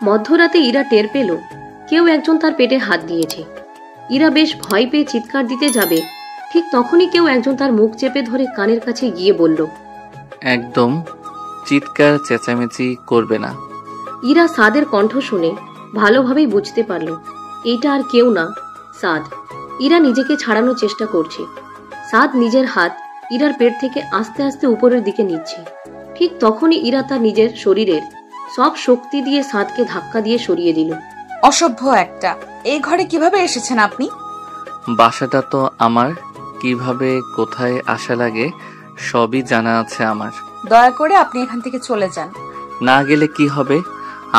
মধ্যরাতে ইরা টের পেল কেউ একজন তার পেটে হাত দিয়েছে। ইরা বেশ ভয় পেয়ে চিৎকার দিতে যাবে, ঠিক তখনই কেউ একজন তার মুখ চেপে ধরে কানের কাছে গিয়ে বলল, একদম চিৎকার চেঁচামেচি করবে না। ইরা সাদের কণ্ঠ শুনে ভালোভাবেই বুঝতে পারল এইটা আর কেউ না, সাদ। ইরা নিজেকে ছাড়ানোর চেষ্টা করছে। সাদ নিজের হাত ইরার পেট থেকে আস্তে আস্তে উপরের দিকে নিচ্ছে। ঠিক তখনই ইরা তার নিজের শরীরের সব শক্তি দিয়ে সাদকে ধাক্কা দিয়ে সরিয়ে দিল। অসভ্য একটা! এই ঘরে কিভাবে এসেছেন আপনি? বাসাটা তো আমার, কিভাবে কোথায় আসা লাগে সবই জানা আছে আমার। দয়া করে আপনি এখান থেকে চলে যান। না গেলে কি হবে?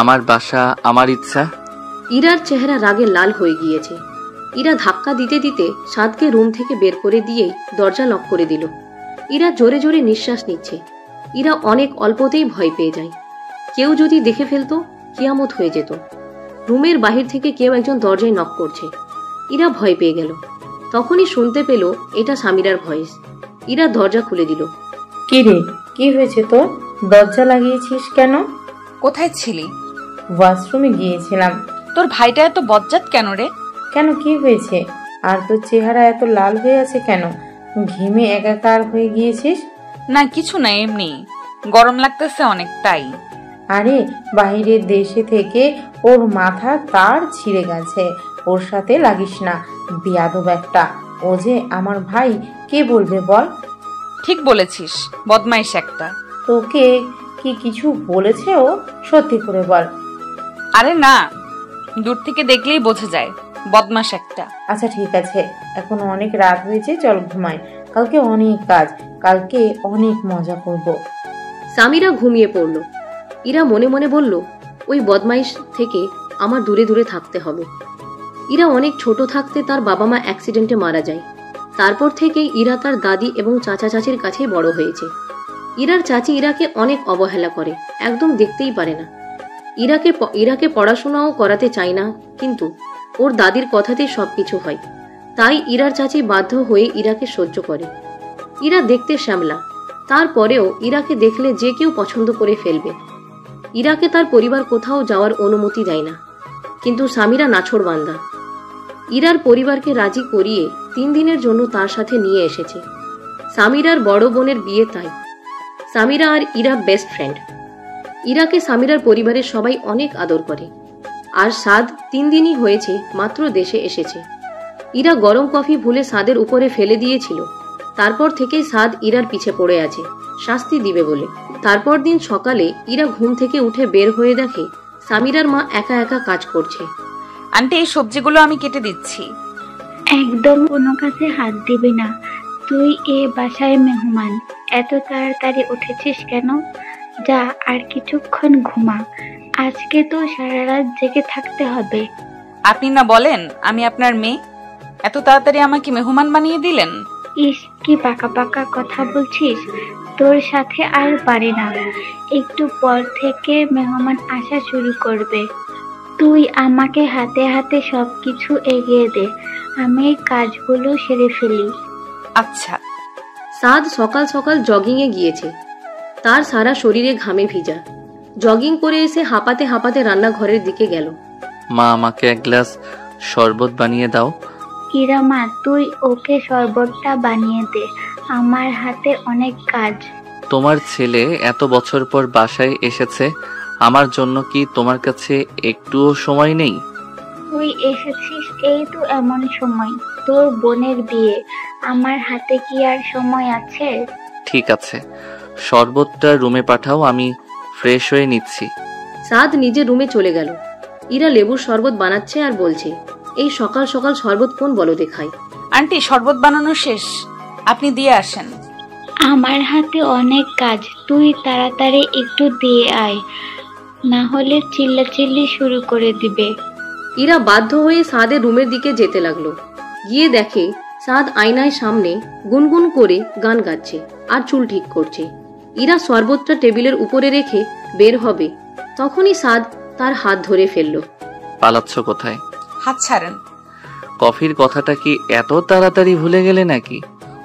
আমার বাসা, আমার ইচ্ছা। ইরার চেহারা রাগে লাল হয়ে গিয়েছে। ইরা ধাক্কা দিতে দিতে সাদকে রুম থেকে বের করে দিয়েই দরজা লক করে দিল। ইরা জোরে জোরে নিঃশ্বাস নিচ্ছে। ইরা অনেক অল্পতেই ভয় পেয়ে যায়। কেউ যদি দেখে ফেলতো, কিয়ামত হয়ে যেত। রুমের বাহির থেকে কেউ একজন দরজায় নক করছে। ইরা ভয় পেয়ে গেল। তখনই শুনতে পেল এটা সামিরার ভয়েস। ইরা দরজা খুলে দিল। কি রে, কি হয়েছে তোর? দরজা লাগিয়েছিস কেন? কোথায় ছিলি? ওয়াশরুমে গিয়েছিলাম। তোর ভাইটা এত বজ্জাত কেন রে? কেন, কি হয়েছে? আর তোর চেহারা এত লাল হয়ে আছে কেন? ঘেমে একাকার হয়ে গিয়েছিস? না কিছু না, এমনি গরম লাগতেছে অনেকটাই। আরে বাইরের দেশে থেকে ওর মাথা তার ছিঁড়ে গেছে, ওর সাথে লাগিস না, বেয়াদব একটা। ও যে আমার ভাই, কে বলবে বল? ঠিক বলেছিস, বদমাইশ একটা। তোকে কি কিছু বলেছে ও? সত্যি করে বল। আরে না, দূর থেকে দেখলেই বোঝা যায়, বদমাশ একটা। আচ্ছা ঠিক আছে, এখন অনেক রাত হয়েছে, চল ঘুমাই। কালকে অনেক কাজ, কালকে অনেক মজা করব। সামিরা ঘুমিয়ে পড়ল। ইরা মনে মনে বলল, ওই বদমাইশ থেকে আমার দূরে দূরে থাকতে হবে। ইরা অনেক ছোট থাকতে তার বাবা মা অ্যাক্সিডেন্টে মারা যায়। তারপর থেকেই ইরা তার দাদি এবং চাচা চাচির কাছেই বড় হয়েছে। ইরার চাচি ইরাকে অনেক অবহেলা করে, একদম দেখতেই পারে না। ইরাকে পড়াশোনাও করাতে চায় না, কিন্তু ওর দাদির কথাতেই সবকিছু হয়। তাই ইরার চাচি বাধ্য হয়ে ইরাকে সহ্য করে। ইরা দেখতে শ্যামলা, তারপরেও ইরাকে দেখলে যে কেউ পছন্দ করে ফেলবে। ইরাকে তার পরিবার কোথাও যাওয়ার অনুমতি দেয় না, কিন্তু সামিরা নাছোড়বান্দা। ইরার পরিবারকে রাজি করিয়ে 3 দিনের জন্য তার সাথে নিয়ে এসেছে। সামিরার বড় বোনের বিয়ে, তাই সামিরা আর ইরা বেস্ট ফ্রেন্ড। ইরাকে সামিরার পরিবারের সবাই অনেক আদর করে। আর সাদ 3 দিনই হয়েছে মাত্র দেশে এসেছে। ইরা গরম কফি ভুলে সাদের উপরে ফেলে দিয়েছিল। তারপর থেকেই সাদ ইরার পিছে পড়ে আছে, শাস্তি দিবে বলে। তারপর দিন সকালে ইরা ঘুম থেকে উঠে বের হয়ে দেখে সামিরার মা একা একা কাজ করছে। আন্টি, এই সবজিগুলো আমি কেটে দিচ্ছি। একদম কোনো কাজে হাত দিবি না, তুই এ বাসায় মেহমান। এত তাড়াতাড়ি উঠেছিস কেন? যা আর কিছুক্ষণ ঘুমা, আজকে তো সারা রাত জেগে থাকতে হবে। আপনি না বলেন আমি আপনার মেয়ে, এত তাড়াতাড়ি আমাকে মেহমান বানিয়ে দিলেন? ইস, কি পাকা পাকা কথা বলছিস, তোর সাথে আর পারি না। একটু পর থেকে মেহমান আসা শুরু করবে। তুই আমাকে হাতে হাতে সবকিছু এগিয়ে দে, আমি কাজগুলো সেরে ফেলি। আচ্ছা। সাদ সকাল সকাল জগিংয়ে গিয়েছে। তার সারা শরীরে ঘামে ভিজা। জগিং করে এসে হাঁপাতে হাঁপাতে রান্নাঘরের দিকে গেল। মা, আমাকে এক গ্লাস শরবত বানিয়ে দাও। ইরা মা, তুই ওকে শরবতটা বানিয়ে দে, আমার হাতে অনেক কাজ। তোমার ছেলে এত বছর পর বাসায় এসেছে, আমার জন্য কি তোমার কাছে একটুও সময় নেই? তুই এসেছিস এই তো এমন সময়, তোর বোনের বিয়ে, আমার হাতে কি আর সময় আছে? ঠিক আছে, শরবতটা রুমে পাঠাও, আমি ফ্রেশ হয়ে নিচ্ছি। সাদ নিজের রুমে চলে গেল। ইরা লেবুর শরবত বানাচ্ছে আর বলছে, এই সকাল সকাল শরবত কোন বলদে খায়? আন্টি, শরবত বানানো শেষ, আপনি দিয়ে আসেন। আমার হাতে অনেক কাজ, তুই তাড়াতাড়ি একটু দিয়ে আয়, না হলে চিল্লাচিল্লি শুরু করে দিবে। ইরা বাধ্য হয়ে সাদের রুমের দিকে যেতে লাগলো। গিয়ে দেখে সাদ আয়নায় সামনে গুনগুন করে গান গাচ্ছে আর চুল ঠিক করছে। ইরা শরবতটা টেবিলের উপরে রেখে বের হবে, তখনই সাদ তার হাত ধরে ফেলল। পালাচ্ছ কোথায়? হাত ছাড়েন। কফির কথাটা কি এত তাড়াতাড়ি ভুলে গেলে নাকি?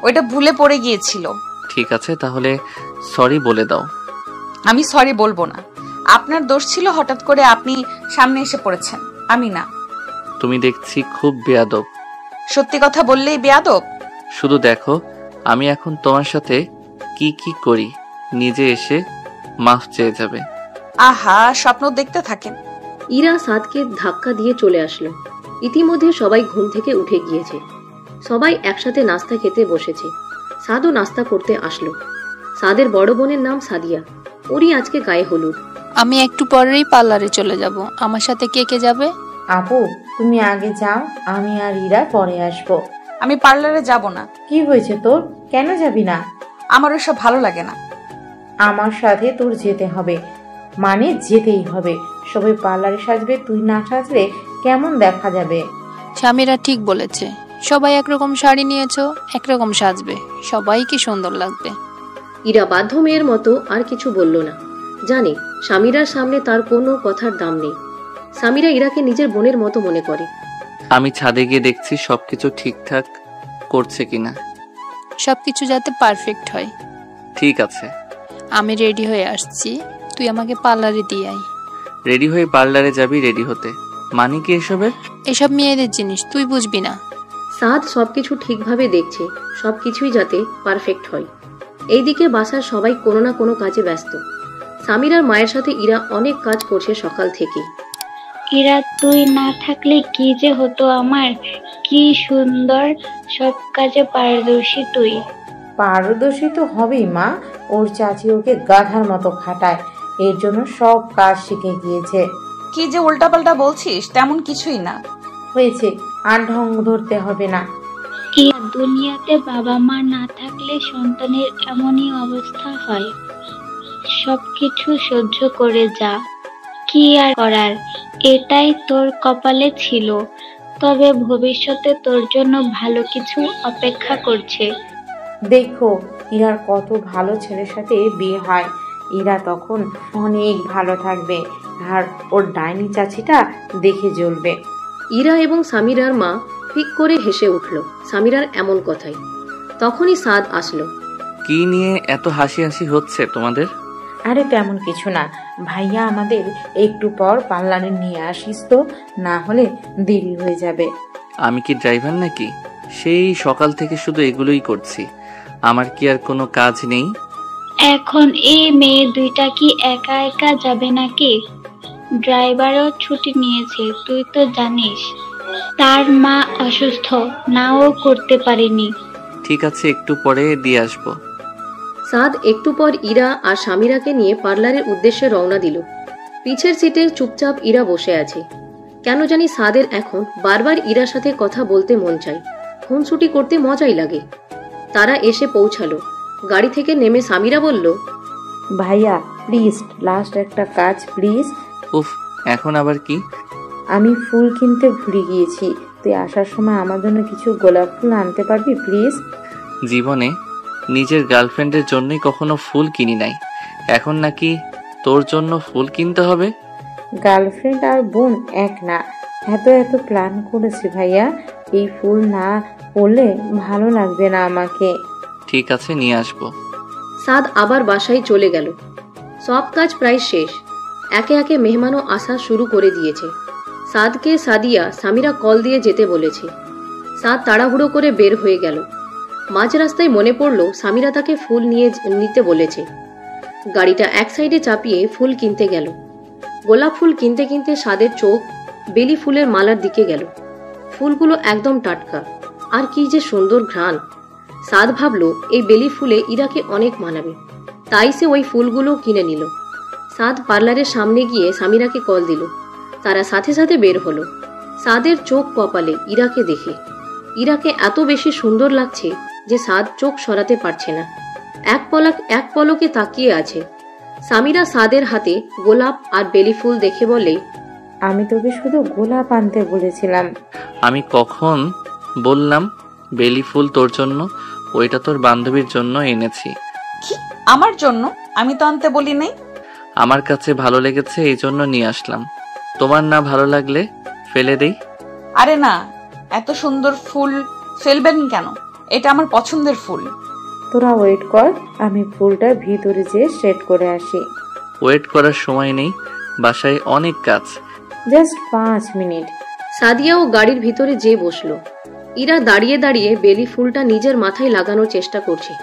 ওইটা ভুলে পড়ে গিয়েছিল। ঠিক আছে, তাহলে সরি বলে দাও। আমি সরি বলবো না। আপনার দোষ ছিল, হঠাৎ করে আপনি সামনে এসে পড়েছেন, আমি না। তুমি দেখছি খুব বেয়াদব। সত্যি কথা বললেই বেয়াদব? শুধু দেখো আমি এখন তোমার সাথে কি কি করি, নিজে এসে মাফ চেয়ে যাবে। আহা, স্বপ্ন দেখতে থাকেন। ইরা সাদকে ধাক্কা দিয়ে চলে আসলো। ইতিমধ্যে সবাই ঘুম থেকে উঠে গিয়েছে। সবাই একসাথে নাস্তা খেতে বসেছে। সাদও নাস্তা করতে আসলো। সাদের বড় বোনের নাম সাদিয়া। ওরই আজকে গায়ে হলুদ। আমি একটু পরেই পার্লারে চলে যাব। আমার সাথে কে কে যাবে? আপু, তুমি আগে যাও, আমি আর ইরা পরে আসবো। আমি পার্লারে যাব না। কি হয়েছে তোর? কেন যাবি না? আমার ওসব ভালো লাগে না। আমার সাথে তোর যেতে হবে, মানে যেতেই হবে। সবাই পার্লারে সাজবে, তুই না সাজলে কেমন দেখা যাবে? স্বামীরা ঠিক বলেছে, সবাই একরকম শাড়ি নিয়েছো, একরকম সাজবে, সবাই কি সুন্দর লাগবে। ইরা বাধ্য মেয়ের মতো আর কিছু বলল না। জানে স্বামীরার সামনে তার কোনো কথার দাম নেই। স্বামীরা ইরাকে নিজের বোনের মতো মনে করে। আমি ছাদে গিয়ে দেখছি সবকিছু ঠিকঠাক করছে কিনা। সবকিছু যাতে পারফেক্ট হয়। ঠিক আছে, আমি রেডি হয়ে আসছি, তুই আমাকে পার্লারে দিয়ে আয়। রেডি হয়ে পার্লারে যাবি? রেডি হতে মানে কি এসবের? এসব মেয়েদের জিনিস, তুই বুঝবি না। সাদ সবকিছু ঠিকভাবে দেখছে, সবকিছুই যাতে পারফেক্ট হয়। এইদিকে বাসার সবাই কোনো না কোনো কাজে ব্যস্ত। সামিরার মায়ের সাথে ইরা অনেক কাজ করছে সকাল থেকে। ইরা, তুই না থাকলে কি যে হতো আমার। কি সুন্দর, সব কাজে পারদর্শী তুই। পারদর্শী তো হবেই মা, ওর চাচি ওকে গাধার মতো খাটায়, এর জন্য সব কাজ শিখে গিয়েছে। কি যে উল্টাপাল্টা বলছিস, তেমন কিছুই না। হয়েছে, আর ঢং ধরতে হবে না। ইরা, দুনিয়াতে বাবা মা না থাকলে সন্তানের এমনই অবস্থা হয়। সবকিছু সহ্য করে যা, কি আর করার, এটাই তোর কপালে ছিল। তবে ভবিষ্যতে তোর জন্য ভালো কিছু অপেক্ষা করছে। দেখো ইরার কত ভালো ছেলের সাথে বিয়ে হয়, ইরা তখন অনেক ভালো থাকবে, আর ওর ডাইনি চাচিটা দেখে জ্বলবে। ইরা এবং সামিরার মা ঠিক করে হেসে উঠল সামিরার এমন কথাই। তখনই সাদ আসলো। কি নিয়ে এত হাসি হাসি হচ্ছে তোমাদের? আরে তেমন কিছু না ভাইয়া, আমাদের একটু পর পার্লারে নিয়ে আসিস তো, না হলে দেরি হয়ে যাবে। আমি কি ড্রাইভার নাকি? সেই সকাল থেকে শুধু এগুলোই করছি, আমার কি আর কোনো কাজ নেই? এখন এই মেয়ে দুইটা কি একা একা যাবে নাকি? ড্রাইভারও ছুটি নিয়েছে, তুই তো জানিস। তার মা অসুস্থ, নাও করতে পারেনি। ঠিক আছে, একটু পরে দিয়ে আসবো। সাদ একটু পর ইরা আর সামিরাকে নিয়ে পার্লারের উদ্দেশ্যে রওনা দিল। পিছের সিটে চুপচাপ ইরা বসে আছে। কেন জানি সাদের এখন বারবার ইরার সাথে কথা বলতে মন চায়। খুনসুটি করতে মজাই লাগে। তারা এসে পৌঁছালো। গাড়ি থেকে নেমে সামিরা বলল, ভাইয়া প্লিজ, লাস্ট একটা কাজ প্লিজ। উফ, এখন আবার কি? আমি ফুল কিনতে ভুলে গিয়েছি, তুই আসার সময় আমার জন্য কিছু গোলাপ ফুল আনতে পারবি প্লিজ? জীবনে নিজের গার্লফ্রেন্ডের জন্যই কখনো ফুল কিনি নাই, এখন নাকি তোর জন্য ফুল কিনতে হবে? গার্লফ্রেন্ড আর বোন এক না, এত এত প্ল্যান করেছি ভাইয়া, এই ফুল না পড়লে ভালো লাগবে না আমাকে। ঠিক আছে, নিয়ে আসবো। সাদ আবার বাসায় চলে গেল। সব কাজ প্রায় শেষ। একে একে মেহমানও আসা শুরু করে দিয়েছে। সাদকে সাদিয়া সামিরা কল দিয়ে যেতে বলেছে। সাদ তাড়াহুড়ো করে বের হয়ে গেল। মাঝ রাস্তায় মনে পড়ল সামিরা তাকে ফুল নিতে বলেছে। গাড়িটা এক সাইডে চাপিয়ে ফুল কিনতে গেল। গোলাপ ফুল কিনতে কিনতে সাদের চোখ বেলি ফুলের মালার দিকে গেল। ফুলগুলো একদম টাটকা, আর কি যে সুন্দর ঘ্রাণ। সাদ ভাবল এই বেলি ফুলে ইরাকে অনেক মানাবে, তাই সে ওই ফুলগুলো কিনে নিল। সাদ পার্লারের সামনে গিয়ে সামিরাকে কল দিল। তারা সাথে সাথে বের হলো। সাদের চোখ কপালে ইরাকে দেখে। ইরাকে এত বেশি সুন্দর লাগছে যে সাদ চোখ সরাতে পারছে না। এক পলকে তাকিয়ে আছে। সামিরা সাদের হাতে গোলাপ আর বেলি ফুল দেখে বলে, আমি তোকে শুধু গোলাপ আনতে বলেছিলাম। আমি কখন বললাম বেলি ফুল তোর জন্য? ওইটা তোর বান্ধবীর জন্য এনেছি। কি, আমার জন্য? আমি তো আনতে বলি নাই। আমার কাছে ভালো লেগেছে, এই জন্য নিয়ে আসলাম। তোমার না ভালো লাগলে ফেলে দেই? আরে না, এত সুন্দর ফুল ফেলবেন কেন? এটা আমার পছন্দের ফুল। তোরা ওয়েট কর, আমি ফুলটা ভিতরে যেয়ে সেট করে আসি। ওয়েট করার সময় নেই, বাসায় অনেক কাজ। Just 5 minute. সাদিয়াও গাড়ির ভিতরে যেয়ে বসলো। ইরা দাঁড়িয়ে দাঁড়িয়ে বেলি ফুলটা নিজের মাথায় লাগানোর চেষ্টা করছে,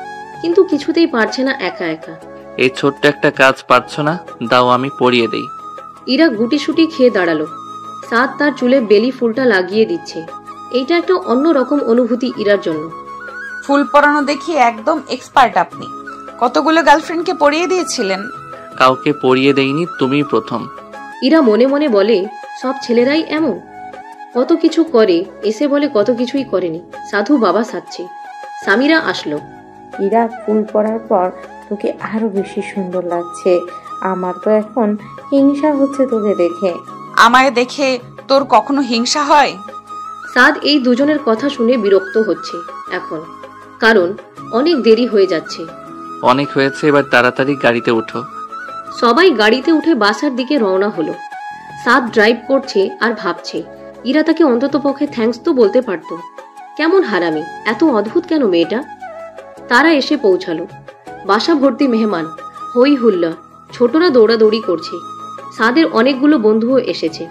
কিন্তু কিছুতেই পারছে না একা একা। এই ছোট্ট একটা কাজ পারছো না, দাও আমি পরিয়ে দেই। ইরা গুটিসুটি খেয়ে দাঁড়ালো। সাদ তার চুলে বেলি ফুলটা লাগিয়ে দিচ্ছে। এইটা একটা অন্যরকম অনুভূতি ইরার জন্য। ফুল পরানো দেখি একদম এক্সপার্ট আপনি। কতগুলো গার্লফ্রেন্ডকে পরিয়ে দিয়েছিলেন? কাউকে পরিয়ে দেইনি, তুমিই প্রথম। ইরা মনে মনে বলে, সব ছেলেরাই এমন, কত কিছু করে, এসে বলে কত কিছুই করেনি। সাধু বাবা সাচ্ছে। সামিরা আসলো। ইরা, ফুল পরার পর তোকে আরো বেশি সুন্দর লাগছে। আমার তো এখন হিংসা হচ্ছে তোকে দেখে। আমায় দেখে তোর কখনো হিংসা হয়? সাদ এই দুজনের কথা শুনে বিরক্ত হচ্ছে এখন, কারণ অনেক দেরি হয়ে যাচ্ছে। অনেক হয়েছে, এবার তাড়াতাড়ি গাড়িতে উঠো। সবাই গাড়িতে উঠে বাসার দিকে রওনা হলো। সাদ ড্রাইভ করছে আর ভাবছে, ইরা তাকে অন্ততপক্ষে থ্যাঙ্কস তো বলতে পারত। কেমন হারামি, এত অদ্ভুত কেন মেয়েটা। তারা এসে পৌঁছালো। বাসা ভর্তি মেহমান, হই হুল্লা, ছোটরা দৌড়াদৌড়ি করছে। সাদের অনেকগুলো বন্ধুও এসেছে।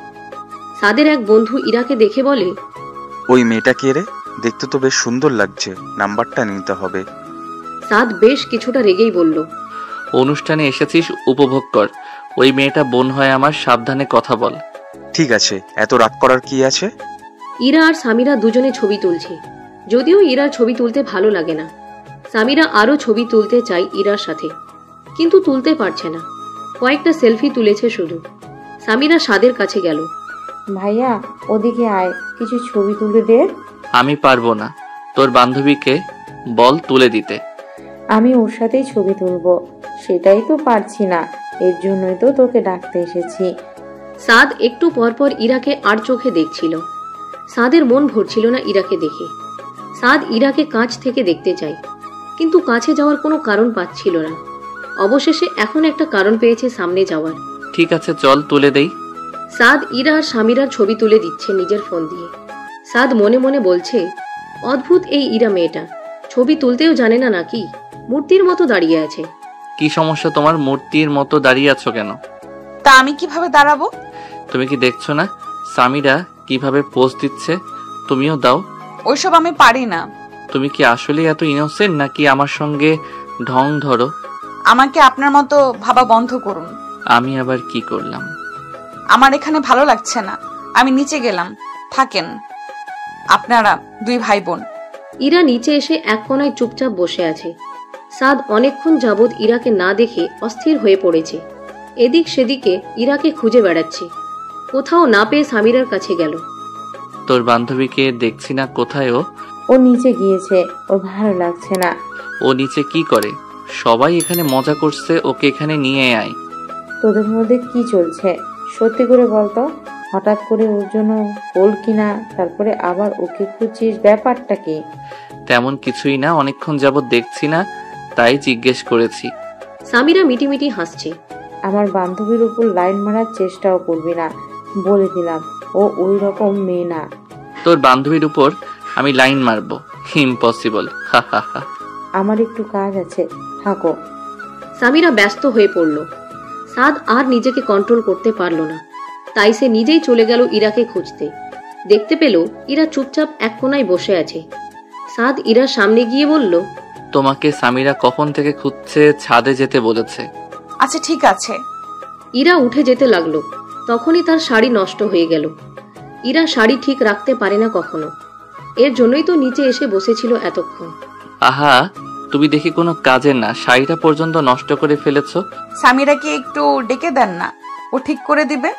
সাদের এক বন্ধু ইরাকে দেখে বলে, ওই মেয়েটা কে রে? দেখতে তো বেশ সুন্দর লাগছে, নাম্বারটা নিতে হবে। সাদ বেশ কিছুটা রেগেই বলল, অনুষ্ঠানে এসেছিস, উপভোগ কর। ওই মেয়েটা বোন হয় আমার, সাবধানে কথা বল। ঠিক আছে, এত রাগ করার কি আছে? ইরা আর সামিরা দুজনে ছবি তুলছে। যদিও ইরার ছবি তুলতে ভালো লাগে না। সামিরা আরো ছবি তুলতে চায় ইরার সাথে, কিন্তু তুলতে পারছে না। কয়েকটা সেলফি তুলেছে শুধু। সামিরা সাদের কাছে গেল। ভাইয়া, ওদিকে আয়, কিছু ছবি তুলে দে। আমি পারবো না, তোর বান্ধবীকে বল তুলে দিতে। আমি ওর সাথেই ছবি তুলবো, সেটাই তো পারছি না, এর জন্যই তো তোকে ডাকতে এসেছি। সাদ একটু পরপর ইরাকে আর চোখে দেখছিল। সাদের মন ভরছিল না ইরাকে দেখে। সাদ ইরাকে কাছ থেকে দেখতে চায়, কিন্তু কাছে যাওয়ার কোনো কারণ পাচ্ছিল না। অবশেষে এখন একটা কারণ পেয়েছে সামনে যাওয়ার। ঠিক আছে, চল তুলে দেই। সাদ ইরা আর সামিরার ছবি তুলে দিচ্ছে নিজের ফোন দিয়ে। সাদ মনে মনে বলছে, অদ্ভুত এই ইরা মেয়েটা, ছবি তুলতেও জানে না নাকি, মূর্তির মতো দাঁড়িয়ে আছে। কি সমস্যা তোমার, মূর্তির মতো দাঁড়িয়ে আছো কেন? তা আমি কিভাবে দাঁড়াবো? তুমি কি দেখছো না সামিরা কিভাবে পোজ দিচ্ছে? তুমিও দাও। ওইসব আমি পারি না। তুমি কি আসলে এত ইনোসেন্ট নাকি আমার সঙ্গে ঢং ধরো? আমাকে আপনার মতো ভাবা বন্ধ করুন। আমি আবার কি করলাম? আমার এখানে ভালো লাগছে না, আমি নিচে গেলাম, থাকেন আপনারা দুই ভাই বোন। ইরা নিচে এসে এক কোনায় চুপচাপ বসে আছে। সাদ অনেকক্ষণ যাবৎ ইরাকে না দেখে অস্থির হয়ে পড়েছে। এদিক সেদিকে ইরাকে খুঁজে বেড়াচ্ছে। কোথাও না পেয়ে সামিরার কাছে গেল। তোর বান্ধবীকে দেখছি না, কোথায় ও? ও নিচে গিয়েছে, ওর ভালো লাগছে না। ও নিচে কি করে? সবাই এখানে মজা করছে, ওকে এখানে নিয়ে আয়। তোদের মধ্যে কি চলছে সত্যি করে বলতো? হঠাৎ করে ওর জন্য ফুল কিনা, তারপরে আবার ওকে খুঁজছিস, ব্যাপারটা কি? তেমন কিছুই না, অনেকক্ষণ যাবৎ দেখছি না, তাই জিজ্ঞেস করেছি। সামিরা মিটিমিটি হাসছে। আমার বান্ধবীর উপর লাইন মারার চেষ্টাও করবি না, বলে দিলাম, ও ওই রকম মেয়ে না। তোর বান্ধবীর উপর আমি লাইন মারবো? ইম্পসিবল, হা হা হা। আমার একটু কাজ আছে, থাকো। সামিরা ব্যস্ত হয়ে পড়ল। সাদ আর নিজেকে কন্ট্রোল করতে পারল না, তাই সে নিজেই চলে গেল ইরাকে খুঁজতে। দেখতে পেল ইরা চুপচাপ এক কোনায় বসে আছে। সাদ ইরার সামনে গিয়ে বলল, তোমাকে সামিরা কখন থেকে খুঁজছে, ছাদে যেতে বলেছে। আচ্ছা ঠিক আছে। ইরা উঠে যেতে লাগলো। তখনই তার শাড়ি নষ্ট হয়ে গেল। ইরা শাড়ি ঠিক রাখতে পারে না কখনো, এর জন্যই তো নিচে এসে বসেছিল এতক্ষণ। আহা, তুমি দেখি কোনো কাজের না, শাড়িটা পর্যন্ত নষ্ট করে ফেলেছো। সামিরাকে একটু ডেকে দেন না, ও ঠিক করে দিবে।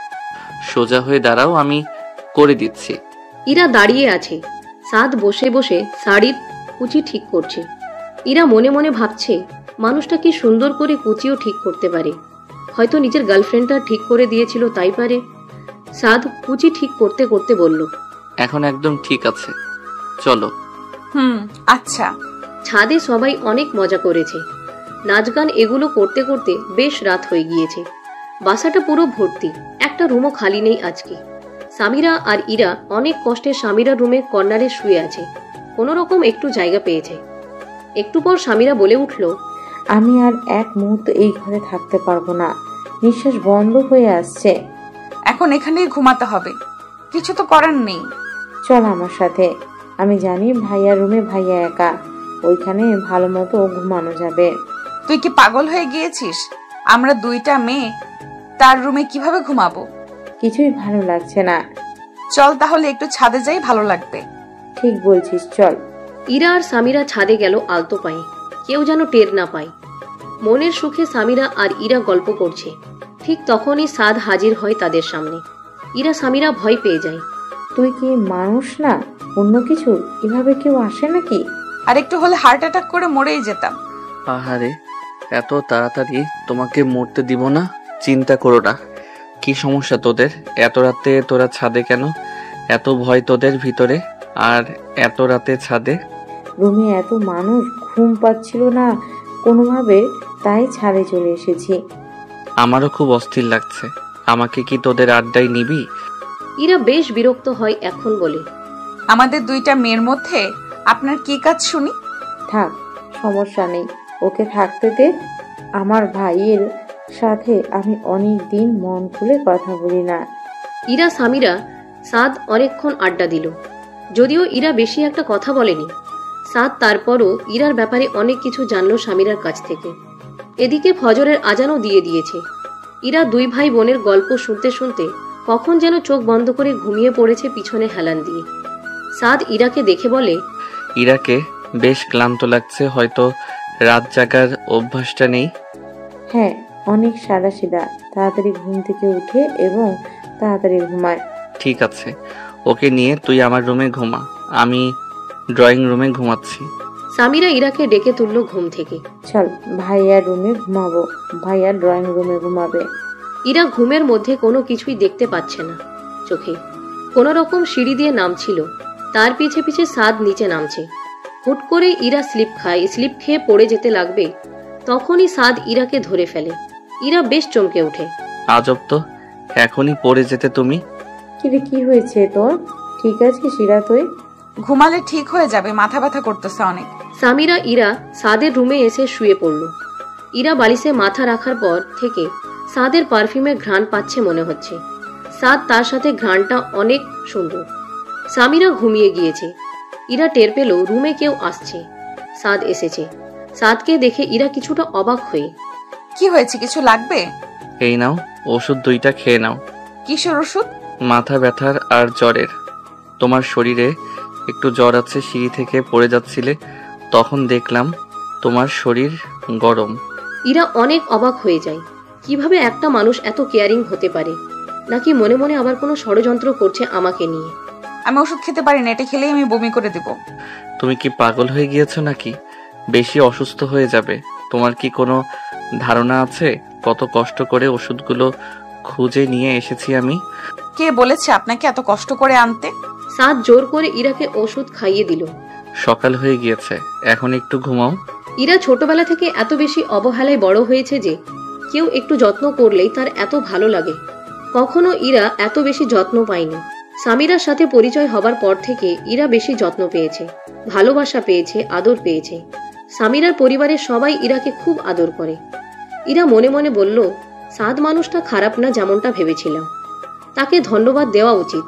সোজা হয়ে দাঁড়াও, আমি করে দিচ্ছি। ইরা দাঁড়িয়ে আছে। সাদ বসে বসে শাড়ির কুচি ঠিক করছে। ইরা মনে মনে ভাবছে, মানুষটা কি সুন্দর করে কুচিও ঠিক করতে পারে। হয়তো নিজের গার্লফ্রেন্ডটা ঠিক করে দিয়েছিল, তাই পারে। সাদ কুচি ঠিক করতে করতে বলল, এখন একদম ঠিক আছে, চলো। আচ্ছা। ছাদে সবাই অনেক মজা করেছে, নাচ গান এগুলো করতে করতে বেশ রাত হয়ে গিয়েছে। বাসাটা পুরো ভর্তি, একটা রুমও খালি নেই আজকে। সামিরা আর ইরা অনেক কষ্টে সামিরার রুমের কর্নারে শুয়ে আছে, কোনো রকম একটু জায়গা পেয়েছে। একটু পর সামিরা বলে উঠল, আমি আর এক মুহূর্ত এই ঘরে থাকতে পারবো না, নিঃশ্বাস বন্ধ হয়ে আসছে। এখন এখানেই ঘুমাতে হবে, কিছু তো করার নেই। চল আমার সাথে। আমি জানি ভাইয়ার রুমে ভাইয়া একা, ওইখানে ভালো মতো ঘুমানো যাবে। তুই কি পাগল হয়ে গিয়েছিস? আমরা দুইটা মেয়ে তার রুমে কিভাবে ঘুমাবো? কিছুই ভালো লাগছে না। চল তাহলে একটু ছাদে যাই, ভালো লাগবে। ঠিক বলছিস, চল। ইরা আর সামিরা ছাদে গেল আলতো পায়ে, কেউ যেন টের না পায়। মনের সুখে সামিরা আর ইরা গল্প করছে, ঠিক তখনই সাদ হাজির হয় তাদের সামনে। ইরা সামিরা ভয় পেয়ে যায়। তুই কি মানুষ না অন্য কিছু? এভাবে কেউ আসে নাকি? আর একটু হলে হার্ট অ্যাটাক করে মরেই যেতাম। আহারে, এত তাড়াতাড়ি তোমাকে মরতে দিব না, চিন্তা করো না। কি সমস্যা তোদের? এত রাতে তোরা ছাদে কেন? এত ভয় তোদের ভিতরে, আর এত রাতে ছাদে? রুমে এত মানুষ, ঘুম পাচ্ছিল না কোনোভাবে, তাই ছাদে চলে এসেছি। আমারও খুব অস্থির লাগছে। আমাকে কি তোদের আড্ডায় নিবি? ইরা বেশ বিরক্ত হয় এখন বলে, আমাদের দুইটা মেয়ের মধ্যে আপনার কি কাজ শুনি? থাক, সমস্যা নেই, ওকে থাকতে দে। আমার ভাইয়ের সাথে আমি অনেক দিন মন খুলে কথা বলি না। ইরা সামিরা সাদ অনেকক্ষণ আড্ডা দিল, যদিও ইরা বেশি একটা কথা বলেনি। সাদ তারপরও ইরার ব্যাপারে অনেক কিছু জানলো সামিরার কাছ থেকে। এদিকে ফজরের আজানও দিয়ে দিয়েছে। ইরা দুই ভাই বোনের গল্প শুনতে শুনতে কখন যেন চোখ বন্ধ করে ঘুমিয়ে পড়েছে পিছনে হেলান দিয়ে। সাদ ইরাকে দেখে বলে, ইরাকে বেশ ক্লান্ত লাগছে, হয়তো রাত জাগার অভ্যাসটা নেই। হ্যাঁ, অনেক সাদাসিধা, তাড়াতাড়ি ঘুম থেকে উঠে এবং তাড়াতাড়ি ঘুমায়। ঠিক আছে, ওকে নিয়ে তুই আমার রুমে ঘুমা, আমি ড্রয়িং রুমে ঘুমাচ্ছি। সামিরা ইরাকে ডেকে তুলল ঘুম থেকে। চল, ভাইয়ার রুমে ঘুমাবো, ভাইয়া ড্রয়িং রুমে ঘুমাবে। ইরা ঘুমের মধ্যে কোনো কিছুই দেখতে পাচ্ছে না চোখে। কোনো রকম সিঁড়ি দিয়ে নামছিল, তার পিছে পিছে সাদ নিচে নামছে। হুট করে ইরা স্লিপ খেয়ে পড়ে যেতে লাগবে, তখনই সাদ ইরাকে ধরে ফেলে। ইরা বেশ চমকে ওঠে। আজব তো, এখনই পড়ে যেতে তুমি? কিরে, কি হয়েছে তোর? ঠিক আছে শিরা, তুই ঘুমালে ঠিক হয়ে যাবে, মাথা ব্যথা করতেছে অনেক। সামিরা ইরা সাদের রুমে এসে শুয়ে পড়ল। ইরা বালিশে মাথা রাখার পর থেকে সাদের পারফিউমের ঘ্রাণ পাচ্ছে মনে হচ্ছে। সাদ তার সাথে ঘ্রাণটা অনেক সুন্দর। সামিরা ঘুমিয়ে গিয়েছে। ইরা টের পেল রুমে কেউ আসছে। সাদ এসেছে। সাদকে দেখে ইরা কিছুটা অবাক হয়ে, কি হয়েছে, কিছু লাগবে? এই নাও, ওষুধ 2টা খেয়ে নাও। কিসের ওষুধ? মাথা ব্যথার আর জ্বরের। তোমার শরীরে একটু জ্বর আছে, সিঁড়ি থেকে পড়ে যাচ্ছিলে, তখন দেখলাম তোমার শরীর গরম। ইরা অনেক অবাক হয়ে যায়। কিভাবে একটা মানুষ এত কেয়ারিং হতে পারে? নাকি মনে মনে আবার কোনো ষড়যন্ত্র করছে আমাকে নিয়ে? আমি ওষুধ খেতে পারি না, এটা খেলেই আমি বমি করে দেব। তুমি কি পাগল হয়ে গিয়েছো নাকি? বেশি অসুস্থ হয়ে যাবে। তোমার কি কোনো ধারণা আছে কত কষ্ট করে ওষুধগুলো খুঁজে নিয়ে এসেছি আমি? কে বলেছে আপনাকে এত কষ্ট করে আনতে? সাদ জোর করে ইরাকে ওষুধ খাইয়ে দিল। সকাল হয়ে গিয়েছে, এখন একটু ঘুমাও। ইরা ছোটবেলা থেকে এত বেশি অবহেলায় বড় হয়েছে যে কেউ একটু যত্ন করলেই তার এত ভালো লাগে। কখনো ইরা এত বেশি যত্ন পায়নি। সামিরার সাথে পরিচয় হবার পর থেকে ইরা বেশি যত্ন পেয়েছে, ভালোবাসা পেয়েছে, আদর পেয়েছে। সামিরার পরিবারের সবাই ইরাকে খুব আদর করে। ইরা মনে মনে বলল, সাদ মানুষটা খারাপ না যেমনটা ভেবেছিলাম। তাকে ধন্যবাদ দেওয়া উচিত।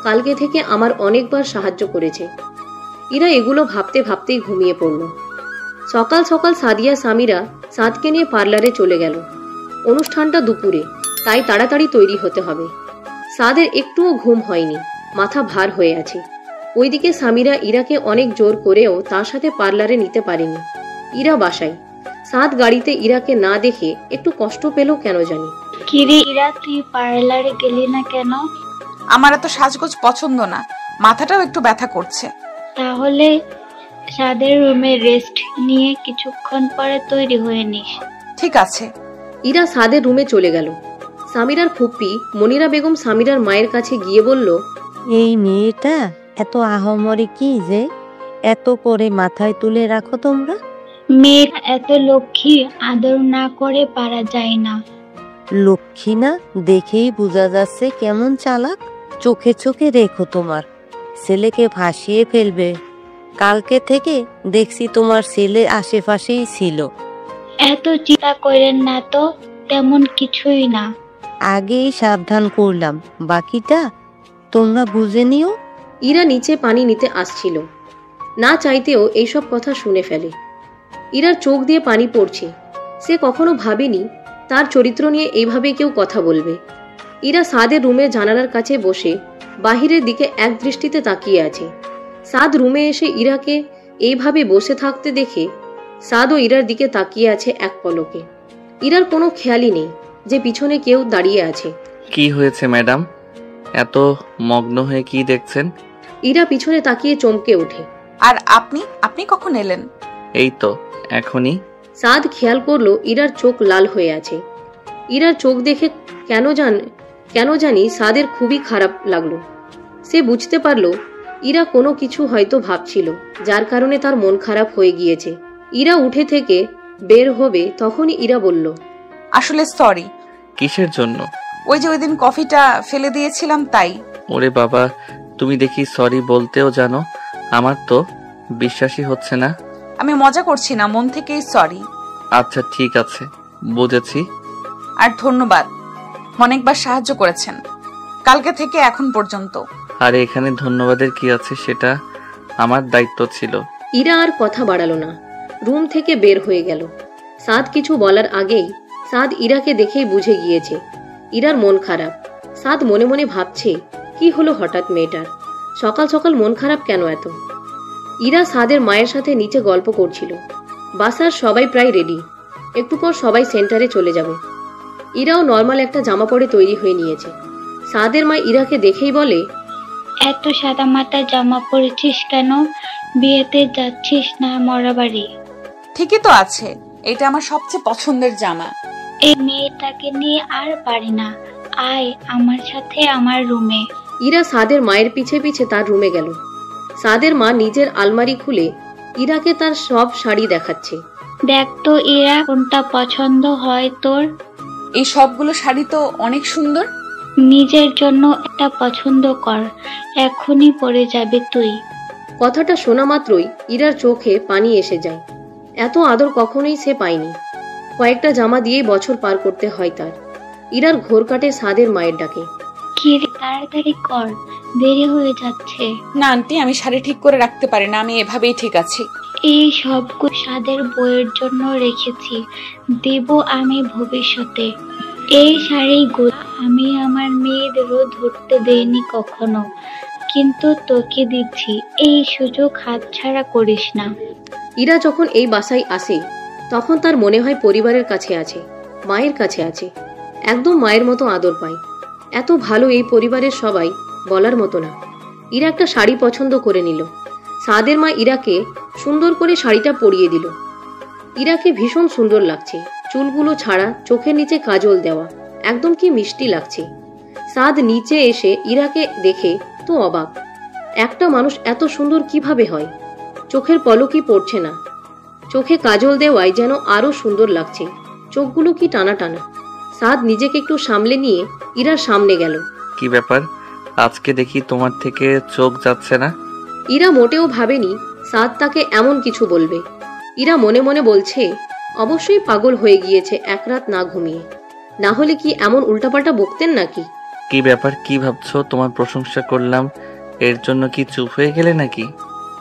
কালকে থেকে আমার অনেকবার সাহায্য করেছে। ইরা এগুলো ভাবতে ভাবতেই ঘুমিয়ে পড়ল। সকাল সকাল সাদিয়া সামিরা সাদকে নিয়ে পার্লারে চলে গেল। অনুষ্ঠানটা দুপুরে, তাই তাড়াতাড়ি তৈরি হতে হবে। সাদের একটুও ঘুম হয়নি, মাথা ভার হয়ে আছে। ওইদিকে সামিরা ইরাকে অনেক জোর করেও তার সাথে পার্লারে নিতে পারেনি। ইরা বাসায়। সাদ গাড়িতে ইরাকে না দেখে একটু কষ্ট পেল কেন জানি। কিরে ইরা, তুই পার্লারে গেলি না কেন? আমার এত সাজগোজ পছন্দ না, মাথাটাও একটু ব্যথা করছে। তাহলে সাদের রুমে রেস্ট নিয়ে কিছুক্ষণ পরে তৈরি হয়ে নিস। ঠিক আছে। ইরা সাদের রুমে চলে গেল। সামিরার ফুপ্পি মনিরা বেগম সামিরার মায়ের কাছে গিয়ে বলল, এই মেয়েটা এত আহামরি কি যে এত করে মাথায় তুলে রাখো তোমরা? মেয়ে এত লক্ষ্মী, আদর না করে পারা যায় না। লক্ষ্মী না দেখেই বোঝা যাচ্ছে কেমন চালাক। চোখে চোখে রেখো, তোমার ছেলেকে ভাসিয়ে ফেলবে। কালকে থেকে দেখছি তোমার ছেলে আশেপাশেই ছিল। এত চিন্তা করেন না তো, তেমন কিছুই না। আগেই সাবধান করলাম, বাকিটা তোমরা বুঝে নিও। ইরা নিচে পানি নিতে আসছিল, না চাইতেও এইসব কথা শুনে ফেলে। ইরার চোখ দিয়ে পানি পড়ছে। সে কখনো ভাবেনি তার চরিত্র নিয়ে এইভাবে কেউ কথা বলবে। ইরা সাদের রুমের জানালার কাছে বসে বাহিরের দিকে এক দৃষ্টিতে তাকিয়ে আছে। সাদ রুমে এসে ইরাকে এইভাবে বসে থাকতে দেখে সাদও ইরার দিকে তাকিয়ে আছে এক পলকে। ইরার কোনো খেয়ালই নেই যে পিছনে কেউ দাঁড়িয়ে আছে। কি হয়েছে ম্যাডাম, এত মগ্ন হয়ে কি দেখছেন? ইরা পিছনে তাকিয়ে চমকে ওঠে। আর আপনি কখন এলেন? এই তো এখনই। সাদ খেয়াল করলো ইরার চোখ লাল হয়ে আছে। ইরার চোখ দেখে কেন জানি সাদের খুবই খারাপ লাগলো। সে বুঝতে পারলো ইরা কোনো কিছু হয়তো ভাবছিল, যার কারণে তার মন খারাপ হয়ে গিয়েছে। ইরা উঠে থেকে বের হবে, তখনই ইরা বলল, আসলে সরি। কিসের জন্য? ওই যে ওই দিন কফিটা ফেলে দিয়েছিলাম তাই। ওরে বাবা, তুমি দেখি সরি বলতেও জানো। আমার তো বিশ্বাসই হচ্ছে না। আমি মজা করছি না, মন থেকেই সরি। আচ্ছা ঠিক আছে, বুঝেছি। আর ধন্যবাদ, অনেকবার সাহায্য করেছেন কালকে থেকে এখন পর্যন্ত। আর এখানে ধন্যবাদের কি আছে, সেটা আমার দায়িত্ব ছিল। ইরা আর কথা বাড়ালো না, রুম থেকে বের হয়ে গেল। সাদ কিছু বলার আগেই সাদ ইরাকে দেখেই বুঝে গিয়েছে ইরার মন খারাপ। সাদ মনে মনে ভাবছে, কি হলো হঠাৎ মেয়েটার, সকাল সকাল মন খারাপ কেন এত। ইরা সাদের মায়ের সাথে নিচে গল্প করছিল। বাসার সবাই প্রায় রেডি, একটু পর সবাই সেন্টারে চলে যাবে। ইরাও নর্মাল একটা জামা পরে তৈরি হয়ে নিয়েছে। সাদের মা ইরাকে দেখেই বলে, এত সাদা মাটা জামা পরেছিস কেন? বিয়েতে যাচ্ছিস না মরা বাড়ি? ঠিকই তো আছে, এটা আমার সবচেয়ে পছন্দের জামা। এই মেয়েটাকে নিয়ে আর পারি না, আয় আমার সাথে আমার রুমে। ইরা সাদের মায়ের পিছে পিছে তার রুমে গেল। সাদের মা নিজের আলমারি খুলে ইরাকে তার সব শাড়ি দেখাচ্ছে। দেখ তো ইরা, কোনটা পছন্দ হয় তোর? এই সবগুলো শাড়ি তো অনেক সুন্দর। নিজের জন্য একটা পছন্দ কর, এখনই পরে যাবে তুই। কথাটা শোনা মাত্রই ইরার চোখে পানি এসে যায়। এত আদর কখনোই সে পায়নি। কয়েকটা জামা দিয়েই বছর পার করতে হয় তার। ইরার ঘোর কাটে সাদের মায়ের ডাকে। কি রে, তাড়াতাড়ি কর, দেরি হয়ে যাচ্ছে। না আন্টি, আমি শাড়ি ঠিক করে রাখতে পারি না, আমি এভাবেই ঠিক আছি। এই সবগুলো সাদের বইয়ের জন্য রেখেছি, দেব আমি ভবিষ্যতে। এই শাড়িগুলো আমি আমার মেয়েদেরও ধরতে দেইনি কখনো, কিন্তু তোকে দিচ্ছি, এই সুযোগ হাতছাড়া করিস না। ইরা যখন এই বাসায় আসে তখন তার মনে হয় পরিবারের কাছে আছে, মায়ের কাছে আছে। একদম মায়ের মতো আদর পায়। এত ভালো এই পরিবারের সবাই, বলার মতো না। ইরা একটা শাড়ি পছন্দ করে নিল। সাদের মা ইরাকে সুন্দর করে শাড়িটা পরিয়ে দিল। ইরাকে ভীষণ সুন্দর লাগছে, চুলগুলো ছাড়া, চোখের নিচে কাজল দেওয়া, একদম কি মিষ্টি লাগছে। সাদ নিচে এসে ইরাকে দেখে তো অবাক, একটা মানুষ এত সুন্দর কিভাবে হয়। চোখের পলকই পড়ছে না, চোখে কাজল দেওয়ায় যেন আরো সুন্দর লাগছে। চোখগুলো কি টানা টানা। সাদ নিজেকে একটু সামলে নিয়ে ইরার সামনে গেল। কি ব্যাপার, আজকে দেখি তোমার থেকে চোখ যাচ্ছে না? ইরা মোটেও ভাবেনি সাদ তাকে এমন কিছু বলবে। ইরা মনে মনে বলছে, অবশ্যই পাগল হয়ে গিয়েছে এক রাত না ঘুমিয়ে, না হলে কি এমন উল্টাপাল্টা বকতেন নাকি। কি ব্যাপার, কি ভাবছো? তোমার প্রশংসা করলাম, এর জন্য কি চুপ হয়ে গেলে নাকি?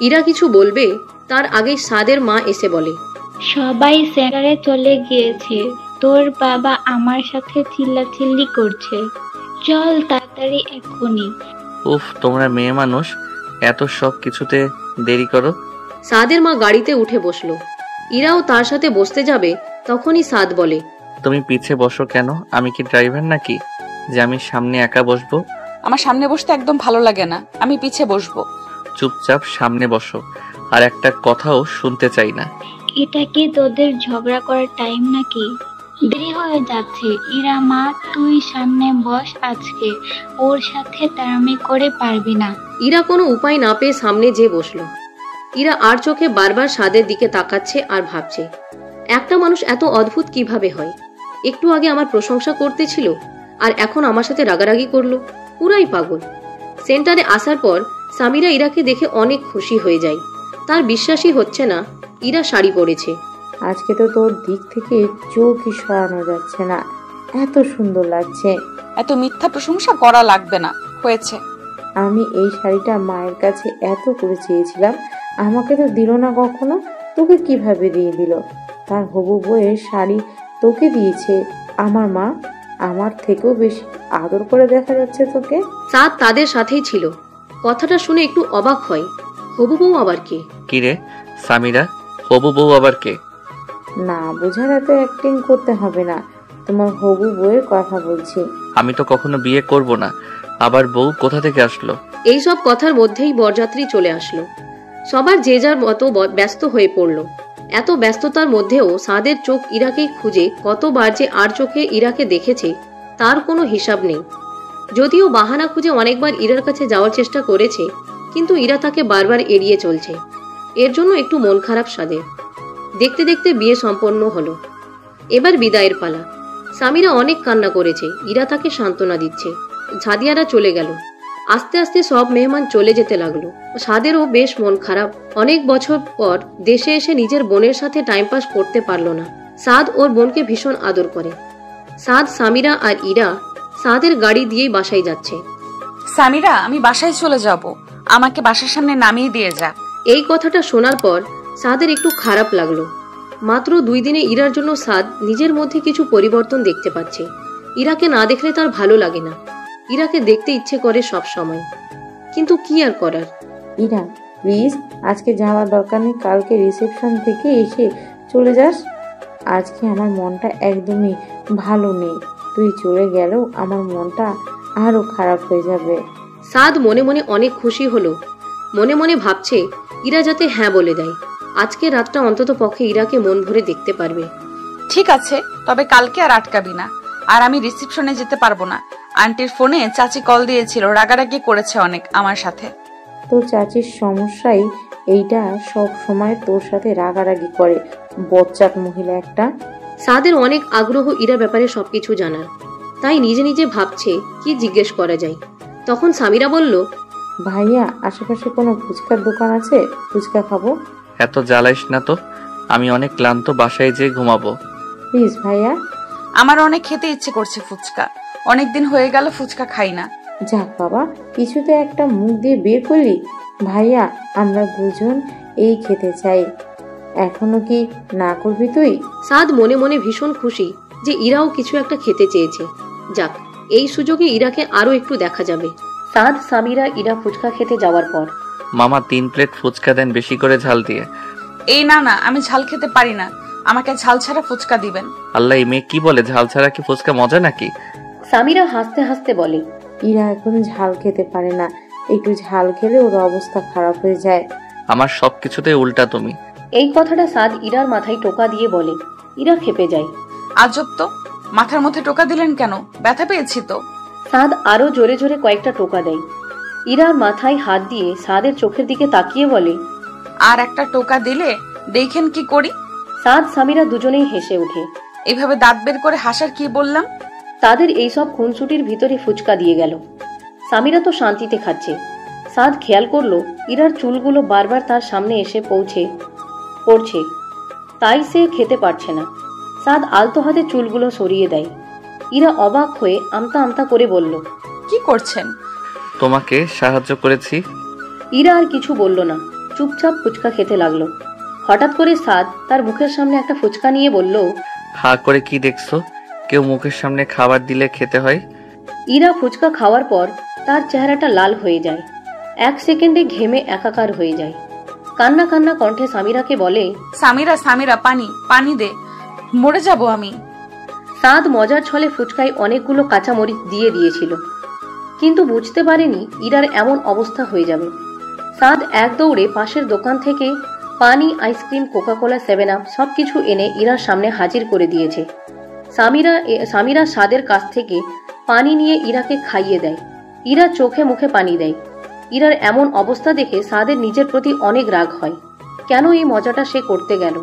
ইরা কিছু বলবে তার আগেই সাদের মা এসে বলে, সবাই সেন্টারে চলে গিয়েছে, তোর বাবা আমার সাথে চিল্লাচিল্লি করছে, চল তাড়াতাড়ি এক্ষুনি। উফ, তোমরা মেয়ে মানুষ এত সব কিছুতে দেরি করো। সাদের মা গাড়িতে উঠে বসলো। ইরাও তার সাথে বসতে যাবে, তখনই সাদ বলে, তুমি পিছে বসো কেন? আমি কি ড্রাইভার নাকি যে আমি সামনে একা বসবো? আমার সামনে বসতে একদম ভালো লাগে না, আমি পিছে বসবো। চুপচাপ সামনে বসো, আর একটা কথাও শুনতে চাই না। এটা কি তোদের ঝগড়া করার টাইম নাকি? দেরি হয়ে যাচ্ছে। ইরা মা, তুই সামনে বস, আজকে ওর সাথে তাড়ামি করে পারবি না। ইরা কোনো উপায় না পেয়ে সামনে যেয়ে বসলো। ইরা আর চোখে বারবার সাদের দিকে তাকাচ্ছে আর ভাবছে, একটা মানুষ এত অদ্ভুত কিভাবে হয়। একটু আগে আমার প্রশংসা করতেছিল আর এখন আমার সাথে রাগারাগি করলো, পুরাই পাগল। সেন্টারে আসার পর সামিরা ইরাকে দেখে অনেক খুশি হয়ে যায়। তার বিশ্বাসই হচ্ছে না ইরা শাড়ি পরেছে। আজকে তো তোর দিক থেকে চোখই সরানো যাচ্ছে না, এত সুন্দর লাগছে। এত মিথ্যা প্রশংসা করা লাগবে না, হয়েছে। আমি এই শাড়িটা মায়ের কাছে এত করে চেয়েছিলাম, আমাকে তো দিল না কখনো, তোকে কিভাবে দিয়ে দিল? তার হবু বউয়ের শাড়ি তোকে দিয়েছে আমার মা, আমার থেকেও বেশি আদর করে দেখা যাচ্ছে তোকে। সাদ তাদের সাথেই ছিল, কথাটা শুনে একটু অবাক হয়। হবু বউ আবার কে? কিরে সামিরা, হবু বউ আবার কে? না বোঝার এত অ্যাক্টিং করতে হবে না, তোমার হবু বউয়ের কথা বলছি। আমি তো কখনো বিয়ে করব না, আবার বউ কোথা থেকে আসলো? এইসব কথার মধ্যেই বরযাত্রী চলে আসলো। সবার যে যার মতো ব্যস্ত হয়ে পড়ল। এত ব্যস্ততার মধ্যেও সাদের চোখ ইরাকে খুঁজে কতবার যে আর চোখে ইরাকে দেখেছে তার কোনো হিসাব নেই। যদিও বাহানা খুঁজে অনেকবার ইরার কাছে যাওয়ার চেষ্টা করেছে, কিন্তু ইরা তাকে বারবার এড়িয়ে চলছে। এর জন্য একটু মন খারাপ সাদের। দেখতে দেখতে বিয়ে সম্পন্ন হলো। এবার বিদায়ের পালা। সামিরা অনেক কান্না করেছে, ইরা তাকে সান্ত্বনা দিচ্ছে। ঝাদিয়ারা চলে গেল। আস্তে আস্তে সব মেহমান চলে যেতে লাগলো। সাদেরও বেশ মন খারাপ। অনেক বছর পর দেশে এসে নিজের বোনের সাথে টাইম পাস করতে পারলো না। সাদ ওর বোনকে ভীষণ আদর করে। সাদ, সামিরা আর ইরা সাদের গাড়ি দিয়েই বাসায় যাচ্ছে। সামিরা, আমি বাসায় চলে যাব, আমাকে বাসার সামনে নামিয়ে দিয়ে যা। এই কথাটা শোনার পর সাদের একটু খারাপ লাগলো। মাত্র 2 দিনে ইরার জন্য সাদ নিজের মধ্যে কিছু পরিবর্তন দেখতে পাচ্ছে। ইরাকে না দেখলে তার ভালো লাগে না। ইরাকে দেখতে ইচ্ছে করে সব সময়, কিন্তু কি আর করার। ইরা প্লিজ, আজকে যাওয়ার দরকার নেই, কালকে রিসেপশন থেকে এসে চলে যাস। আজকে আমার মনটা একদমই ভালো নেই, তুই চলে গেলেও আমার মনটা আরো খারাপ হয়ে যাবে। সাদ মনে মনে অনেক খুশি হলো। মনে মনে ভাবছে ইরা যাতে হ্যাঁ বলে দেয়। আজকে রাতটা অন্তত পক্ষে ইরাকে মন ভরে দেখতে পারবে। ঠিক আছে, তবে কালকে আর আটকাবি না। আর আমি রিসেপশনে যেতে পারবো না। আন্টির ফোনে চাচি কল দিয়েছিল, রাগারাগি করেছে অনেক আমার সাথে। তোর চাচির সমস্যাই এইটা, সব সময় তোর সাথে রাগারাগি করে, বচ্চাত মহিলা একটা। সাদের অনেক আগ্রহ ইরা ব্যাপারে সবকিছু জানার, তাই নিজে নিজে ভাবছে কি জিজ্ঞেস করা যায়। তখন সামিরা বলল, ভাইয়া আশেপাশে কোনো ফুচকার দোকান আছে? ফুচকা খাবো। এত জ্বালাইস না তো, আমি অনেক ক্লান্ত, বাসায় যেয়ে ঘুমাবো। প্লিজ ভাইয়া। আমার অনেক খেতে ইচ্ছে করছে ফুচকা, অনেকদিন হয়ে গেল ফুচকা খাই না। যাক বাবা, কিছুতে একটা মুখ দিয়ে বের করলি। ভাইয়া আমরা দুজন এই খেতে চাই, এখনো কি না করবি তুই? সাদ মনে মনে ভীষণ খুশি যে ইরাও কিছু একটা খেতে চেয়েছে। যাক, এই সুযোগে ইরাকে আরো একটু দেখা যাবে। সাদ, সামিরা, ইরা ফুচকা খেতে যাওয়ার পর, মামা 3 প্লেট ফুচকা দেন, বেশি করে ঝাল দিয়ে। এই না না, আমি ঝাল খেতে পারি না, আমাকে ঝাল ছাড়া ফুচকা দিবেন। আল্লাহ, এই মেয়ে কি বলে, ঝাল ছাড়া কি ফুচকা মজা নাকি? সামিরা হাসতে হাসতে বলে, ইরা এখন ঝাল খেতে পারে না, একটু ঝাল খেলে ওর অবস্থা খারাপ হয়ে যায়। আমার সবকিছুতে উল্টা তুমি। এই কথাটা সাদ ইরার মাথায় টোকা দিয়ে বলে। ইরা খেপে যায়। আজব তো, মাথার মধ্যে টোকা দিলেন কেন? ব্যথা পেয়েছি তো। সাদ আরো জোরে জোরে কয়েকটা টোকা দেয়। ইরার মাথায় হাত দিয়ে সাদের চোখের দিকে তাকিয়ে বলে, আর একটা টোকা দিলে দেখেন কি করি। সাদ, সামিরা দুজনেই হেসে ওঠে। এভাবে দাঁত বের করে হাসার কি বললাম? তাদের এইসব খুনসুটির ভিতরে ফুচকা দিয়ে গেল। সামিরা তো শান্তিতে খাচ্ছে। সাদ খেয়াল করলো ইরার চুলগুলো বারবার তার সামনে এসে পড়ছে, তাই সে খেতে পারছে না। সাদ আলতো হাতে চুলগুলো সরিয়ে দেয়। ইরা অবাক হয়ে আমতা আমতা করে বলল, কি করছেন? তোমাকে সাহায্য করেছি। ইরা আর কিছু বলল না, চুপচাপ ফুচকা খেতে লাগলো। হঠাৎ করে সাদ তার মুখের সামনে একটা ফুচকা নিয়ে বলল, হা করে কি দেখছো? কেউ মুখের সামনে খাবার দিলে খেতে হয়। ইরা ফুচকা খাওয়ার পর তার চেহারাটা লাল হয়ে যায়। 1 সেকেন্ডে ঘেমে একাকার হয়ে যায়। কান্না কান্না কণ্ঠে সামিরাকে বলে, সামিরা, সামিরা, পানি পানি দে, মরে যাব আমি। সাদ মজার ছলে ফুচকায় অনেকগুলো কাঁচামরিচ দিয়ে দিয়েছিল, কিন্তু বুঝতে পারেনি ইরার এমন অবস্থা হয়ে যাবে। সাদ এক দৌড়ে পাশের দোকান থেকে পানি, আইসক্রিম, কোকাকোলা, 7 আপ সবকিছু এনে ইরার সামনে হাজির করে দিয়েছে। সামিরা সাদের কাছ থেকে পানি নিয়ে ইরাকে খাইয়ে দেয়। ইরা চোখে মুখে পানি দেয়। ইরার এমন অবস্থা দেখে সাদের নিজের প্রতি অনেক রাগ হয়। কেন এই মজাটা সে করতে গেল?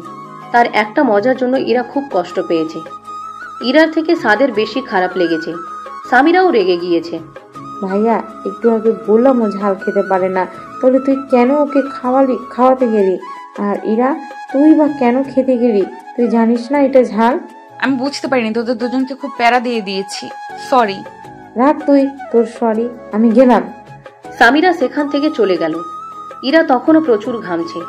তার একটা মজার জন্য ইরা খুব কষ্ট পেয়েছে। ইরার থেকে সাদের বেশি খারাপ লেগেছে। সামিরাও রেগে গিয়েছে। ভাইয়া একটু আগে বললাম ও ঝাল খেতে পারে না, তাহলে তুই কেন ওকে খাওয়াতে গেলি? আর ইরা, তুই বা কেন খেতে গেলি? তুই জানিস না এটা ঝাল? আমি বুঝতে পারিনি, তোদের দুজনকে খুব প্যারা দিয়ে দিয়েছি, সরি। রাখ তুই তোর সরি, আমি গেলাম। সামিরা সেখান থেকে চলে গেল। ইরা তখনও প্রচুর ঘামছে।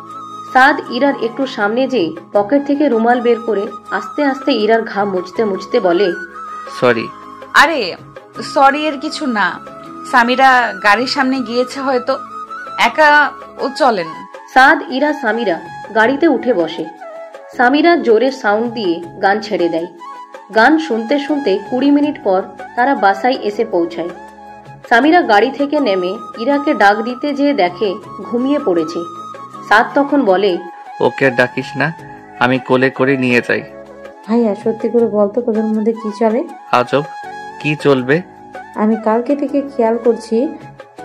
সাদ ইরার একটু সামনে যেয়ে পকেট থেকে রুমাল বের করে আস্তে আস্তে ইরার ঘাম মুছতে মুছতে বলে, সরি। আরে সরি এর কিছু না, সামিরা গাড়ির সামনে গিয়েছে হয়তো, একা ও চলেন। সাদ ইরা সামিরা গাড়িতে উঠে বসে। সামিরা জোরে সাউন্ড দিয়ে গান ছেড়ে দেয়। গান শুনতে শুনতে 20 মিনিট পর তারা বাসায় এসে পৌঁছায়। সামিরা গাড়ি থেকে নেমে ইরাকে ডাক দিতে যেয়ে দেখে ঘুমিয়ে পড়েছে। সাদ তখন বলে, ওকে আর ডাকিস না, আমি কোলে করে নিয়ে যাই। ভাইয়া সত্যি করে বলতো তোদের মধ্যে কি চলে? আজব, কি চলবে? আমি কালকে থেকে খেয়াল করছি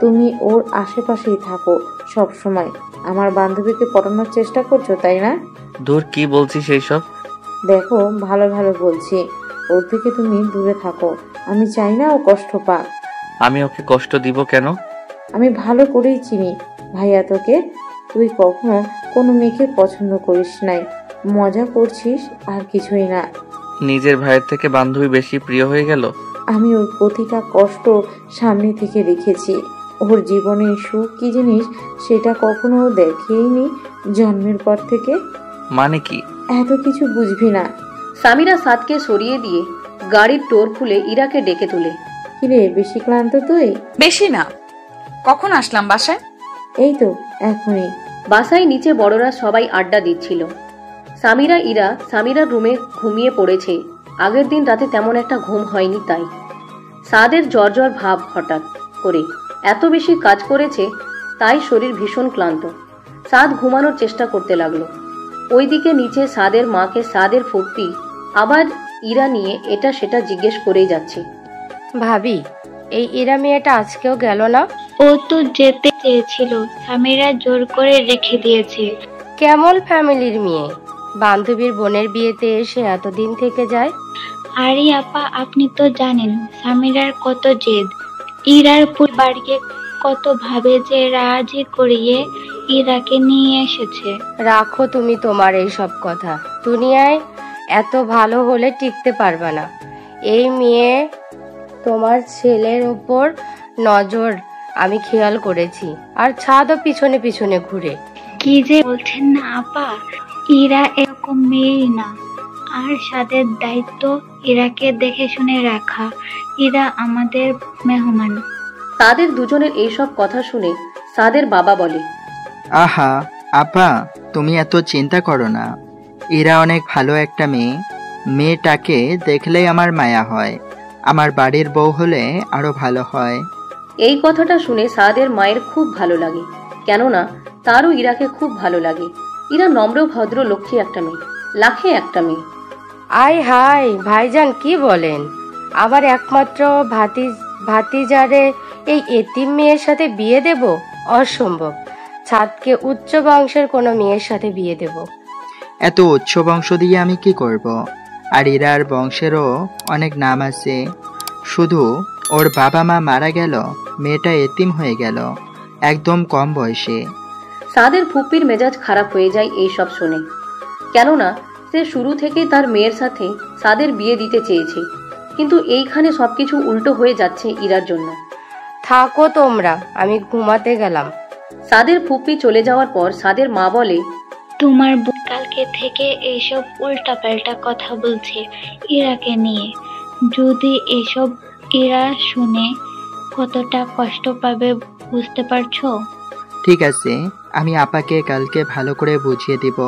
তুমি ওর আশেপাশেই থাকো সব সময়। আমার বান্ধবীকে পটানোর চেষ্টা করছো, তাই না? দূর, কি বলছিস এইসব? দেখো, ভালো ভালো বলছি, ওর থেকে তুমি দূরে থাকো। আমি চাই না ও কষ্ট পাক। আমি ওকে কষ্ট দিব কেন? আমি ভালো করেই চিনি ভাইয়া তোকে। তুই কখনো কোনো মেয়েকে পছন্দ করিস নাই, মজা করছিস আর কিছুই না। নিজের ভাইয়ের থেকে বান্ধবী বেশি প্রিয় হয়ে গেল? আমি ওর প্রতিটা কষ্ট সামনে থেকে দেখেছি। ওর জীবনে সুখ কি জিনিস সেটা কখনো ও দেখেইনি জন্মের পর থেকে। মানে কি? এত কিছু বুঝবি না। সামিরা সাদকে সরিয়ে দিয়ে গাড়ির ডোর খুলে ইরাকে ডেকে তুলে। কিরে, বেশি ক্লান্ত তুই? বেশি না। কখন আসলাম বাসায়? এই তো এখনই। বাসায় নিচে বড়রা সবাই আড্ডা দিচ্ছিল। সামিরার রুমে ঘুমিয়ে পড়েছে। আগের দিন রাতে তেমন একটা ঘুম হয়নি, তাই সাদের জ্বর ভাব হঠাৎ করে। এত বেশি কাজ করেছে তাই শরীর ভীষণ ক্লান্ত। সাদ ঘুমানোর চেষ্টা করতে লাগলো। ওইদিকে নিচে সাদের মাকে সাদের ফুপ্পি আবার ইরা নিয়ে এটা সেটা জিজ্ঞেস করেই যাচ্ছে। ভাবি, এই ইরা মেয়েটা আজকেও গেল না? ও তো যেতে চেয়েছিল, সামিরা জোর করে রেখে দিয়েছে। কেমন ফ্যামিলির মেয়ে, বান্ধবীর বোনের বিয়েতে এসে এতদিন থেকে যায়? আরে আপা, আপনি তো জানেন সামিরার কত জেদ। ইরার পরিবারকে কত ভাবে যে রাজি করিয়ে ইরাকে নিয়ে এসেছে। রাখো তুমি তোমার এই সব কথা। দুনিয়ায় এত ভালো হলে টিকতে পারবে না। এই মেয়ে তোমার ছেলের ওপর নজর আমি খেয়াল করেছি, আর ছাদও পিছনে পিছনে ঘুরে। কি যে বলছেন না আপা, ইরা এরকম মেয়েই না। আর সাদের দায়িত্ব ইরাকে দেখে শুনে রাখা। ইরা আমাদের মেহমান। তাদের দুজনের এইসব কথা শুনে সাদের বাবা বলে, আহা আপা, তুমি এত চিন্তা করো না। এরা অনেক ভালো একটা মেয়ে। মেয়েটাকে দেখলেই আমার মায়া হয়। আমার বাড়ির বউ হলে আরো ভালো হয়। এই কথাটা শুনে সাদের মায়ের খুব ভালো লাগে, কেননা তারও ইরাকে খুব ভালো লাগে। ইরা নম্র ভদ্র লক্ষ্মী একটা মেয়ে, লাখে একটা মেয়ে। আয় হায় ভাইজান, কি বলেন? আমার একমাত্র ভাতিজারে এই এতিম মেয়ের সাথে বিয়ে দেব? অসম্ভব। ছাদকে উচ্চ বংশের কোনো মেয়ের সাথে বিয়ে দেব। এত উচ্চ বংশ দিয়ে আমি কি করব? আর ইরার বংশেরও অনেক নাম আছে। শুধু ওর বাবা মা মারা গেল, মেয়েটা এতিম হয়ে গেল একদম কম বয়সে। সাদের ফুপ্পির মেজাজ খারাপ হয়ে যায় এই সব শুনে, কেননা সে শুরু থেকেই তার মেয়ের সাথে সাদের বিয়ে দিতে চেয়েছে, কিন্তু এইখানে সবকিছু উল্টো হয়ে যাচ্ছে ইরার জন্য। থাকো তোমরা, আমি ঘুমাতে গেলাম। সাদের ফুপ্পি চলে যাওয়ার পর সাদের মা বলে, তোমার বোন কালকে থেকে এইসব উল্টাপাল্টা কথা বলছে ইরাকে নিয়ে। যদি এসব ইরা শুনে কতটা কষ্ট পাবে বুঝতে পারছো? ঠিক আছে, আমি আপাকে কালকে ভালো করে বুঝিয়ে দিব।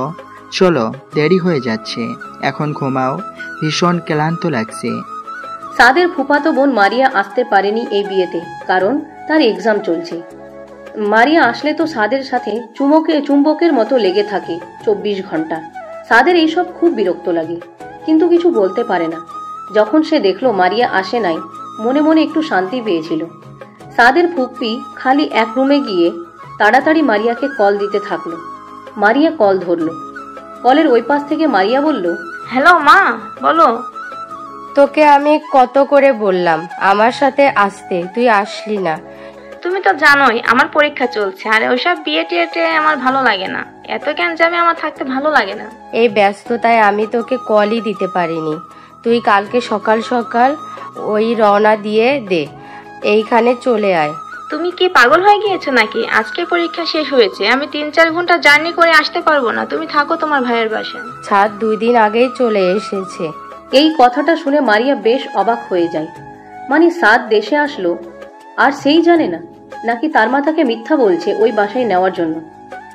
চলো, দেরি হয়ে যাচ্ছে, এখন ঘুমাও, ভীষণ ক্লান্ত লাগছে। সাদের ফুফাতো বোন মারিয়া আসতে পারেনি এই বিয়েতে, কারণ তার এক্সাম চলছে। মারিয়া আসলে তো সাদের সাথে চুম্বকের মতো লেগে থাকে 24 ঘন্টা। সাদের এইসব খুব বিরক্ত লাগে, কিন্তু কিছু বলতে পারে না। যখন সে দেখলো মারিয়া আসে নাই, মনে মনে একটু শান্তি পেয়েছিল। সাদের ফুপ্পি খালি এক রুমে গিয়ে তাড়াতাড়ি মারিয়াকে কল দিতে থাকলো। মারিয়া কল ধরলো। কলের ওই পাশ থেকে মারিয়া বলল, হ্যালো মা, বলো। তোকে আমি কত করে বললাম আমার সাথে আসতে, তুই আসলি না। তুমি তো জানোই আমার পরীক্ষা চলছে, আর ওইসব বিয়ে টিয়েটে আমার ভালো লাগে না। এত কেন যাবে, আমার থাকতে ভালো লাগে না। এই ব্যস্ততায় আমি তোকে কলই দিতে পারিনি। তুই কালকে সকাল সকাল ওই রওনা দিয়ে দে, এইখানে চলে আয়। তুমি কি পাগল হয়ে গিয়েছো নাকি? আজকে পরীক্ষা শেষ হয়েছে, আমি 3-4 ঘন্টা জার্নি করে আসতে পারবো না। তুমি থাকো তোমার ভাইয়ের বাসায়। ছাদ 2 দিন আগেই চলে এসেছে। এই কথাটা শুনে মারিয়া বেশ অবাক হয়ে যায়। মানে সাদ দেশে আসলো আর সেই জানে না, নাকি তার মা তাকে মিথ্যা বলছে ওই বাসায় নেওয়ার জন্য?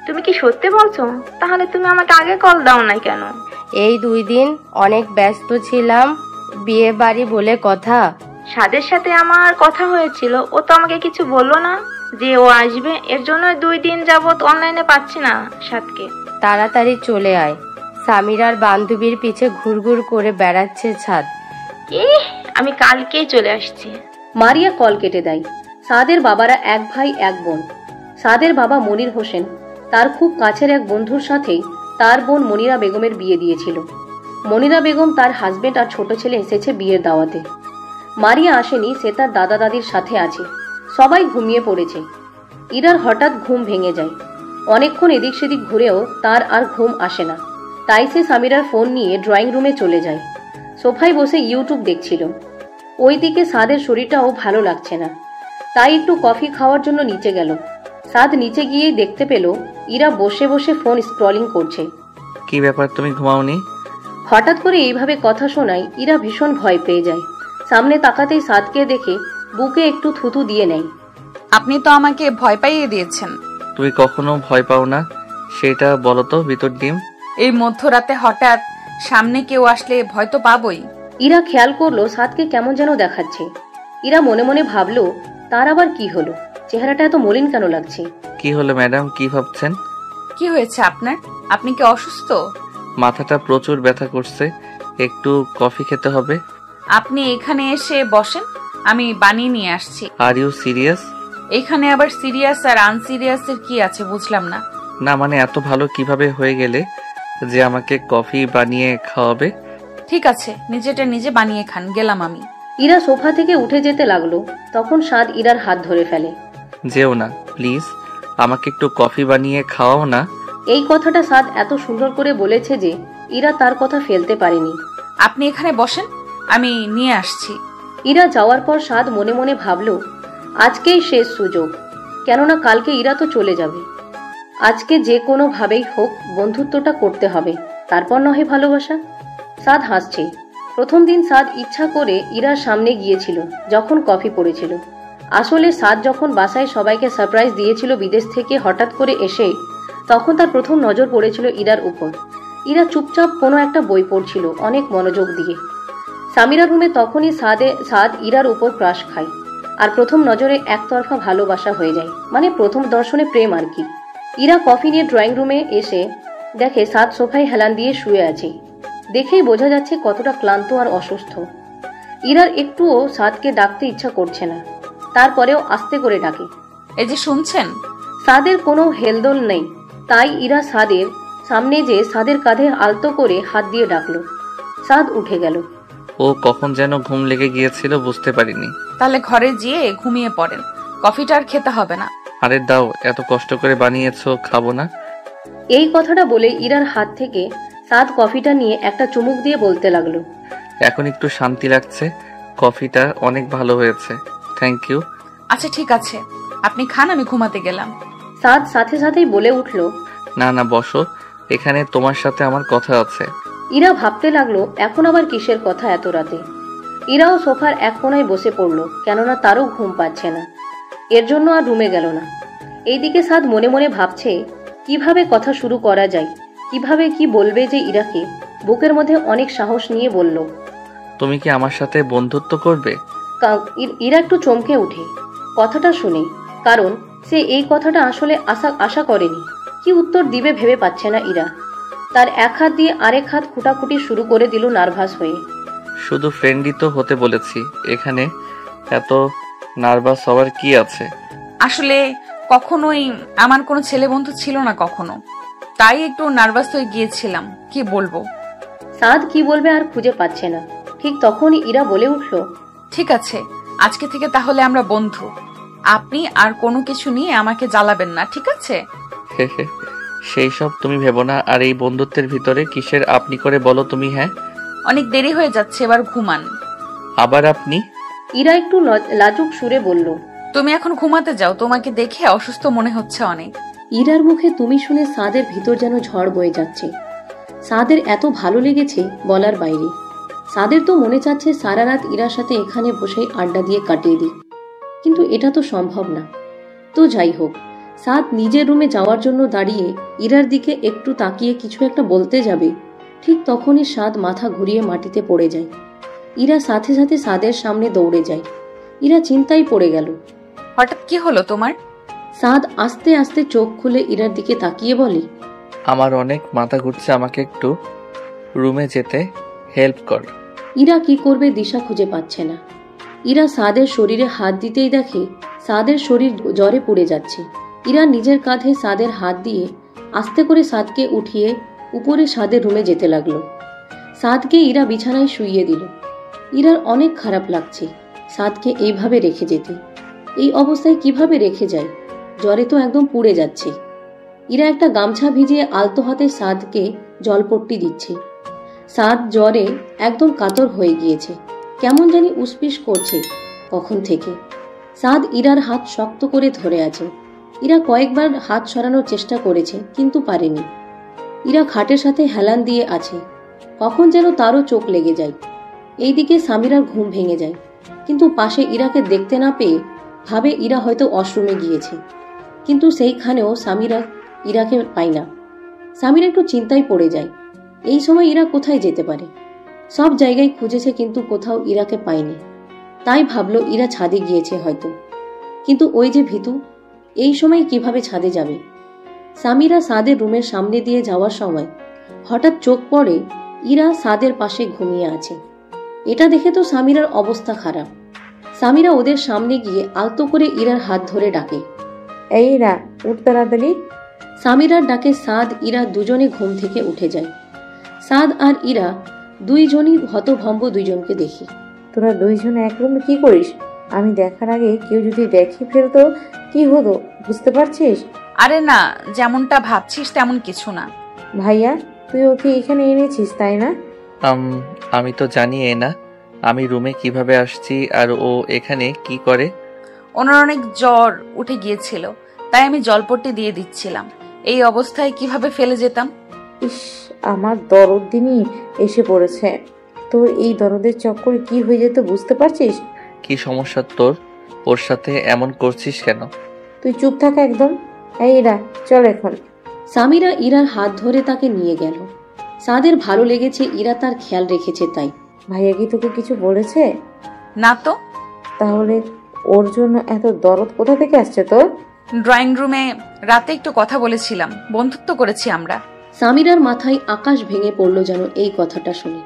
তুমি কি সত্যি বলছো? তাহলে তুমি আমাকে আগে কল দাও না কেন? এই 2 দিন অনেক ব্যস্ত ছিলাম, বিয়ে বাড়ি বলে কথা। সাদের সাথে আমার কথা হয়েছিল, ও তো আমাকে কিছু বললো না যে ও আসবে। এর জন্য 2 দিন যাবত অনলাইনে পাচ্ছি না সাদকে। তাড়াতাড়ি চলে আয়। সামিরার বান্ধবীর পিছে ঘুরঘুর করে বেড়াচ্ছে ছাদ। আমি কালকেই চলে আসছি। মারিয়া কল কেটে দেয়। সাদের বাবারা 1 ভাই 1 বোন। সাদের বাবা মনির হোসেন তার খুব কাছের এক বন্ধুর সাথেই তার বোন মনিরা বেগমের বিয়ে দিয়েছিল। মনিরা বেগম, তার হাজবেন্ড আর ছোট ছেলে এসেছে বিয়ের দাওয়াতে। মারিয়া আসেনি, সে তার দাদা দাদির সাথে আছে। সবাই ঘুমিয়ে পড়েছে। ইরার হঠাৎ ঘুম ভেঙে যায়। অনেকক্ষণ এদিক সেদিক ঘুরেও তার আর ঘুম আসে না। তাই সে সামিরার ফোন নিয়ে ড্রয়িং রুমে চলে যায়। সোফায় বসে ইউটিউব দেখছিল। ওইদিকে সাদের শরীরটাও ভালো লাগছে না, তাই একটু কফি খাওয়ার জন্য নিচে গেল। সাদ নিচে গিয়েই দেখতে পেল ইরা বসে বসে ফোন স্ক্রলিং করছে। কি ব্যাপার, তুমি ঘুমাওনি? হঠাৎ করে এইভাবে কথা শোনায় ইরা ভীষণ ভয় পেয়ে যায়। সামনে তাকাতেই সাদকে দেখে বুকে একটু থুতু দিয়ে নেয়। আপনি তো আমাকে ভয় পাইয়ে দিয়েছেন। তুমি কখনো ভয় পাও না, সেটা বলো তো ভিতর ডিম। এই মধ্যরাতে হঠাৎ সামনে কেউ আসলে ভয় তো পাবই। ইরা খেয়াল করলো সাদকে কেমন যেন দেখাচ্ছে। ইরা মনে মনে ভাবলো তার আবার কি হলো, চেহারাটা এত মলিন কেন লাগছে। কি হলো ম্যাডাম, কি ভাবছেন? কি হয়েছে আপনার? আপনি কি অসুস্থ? মাথাটা প্রচুর ব্যথা করছে, একটু কফি খেতে হবে। আপনি এখানে এসে বসেন, আমি বানিয়ে নিয়ে আসছি। Are you serious? এখানে আবার সিরিয়াস আর আনসিরিয়াস এর কি আছে বুঝলাম না। না মানে এত ভালো কিভাবে হয়ে গেলে যে আমাকে কফি বানিয়ে খাওয়াবে? ঠিক আছে, নিজেটা নিজে বানিয়ে খান, গেলাম আমি। ইরা সোফা থেকে উঠে যেতে লাগলো, তখন সাদ ইরার হাত ধরে ফেলে। যেও না প্লিজ, আমাকে একটু কফি বানিয়ে খাওয়াও না। এই কথাটা সাদ এত সুন্দর করে বলেছে যে ইরা তার কথা ফেলতে পারেনি। আপনি এখানে বসেন, আমি নিয়ে আসছি। ইরা যাওয়ার পর সাদ মনে মনে ভাবলো আজকেই শেষ সুযোগ, কেননা কালকে ইরা তো চলে যাবে। আজকে যে কোনো ভাবেই হোক বন্ধুত্বটা করতে হবে, তারপর নয় ভালোবাসা। সাদ হাসছে। প্রথম দিন সাদ ইচ্ছা করে ইরার সামনে গিয়েছিল যখন কফি পড়েছিল। আসলে সাদ যখন বাসায় সবাইকে সারপ্রাইজ দিয়েছিল বিদেশ থেকে হঠাৎ করে এসে, তখন তার প্রথম নজর পড়েছিল ইরার উপর। ইরা চুপচাপ কোনো একটা বই পড়ছিল অনেক মনোযোগ দিয়ে। সামিরা রুমে তখনই সাদ ইরার উপর ক্রাশ খায়, আর প্রথম নজরে একতরফা ভালোবাসা হয়ে যায়, মানে প্রথম দর্শনে প্রেম আর কি। ইরা কফি নিয়ে ড্রয়িং রুমে এসে দেখে সাদ সোফায় হেলান দিয়ে শুয়ে আছে। দেখেই বোঝা যাচ্ছে কতটা ক্লান্ত আর অসুস্থ। ইরার একটুও সাদকে ডাকতে ইচ্ছা করছে না, তারপরেও আস্তে করে ডাকে। এই যে শুনছেন? সাদের কোনো হেলদোল নেই, তাই ইরা সাদের সামনে যে সাদের কাঁধে আলতো করে হাত দিয়ে ডাকলো। সাদ উঠে গেল। ও কখন যেন ঘুম লেগে গিয়েছিল বুঝতে পারিনি। তাহলে ঘরে গিয়ে ঘুমিয়ে পড়েন, কফিটা আর খেতে হবে না। আরে দাও, এত কষ্ট করে বানিয়েছো, খাবো না? এই কথাটা বলে ইরার হাত থেকে সাদ কফিটা নিয়ে একটা চুমুক দিয়ে বলতে লাগলো, এখন একটু শান্তি লাগছে, কফিটা অনেক ভালো হয়েছে, থ্যাংক ইউ। আচ্ছা ঠিক আছে, আপনি খান, আমি ঘুমাতে গেলাম। সাদ সাথে সাথেই বলে উঠলো, না না বসো, এখানে তোমার সাথে আমার কথা আছে। ইরা ভাবতে লাগলো এখন আবার কিসের কথা এত রাতে। ইরাও সোফার এক কোনায় বসে পড়লো, কেননা তারও ঘুম পাচ্ছে না। এর জন্য আর রুমে গেল না। এইদিকে সাদ মনে মনে ভাবছে কিভাবে কথা শুরু করা যায়, কিভাবে কি বলবে যে ইরাকে। বুকের মধ্যে অনেক সাহস নিয়ে বলল, তুমি কি আমার সাথে বন্ধুত্ব করবে? ইরা একটু চমকে উঠে কথাটা শুনে, কারণ সে এই কথাটা আসলে আশা করেনি। কি উত্তর দিবে ভেবে পাচ্ছে না ইরা। তার এক হাত দিয়ে আরেক হাত খুঁটাখুটি শুরু করে দিল নার্ভাস হয়ে। শুধু ফ্রেন্ডই তো হতে বলেছি, এখানে এত নার্ভাস হওয়ার কি আছে? আসলে কখনোই আমার কোনো ছেলে বন্ধু ছিল না কখনো, তাই একটু নার্ভাস হয়ে গিয়েছিলাম। কি বলবো? সাদ কি বলবে আর খুঁজে পাচ্ছে না। ঠিক তখনই ইরা বলে উঠল, ঠিক আছে, আজকে থেকে তাহলে আমরা বন্ধু। আপনি আর কোনো কিছু নিয়ে আমাকে জ্বালাবেন না, ঠিক আছে? সেই সব তুমি ভেবো না। আর এই বন্ধুত্বের ভিতরে কিসের আপনি করে বলো তুমি? হ্যাঁ, অনেক দেরি হয়ে যাচ্ছে, এবার ঘুমান। আবার আপনি? ইরা একটু লাজুক সুরে বলল, তুমি এখন ঘুমাতে যাও, তোমাকে দেখে অসুস্থ মনে হচ্ছে অনেক। ইরার মুখে তুমি শুনে সাদের ভিতর যেন ঝড় বয়ে যাচ্ছে। সাদের এত ভালো লেগেছে বলার বাইরে। সাদের তো মনে চাচ্ছে সারা রাত ইরার সাথে এখানে বসে আড্ডা দিয়ে কাটিয়ে দিই, কিন্তু এটা তো সম্ভব না। তো যাই হোক, সাদ নিজের রুমে যাওয়ার জন্য দাঁড়িয়ে ইরার দিকে একটু তাকিয়ে কিছু একটা বলতে যাবে, ঠিক তখনই সাদ মাথা ঘুরিয়ে মাটিতে পড়ে যায়। ইরা সাথে সাথে সাদের সামনে দৌড়ে যায়। ইরা চিন্তায় পড়ে গেল। হঠাৎ কি হলো তোমার? সাদ আস্তে আস্তে চোখ খুলে ইরার দিকে তাকিয়ে বলে, আমার অনেক মাথা ঘুরছে, আমাকে একটু রুমে যেতে হেল্প কর। ইরা কি করবে দিশা খুঁজে পাচ্ছে না। ইরা সাদের শরীরে হাত দিতেই দেখে সাদের শরীর জ্বরে পুড়ে যাচ্ছে। ইরা নিজের কাঁধে সাদের হাত দিয়ে আস্তে করে সাদকে উঠিয়ে উপরে সাদের রুমে যেতে লাগলো। সাদকে ইরা বিছানায় শুইয়ে দিল। ইরার অনেক খারাপ লাগছে সাদকে এইভাবে রেখে যেতে। এই অবস্থায় কিভাবে রেখে যায়? জ্বরে তো একদম পুড়ে যাচ্ছে। ইরা একটা গামছা ভিজিয়ে আলতো হাতে সাদকে জলপট্টি দিচ্ছে। সাদ জ্বরে একদম কাতর হয়ে গিয়েছে, কেমন জানি উসপিস করছে কখন থেকে। সাদ ইরার হাত শক্ত করে ধরে আছে। ইরা কয়েকবার হাত সরানোর চেষ্টা করেছে কিন্তু পারেনি। ইরা খাটের সাথে হেলান দিয়ে আছে, কখন যেন তারও চোখ লেগে যায়। এইদিকে সামিরার ঘুম ভেঙে যায়, কিন্তু পাশে ইরাকে দেখতে না পেয়ে ভাবে ইরা হয়তো ওয়াশরুমে গিয়েছে, কিন্তু সেইখানেও সামিরা ইরাকে পায় না। সামিরা একটু চিন্তায় পড়ে যায়, এই সময় ইরা কোথায় যেতে পারে? সব জায়গায় খুঁজেছে কিন্তু কোথাও ইরাকে পায়নি। তাই ভাবলো ইরা ছাদে গিয়েছে হয়তো, কিন্তু ওই যে ভিতু, এই সময় কিভাবে ছাদে যাবে? সামিরা সাদের রুমের সামনে দিয়ে যাওয়ার সময় হঠাৎ চোখ পড়ে ইরা সাদের পাশে ঘুমিয়ে আছে। এটা দেখে তো সামিরার অবস্থা খারাপ। সামিরা ওদের সামনে গিয়ে আলতো করে ইরার হাত ধরে ডাকে, এই ইরা, উঠ তাড়াতাড়ি। সামিরার ডাকে সাদ ইরা দুজনে ঘুম থেকে উঠে যায়। সাদ আর ইরা দুইজনই হতভম্ব দুইজনকে দেখে। তোরা দুইজন এক রুমে কি করিস? আমি দেখার আগে কেউ যদি দেখে ফেলতো কি হতো বুঝতে পারছিস? আরে না, যেমনটা ভাবছিস তেমন কিছু না। ভাইয়া, তুই ওকে এখানে এনেছিস তাই না? আমি তো জানি না আমি রুমে কিভাবে আসছি আর ও এখানে কি করে। ওনার অনেক জ্বর উঠে গিয়েছিল, তাই আমি জলপট্টি দিয়ে দিচ্ছিলাম। এই অবস্থায় কিভাবে ফেলে যেতাম? ইস, আমার দরদ দিনই এসে পড়েছে। তোর এই দরদের চক্করে কি হয়ে যেত বুঝতে পারছিস? কি সমস্যা তোর? ওর সাথে এমন করছিস কেন? তুই চুপ থাক একদম। এই ইরা, চল এখন। সামিরা ইরার হাত ধরে তাকে নিয়ে গেল। সাদের ভালো লেগেছে ইরা তার খেয়াল রেখেছে তাই। ভাইয়া কি তোকে কিছু বলেছে? না তো। তাহলে ওর জন্য এত দরদ কোথা থেকে আসছে তোর? ড্রয়িং রুমে রাতে একটু কথা বলেছিলাম, বন্ধুত্ব করেছি আমরা। সামিরার মাথায় আকাশ ভেঙে পড়লো যেন এই কথাটা শুনে।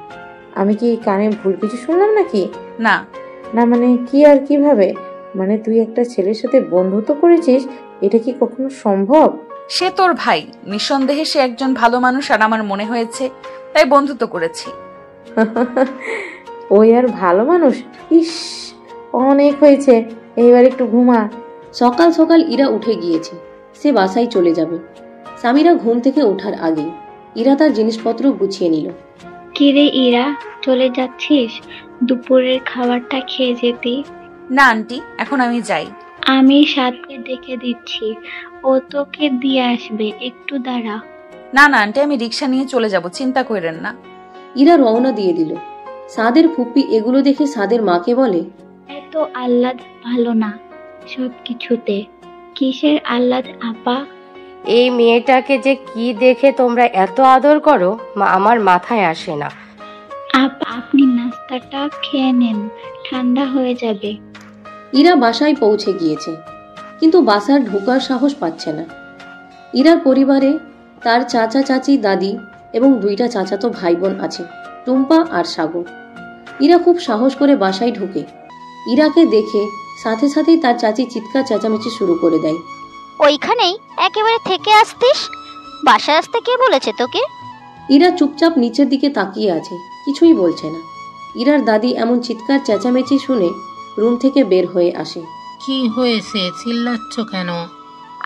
আমি কি কানে ভুল কিছু শুনলাম নাকি? না না, মানে কি আর কিভাবে? মানে তুই একটা ছেলের সাথে বন্ধুত্ব করেছিস, এটা কি কখনো সম্ভব? সে তোর ভাই, নিঃসন্দেহে সে একজন ভালো মানুষ আর আমার মনে হয়েছে তাই বন্ধুত্ব করেছি। ওই আর ভালো মানুষ? ইস, অনেক হয়েছে, এইবার একটু ঘুমা। সকাল সকাল ইরা উঠে গিয়েছে, সে বাসায় চলে যাবে। সামিরা ঘুম থেকে ওঠার আগে ইরা তার জিনিসপত্র গুছিয়ে নিল। কিরে ইরা, চলে যাচ্ছিস? দুপুরের খাবারটা খেয়ে যেতি। না আন্টি, এখন আমি যাই। আমি সাদকে দেখে দিচ্ছি, ও তোকে দিয়ে আসবে, একটু দাঁড়া। না না আন্টি, আমি রিক্সা নিয়ে চলে যাব, চিন্তা করেন না। ইরা রওনা দিয়ে দিল। সাদের ফুপ্পি এগুলো দেখে সাদের মাকে বলে, এত আহ্লাদ ভালো না সব কিছুতে। কিসের আহ্লাদ আপা? এই মেয়েটাকে যে কি দেখে তোমরা এত আদর করো আমার মাথায় আসে না। আপনি নাস্তাটা খেয়ে নেন, ঠান্ডা হয়ে যাবে। ইরা বাসায় পৌঁছে গিয়েছে, কিন্তু বাসার ঢোকার সাহস পাচ্ছে না। ইরার পরিবারে তার চাচা চাচি দাদি এবং দুইটা চাচাতো ভাই বোন আছে, টুম্পা আর সাগর। ইরা খুব সাহস করে বাসায় ঢুকে। ইরাকে দেখে সাথে সাথেই তার চাচি চিৎকার চেঁচামেচি শুরু করে দেয়, ওইখানেই একেবারে থেকে আসতিস? বাসায় আসতে কে বলেছে তোকে? ইরা চুপচাপ নিচের দিকে তাকিয়ে আছে, কিছুই বলছে না। ইরার দাদি এমন চিৎকার চেঁচামেচি শুনে রুম থেকে বের হয়ে আসে। কি হয়েছে, চিল্লাচ্ছ কেন?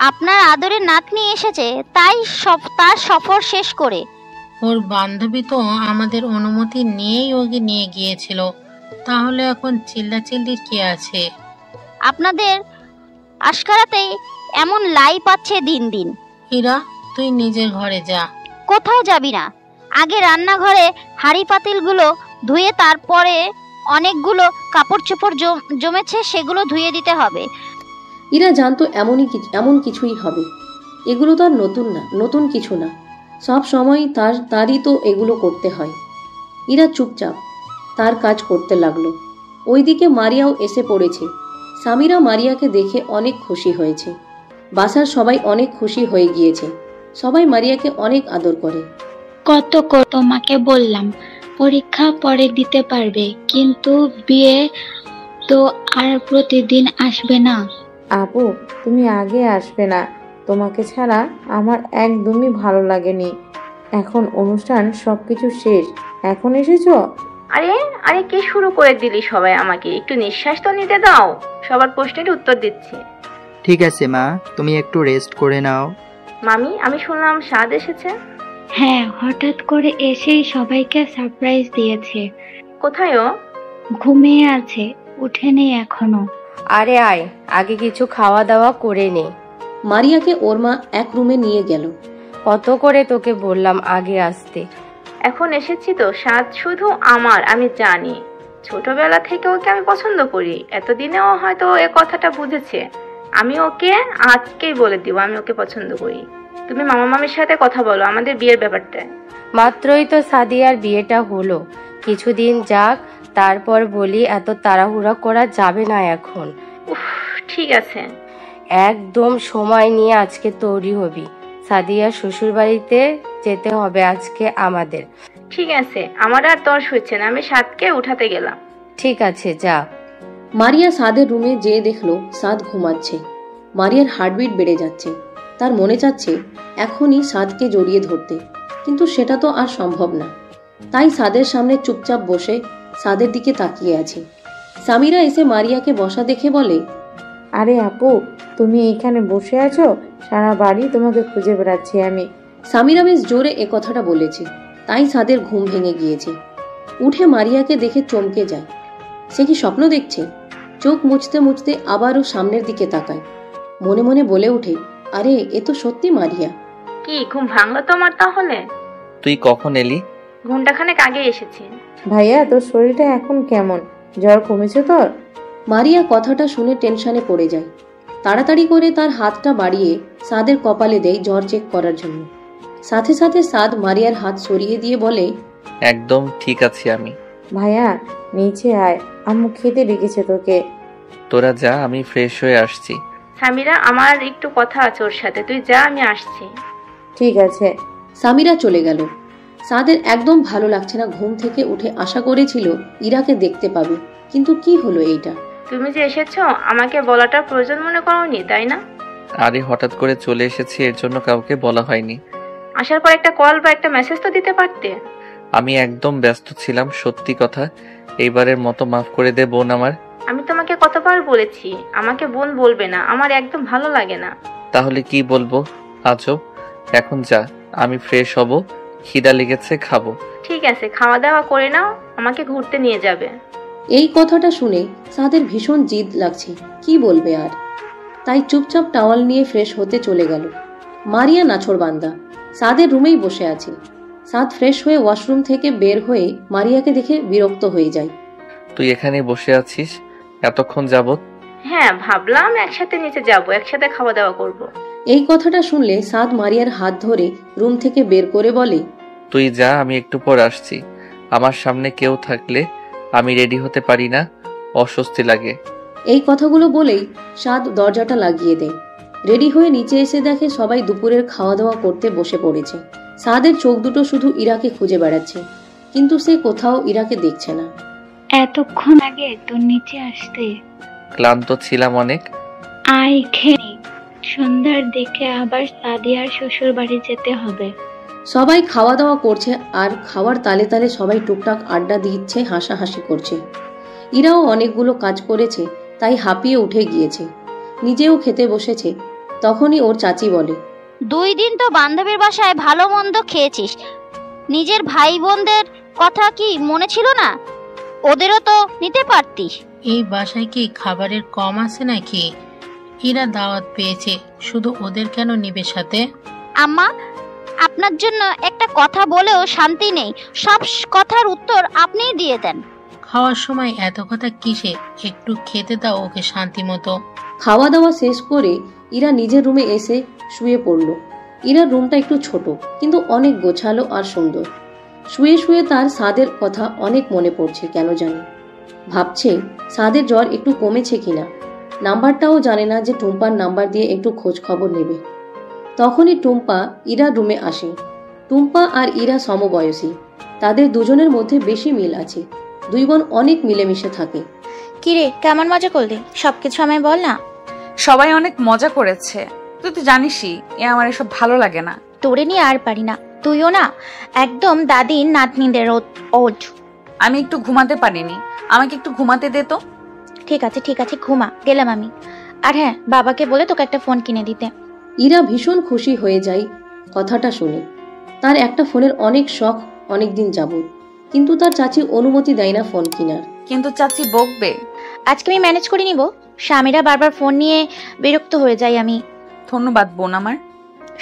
আপনার আদরের নাতনি এসেছে, তাই তার সফর শেষ করে। ওর বান্ধবী তো আমাদের অনুমতি নিয়েই ওকে নিয়ে গিয়েছিল, তাহলে এখন চিল্লাচিল্লির কি আছে? আপনাদের আশকারাতেই এমন লাই পাচ্ছে দিন দিন। হীরা, তুই নিজের ঘরে যা। কোথাও যাবি না, আগে রান্নাঘরে হাঁড়ি পাতিলগুলো ধুয়ে, তারপরে অনেকগুলো কাপড় চোপড় জমেছে, সেগুলো ধুয়ে দিতে হবে। ইরা জানতো এমন কিছুই হবে। এগুলো তো আর নতুন কিছু না, সব সময় তারই তো এগুলো করতে হয়। ইরা চুপচাপ তার কাজ করতে লাগলো। ওইদিকে মারিয়াও এসে পড়েছে। সামিরা মারিয়াকে দেখে অনেক খুশি হয়েছে। বাসার সবাই অনেক খুশি হয়ে গিয়েছে। সবাই মারিয়াকে অনেক আদর করে। কত তোমাকে বললাম পরীক্ষা পরে দিতে পারবে, কিন্তু বিয়ে তো আর প্রতিদিন আসবে না। আপু, তুমি আগে আসবে না, তোমাকে ছাড়া আমার একদমই ভালো লাগেনি। এখন অনুষ্ঠান সবকিছু শেষ, এখন এসেছো? আরে আরে কি শুরু করে দিলি সবাই, আমাকে একটু নিঃশ্বাস তো নিতে দাও, সবার প্রশ্নের উত্তর দিচ্ছি। ঠিক আছে মা, তুমি একটু রেস্ট করে নাও। মামি, আমি শুনলাম সাদ এসেছে। হ্যাঁ, হঠাৎ করে এসেই সবাইকে সারপ্রাইজ দিয়েছে। কোথায় ও? ঘুমিয়ে আছে, উঠেনি এখনো। আরে আয়, আগে কিছু খাওয়া দাওয়া করে নে। মারিয়াকে ওর মা এক রুমে নিয়ে গেল। কত করে তোকে বললাম আগে আসতে। এখন এসেছি তো, সাদ শুধু আমার, আমি জানি। ছোটবেলা থেকে ওকে আমি পছন্দ করি, এতদিনেও হয়তো এ কথাটা বুঝেছে। আমি ওকে আজকেই বলে দিব আমি ওকে পছন্দ করি। তুমি মামা মামির সাথে কথা বলো আমাদের বিয়ের ব্যাপারটা। মাত্রই তো সাদিয়ার বিয়েটা হলো, কিছুদিন যাক, তারপর বলি। এত তাড়াহুড়া করা যাবে না এখন। উফ, ঠিক আছে। একদম সময় নিয়ে আজকে তৈরি হবি। সাদিয়ার শ্বশুর বাড়িতে যেতে হবে আজকে আমাদের। ঠিক আছে, আমার আর তর্স হচ্ছে না, আমি সাদকে উঠাতে গেলাম। ঠিক আছে, যা। মারিয়া সাদের রুমে যেয়ে দেখলো সাদ ঘুমাচ্ছে। মারিয়ার হার্টবিট বেড়ে যাচ্ছে। তার মনে চাচ্ছে এখনই সাদকে জড়িয়ে ধরতে, কিন্তু সেটা তো আর সম্ভব না। তাই সাদের সামনে চুপচাপ বসে সাদের দিকে তাকিয়ে আছে। সামিরা এসে মারিয়াকে বসা দেখে বলে, আরে আপু, তুমি এখানে বসে আছো? সারা বাড়ি তোমাকে খুঁজে বেড়াচ্ছি আমি। সামিরা বেশ জোরে এ কথাটা বলেছে, তাই সাদের ঘুম ভেঙে গিয়েছে। উঠে মারিয়াকে দেখে চমকে যায়। সে কি স্বপ্ন দেখছে? চোখ মুছতে মুছতে আবারও সামনের দিকে তাকায়। মনে মনে বলে ওঠে, আরে এ তো সত্যি মারিয়া। কি ঘুম ভাঙলো তোমার তাহলে? তুই কখন এলি? ঘন্টাখানেক আগে এসেছি। ভাইয়া, তোর শরীরটা এখন কেমন? জ্বর কমেছে তোর? মারিয়া কথাটা শুনে টেনশনে পড়ে যায়। তাড়াতাড়ি করে তার হাতটা বাড়িয়ে সাদের কপালে দেয় জ্বর চেক করার জন্য। সাথে সাথে সাদ মারিয়ার হাত সরিয়ে দিয়ে বলে, একদম ঠিক আছি আমি। ভাইয়া, নিচে আয়, আম্মু খেতে ডেকেছে তোকে। তোরা যা, আমি ফ্রেশ হয়ে আসছি। সামিরা, আমার একটু কথা আছে ওর সাথে, তুই যা, আমি আসছি। ঠিক আছে। সামিরা চলে গেল। সাদের একদম ভালো লাগছে না। ঘুম থেকে উঠে আশা করেছিল ইরাকে দেখতে পাবে, কিন্তু কি হলো এইটা? তুমি যে এসেছো আমাকে বলাটা প্রয়োজন মনে করোনি, তাই না? আরে হঠাৎ করে চলে এসেছি, এর জন্য কাউকে বলা হয়নি। আসার পর একটা কল বা একটা মেসেজ তো দিতে পারতে। আমি একদম ব্যস্ত ছিলাম, সত্যি কথা। এইবারের মতো মাফ করে দে বোন আমার। আমি তোমাকে কতবার বলেছি আমাকে বোন বলবে না, আমার একদম ভালো লাগে না। তাহলে কি বলবো? আজব। এখন যা, আমি ফ্রেশ হব, খিদা লেগেছে, খাবো। ঠিক আছে, খাওয়া দাওয়া করে নাও, আমাকে ঘুরতে নিয়ে যাবে। এই কথাটা শুনে সাদের ভীষণ জিদ লাগছে, কি বলবে আর। তাই চুপচাপ টাওয়াল নিয়ে ফ্রেশ হতে চলে গেল। মারিয়া নাছোড়বান্দা সাদের রুমেই বসে আছে। সাদ ফ্রেশ হয়ে ওয়াশরুম থেকে বের হয়ে মারিয়াকে দেখে বিরক্ত হয়ে যায়। তুই এখানে বসে আছিস এতক্ষণ যাবত? হ্যাঁ, ভাবলাম একসাথে নিচে যাব, একসাথে খাওয়া দাওয়া করব। এই কথাটা শুনলে সাদ মারিয়ার হাত ধরে রুম থেকে বের করে বলে, তুই যা, আমি একটু পর আসছি। আমার সামনে কেউ থাকলে আমি রেডি হতে পারি না, অস্বস্তি লাগে। এই কথাগুলো বলেই সাদ দরজাটা লাগিয়ে দেয়। রেডি হয়ে নিচে এসে দেখে সবাই দুপুরের খাওয়া দাওয়া করতে বসে পড়েছে। সাদের চোখ দুটো শুধু ইরাকে খুঁজে বেড়াচ্ছে, কিন্তু সে কোথাও ইরাকে দেখছে না। এতক্ষণ আগে তোর নিচে আসতে। ক্লান্ত ছিলাম অনেক। আয় খেয়ে, সন্ধ্যার দিকে আবার সাদিয়ার শ্বশুর বাড়ি যেতে হবে। সবাই খাওয়া দাওয়া করছে আর খাওয়ার তালে তালে সবাই টুকটাক আড্ডা দিচ্ছে, হাসাহাসি করছে। ইরাও অনেকগুলো কাজ করেছে, তাই হাঁপিয়ে উঠে গিয়েছে, নিজেও খেতে বসেছে। তখনই ওর চাচি বলে, 2 দিন তো বান্ধবীর বাসায় ভালো মন্দ খেয়েছিস, নিজের ভাই বোনদের কথা কি মনে ছিল না? ওদেরও তো নিতে পারতিস। এই বাসায় কি খাবারের কম আছে নাকি? এরা দাওয়াত পেয়েছে, শুধু ওদের কেন নিবে সাথে? আম্মা, আপনার জন্য একটা কথা বলেও শান্তি নেই, সব কথার উত্তর আপনিই দিয়ে দেন। খাওয়ার সময় এত কথা কিসে? একটু খেতে দাও ওকে শান্তি মতো। খাওয়া দাওয়া শেষ করে ইরা নিজের রুমে এসে শুয়ে পড়ল। ইরার রুমটা একটু ছোট, কিন্তু অনেক গোছালো আর সুন্দর। শুয়ে শুয়ে তার সাদের কথা অনেক মনে পড়ছে কেন জানি। ভাবছে সাদের জ্বর একটু কমেছে কিনা। নাম্বারটাও জানে না যে টুম্পার নাম্বার দিয়ে একটু খোঁজ খবর নেবে। তখনই টুম্পা ইরার রুমে আসে। টুম্পা আর ইরা সমবয়সী, তাদের দুজনের মধ্যে বেশি মিল আছে। 2 বোন অনেক মিলেমিশে থাকে। কিরে, কেমন মজা করলি? সবকিছু আমায় বল না। সবাই অনেক মজা করেছে, তুই তো জানিসই আমার এসব ভালো লাগে না। তোরে নিয়ে আর পারি না, তুইও না একদম দাদির নাতনিদের ওঠ। আমি একটু ঘুমাতে পারিনি, আমাকে একটু ঘুমাতে দে তো। ঠিক আছে ঠিক আছে, ঘুমা, গেলাম আমি। আর হ্যাঁ, বাবাকে বলে তোকে একটা ফোন কিনে দিতে। ইরা ভীষণ খুশি হয়ে যায় কথাটা শুনে। তার একটা ফোনের অনেক শখ অনেক দিন যাবত, কিন্তু তার চাচি অনুমতি দেয় না ফোন কেনার। কিন্তু চাচি বকবে। আজকে আমি ম্যানেজ করে নিব। স্বামীরা বারবার ফোন নিয়ে বিরক্ত হয়ে যাই আমি। ধন্যবাদ বোন আমার।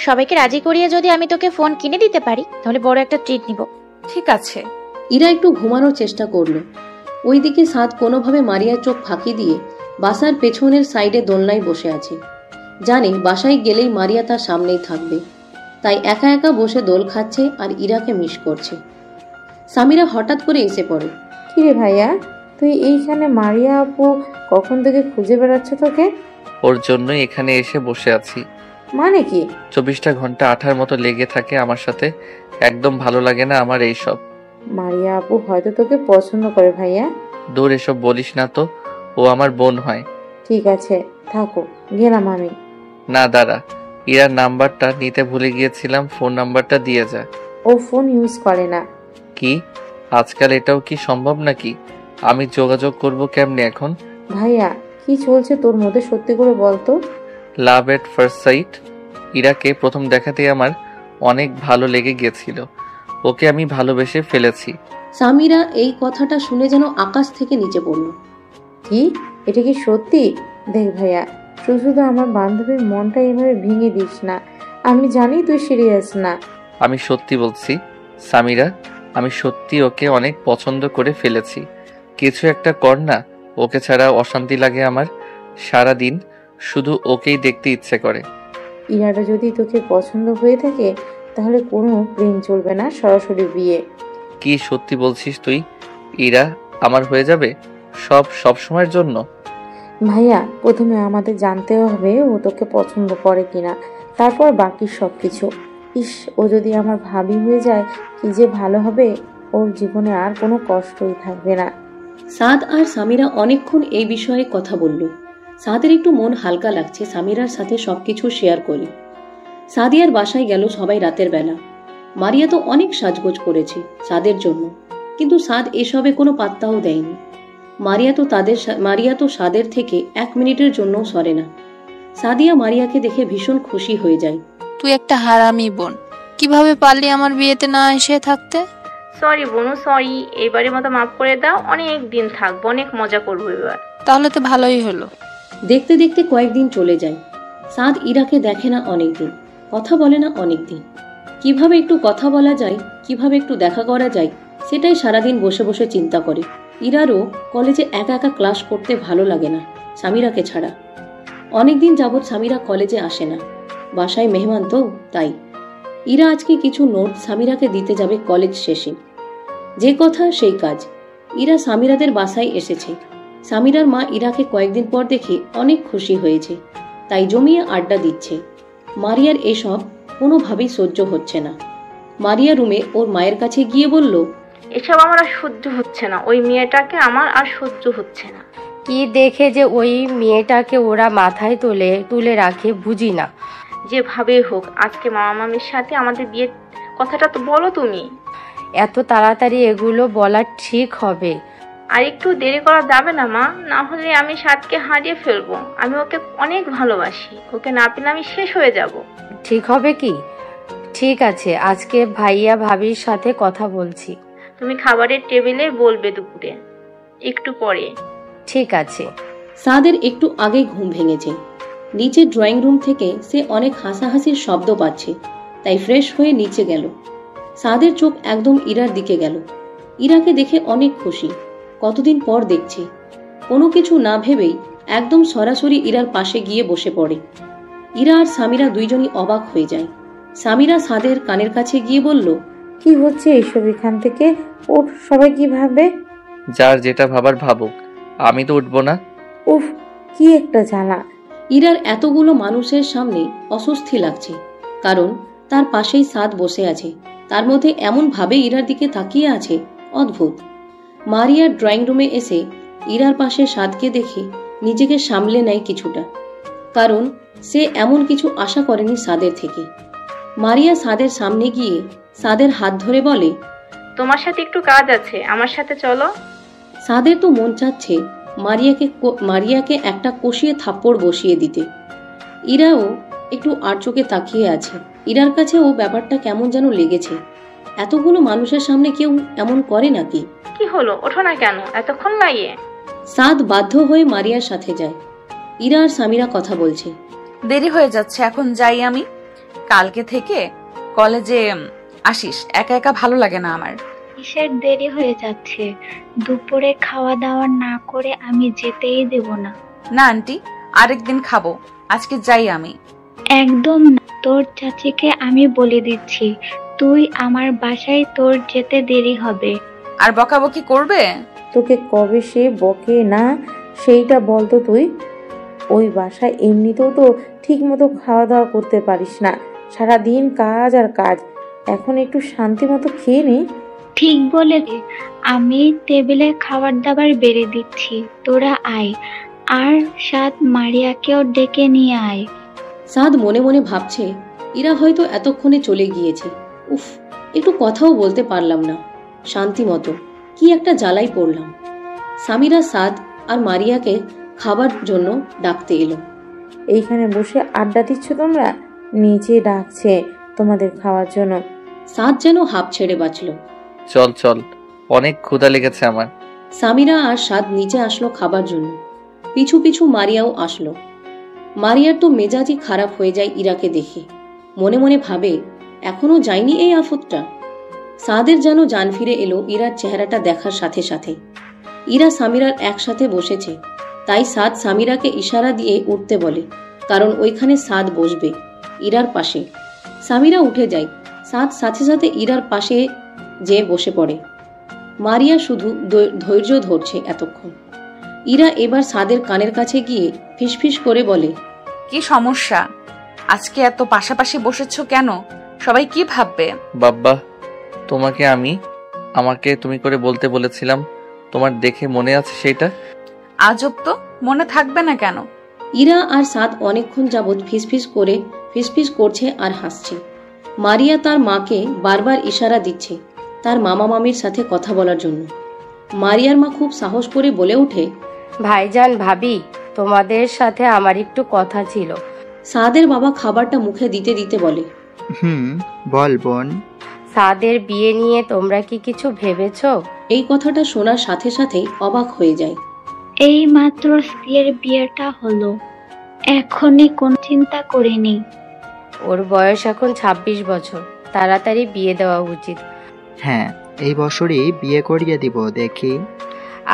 সবাইকে রাজি করিয়ে যদি আমি তোকে ফোন কিনে দিতে পারি তাহলে বড় একটা ট্রিট নিব। ঠিক আছে। ইরা একটু ঘুমানোর চেষ্টা করলো। ওইদিকে সাদ কোনোভাবে মারিয়ার চোখ ফাঁকি দিয়ে বাসার পেছনের সাইডে দোলনায় বসে আছে। জানে বাসায় গেলেই মারিয়া তার সামনেই থাকবে, তাই একা একা বসে দোল খাচ্ছে আর ইরাকে মিস করছে। সামিরা হঠাৎ করে এসে পড়ে। কিরে ভাইয়া, তুই এইখানে? মারিয়া আপু কখন থেকে খুঁজে বেড়াচ্ছে তোকে। ওর জন্যই এখানে এসে বসে আছি। মানে কি? 24টা ঘন্টা আঠার মতো লেগে থাকে আমার সাথে, একদম ভালো লাগে না আমার এইসব। মারিয়া আপু হয়তো তোকে পছন্দ করে ভাইয়া। দূর, এসব বলিস না তো, ও আমার বোন হয়। ঠিক আছে থাকো, গেলাম আমি। না দাঁড়া, ইরার নাম্বারটা নিতে ভুলে গিয়েছিলাম, ফোন নাম্বারটা দিয়ে যা। ও ফোন ইউজ করে না। কি আজকাল এটাও কি সম্ভব নাকি? আমি যোগাযোগ করব কেমনে এখন? ভাইয়া কি চলছে তোর মধ্যে, সত্যি করে বলতো। লাভ এট ফার্স্ট সাইট। ইরাকে প্রথম দেখাতেই আমার অনেক ভালো লেগে গিয়েছিল, ওকে আমি ভালোবেসে ফেলেছি। সামিরা এই কথাটা শুনে যেন আকাশ থেকে নিচে পড়ল। কি? এটা কি সত্যি? দেখ ভাইয়া, তুই শুধু আমার বান্ধবীর মনটা এভাবে ভেঙে দিস না। আমি জানি তুই সিরিয়াস না। আমি সত্যি বলছি সামিরা, আমি সত্যি ওকে অনেক পছন্দ করে ফেলেছি। কিছু একটা কর না, ওকে ছাড়া অশান্তি লাগে আমার। সারা দিন শুধু ওকেই দেখতে ইচ্ছে করে। ইরাটা যদি তোকে পছন্দ হয়ে থাকে তাহলে কোনো প্রেম চলবে না, সরাসরি বিয়ে। কি সত্যি বলছিস তুই? ইরা আমার হয়ে যাবে সব সময়ের জন্য? ভাইয়া প্রথমে আমাদের জানতে হবে ও তোকে পছন্দ করে কিনা, তারপর বাকি সব কিছু। ইস, ও যদি আমার ভাবি হয়ে যায় কি যে ভালো হবে, ওর জীবনে আর কোনো কষ্টই থাকবে না। সাদ আর সামিরা অনেকক্ষণ এই বিষয়ে কথা বলল। সাদের একটু মন হালকা লাগছে সামিরার সাথে সবকিছু শেয়ার করে। সাদিয়ার বাসায় গেল সবাই রাতের বেলা। মারিয়া তো অনেক সাজগোজ করেছে সাদের জন্য, কিন্তু সাদ এসবে কোনো পাত্তাও দেয়নি। মারিয়া তো সাদের থেকে 1 মিনিটের জন্যও সরে না। সাদিয়া মারিয়াকে দেখে ভীষণ খুশি হয়ে যায়। তুই একটা হারামি বোন, কিভাবে পারলি আমার বিয়েতে না এসে থাকতে? সরি বোনু, সরি, এবারের মতো মাফ করে দাও। অনেক দিন থাকবো, অনেক মজা করবো এবার। তাহলে তো ভালোই হলো। দেখতে দেখতে কয়েকদিন চলে যায়। সাদ ইরাকে দেখে না অনেকদিন, কথা বলে না অনেকদিন। কিভাবে একটু কথা বলা যায়, কিভাবে একটু দেখা করা যায়, সেটাই সারাদিন বসে বসে চিন্তা করে। ইরারও কলেজে একা একা ক্লাস করতে ভালো লাগে না সামিরাকে ছাড়া। অনেকদিন যাবৎ সামিরা কলেজে আসে না, বাসায় মেহমান তো তাই। ইরা আজকে কিছু নোট সামিরাকে দিতে যাবে কলেজ শেষে। যে কথা সেই কাজ। ইরা সামিরাদের বাসায় এসেছে। সামিরার মা ইরাকে কয়েকদিন পর দেখে অনেক খুশি হয়েছে, তাই জমিয়ে আড্ডা দিচ্ছে। মারিয়ার এসব কোনোভাবেই সহ্য হচ্ছে না। মারিয়া রুমে ওর মায়ের কাছে গিয়ে বলল, এসব আমার আর সহ্য হচ্ছে না, ওই মেয়েটাকে আমার আর সহ্য হচ্ছে না। কি দেখে যে ওই মেয়েটাকে ওরা মাথায় তুলে রাখে বুঝি না। যেভাবে হোক আজকে মামা মামির সাথে আমাদের বিয়ে কথাটা তো বলো তুমি। এত তাড়াতাড়ি এগুলো বলা ঠিক হবে? আর একটু দেরি করা যাবে না মা? না হলে আমি সাদকে হারিয়ে ফেলবো। আমি ওকে অনেক ভালোবাসি, ওকে না পেলে আমি শেষ হয়ে যাব। ঠিক হবে কি? ঠিক আছে, আজকে ভাইয়া ভাবির সাথে কথা বলছি। তুমি খাবারের টেবিলে বলবে দুপুরে একটু পরে। ঠিক আছে। সাদের একটু আগেই ঘুম ভেঙেছে। নিচে ড্রয়িং রুম থেকে সে অনেক হাসাহাসির শব্দ পাচ্ছে, তাই ফ্রেশ হয়ে নিচে গেল। সাদের চোখ একদম ইরার দিকে গেল। ইরাকে দেখে অনেক খুশি, কতদিন পর দেখছে। কোনো কিছু না ভেবেই একদম সরাসরি ইরার পাশে গিয়ে বসে পড়ে। ইরা আর সামিরা দুইজনই অবাক হয়ে যায়। সামিরা সাদের কানের কাছে গিয়ে বলল, কি হচ্ছে এইসব এখান থেকে? ওর সবাই কি ভাববে? যার যেটা ভাবার ভাবুক, আমি তো উঠবো না। উফ, কি একটা জ্বালা। ইরার এতগুলো মানুষের সামনে অস্বস্তি লাগছে, কারণ তার পাশেই সাদ বসে আছে। তার মধ্যে এমন ভাবে ইরার দিকে তাকিয়ে আছে, অদ্ভুত। মারিয়ার ড্রয়িং রুমে এসে ইরার পাশে সাদকে দেখে নিজেকে সামলে নেয় কিছুটা, কারণ সে এমন কিছু আশা করেনি সাদের থেকে। মারিয়া সাদের সামনে গিয়ে সাদের হাত ধরে বলে, তোমার সাথে একটু কাজ আছে, আমার সাথে চলো। সাদের তো মন চাচ্ছে মারিয়াকে একটা কষিয়ে থাপ্পড় বসিয়ে দিতে। ইরাও একটু আর চোখে তাকিয়ে আছে। ইরার কাছে ও ব্যাপারটা কেমন যেন লেগেছে। এতগুলো মানুষের সামনে কেউ এমন করে নাকি? কি হলো, ওঠো না কেন, এতক্ষণ লাগিয়ে? সাদ বাধ্য হয়ে মারিয়ার সাথে যায়। ইরা আর সামিরা কথা বলছে। দেরি হয়ে যাচ্ছে, এখন যাই আমি। কালকে থেকে কলেজে আসিস, একা একা ভালো লাগে না আমার। কিসের দেরি হয়ে যাচ্ছে? দুপুরে খাওয়া দাওয়া না করে আমি যেতেই দেব না। না আন্টি, আরেকদিন খাবো, আজকে যাই আমি। একদম না, তোর চাচিকে আমি বলে দিচ্ছি তুই আমার বাসায়, তোর যেতে দেরি হবে। আর বকাবকি করবে? তোকে কবে সে বকে না সেইটা বলতো তুই? ওই বাসায় এমনিতেও তো ঠিক মতো খাওয়া দাওয়া করতে পারিস না, সারাদিন কাজ আর কাজ। এখন একটু শান্তি মতো খেয়ে নে। ঠিক বলে, আমি টেবিলে খাবার দাবার বেড়ে দিচ্ছি, তোরা আয়। আর সাদ মারিয়াকেও ডেকে নিয়ে আয়। সাদ মনে মনে ভাবছে, ইরা হয়তো এতক্ষণে চলে গিয়েছে। উফ, একটু কথাও বলতে পারলাম না শান্তি মতো, কি একটা জ্বালাই পড়লাম। সামিরা সাদ আর মারিয়াকে খাবার জন্য ডাকতে এলো। এইখানে বসে আড্ডা দিচ্ছ তোমরা? নিচে ডাকছে তোমাদের খাওয়ার জন্য। সাদ যেন হাঁপ ছেড়ে বাঁচল। চল চল, অনেক ক্ষুধা লেগেছে আমার। সামিরা আর সাদ নিচে আসলো খাবার জন্য। পিছু পিছু মারিয়াও আসলো। মারিয়ার তো মেজাজই খারাপ হয়ে যায় ইরাকে দেখে। মনে মনে ভাবে, এখনো যায়নি এই আফতটা। সাদের যেন জান ফিরে এলো ইরার চেহারাটা দেখার সাথে সাথে। ইরা সামিরার একসাথে বসেছে, তাই সাদ সামিরাকে ইশারা দিয়ে উঠতে বলে, কারণ ওইখানে সাদ বসবে ইরার পাশে। সামিরা উঠে যায়। সাদ সাথে সাথে ইরার পাশে যে বসে পড়ে। মারিয়া শুধু ধৈর্য ধরছে এতক্ষণ। ইরা এবার সাদের কানের কাছে গিয়ে ফিসফিস করে বলে, কি সমস্যা? আজকে এত পাশাপাশি বসেছো কেন? সবাই কি ভাববে? বাব্বা, আমাকে তুমি করে বলতে বলেছিলাম, তোমার দেখে মনে আছে সেটা? আজব তো, মনে থাকবে না কেন? ইরা আর সাদ অনেকক্ষণ যাবৎ ফিসফিস করছে আর হাসছে। মারিয়া তার মাকে বারবার ইশারা দিচ্ছে তার মামা মামির সাথে কথা বলার জন্য। মারিয়ার মা খুব সাহস করে বলে ওঠে, ভাইজান ভাবি, তোমাদের সাথে আমার একটু কথা ছিল। সাদের বাবা খাবারটা মুখে দিতে দিতে বলে, বল বোন। সাদের বিয়ে নিয়ে তোমরা কি কিছু ভেবেছো? এই কথাটা শোনার সাথে সাথেই অবাক হয়ে যায়। এই মাত্র স্ত্রীর বিয়েটা হলো, এখনই কোন চিন্তা করিনি। ওর বয়স এখন 26 বছর, তাড়াতাড়ি বিয়ে দেওয়া উচিত। হ্যাঁ, এই বছরই বিয়ে করিয়ে দিব দেখি।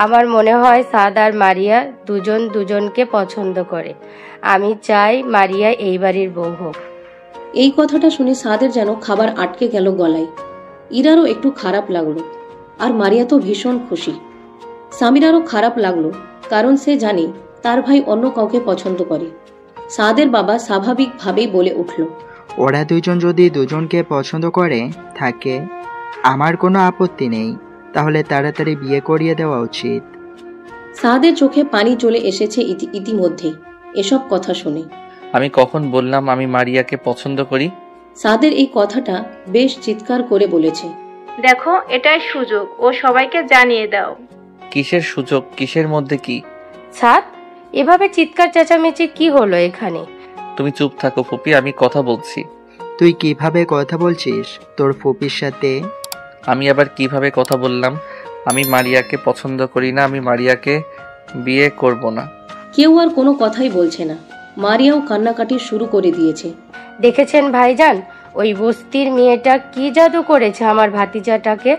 আমার মনে হয় সাদ আর মারিয়া দুজন দুজনকে পছন্দ করে। আমি চাই মারিয়া এই বাড়ির বউ হোক। এই কথাটা শুনে সাদের যেন খাবার আটকে গেল গলায়। ইরারও একটু খারাপ লাগলো, আর মারিয়া তো ভীষণ খুশি। সামিরারও খারাপ লাগলো, কারণ সে জানে তার ভাই অন্য কাউকে পছন্দ করে। সাদের বাবা স্বাভাবিকভাবেই বলে উঠল, ওরা দুজন যদি দুজনকে পছন্দ করে থাকে, আমার কোনো আপত্তি নেই। তাহলে তাড়াতাড়ি বিয়ে করিয়ে দেওয়া উচিত। সাদের চোখে পানি চলে এসেছে ইতিমধ্যেই এসব কথা শুনে। আমি কখন বললাম আমি মারিয়াকে পছন্দ করি? সাদের এই কথাটা বেশ চিৎকার করে বলেছে। দেখো, এটাই সুযোগ, ও সবাইকে জানিয়ে দাও। কিসের সুযোগ? কিসের মধ্যে কি? সাদ, এভাবে চিৎকার চেঁচামেচি কি হলো এখানে? তুমি চুপ থাকো ফুপি, আমি কথা বলছি। তুই কিভাবে কথা বলছিস তোর ফুপির সাথে? আমি আবার কিভাবে কথা বললাম? আমি মারিয়াকে পছন্দ করি না, আমি মারিয়াকে বিয়ে করব না। কেউ আর কোনো কথাই বলছে না। মারিয়াও কান্নাকাটি শুরু করে দিয়েছে। দেখেছেন ভাইজান, ওই বস্তির মেয়েটা কি জাদু করেছে আমার ভাতিজাটাকে।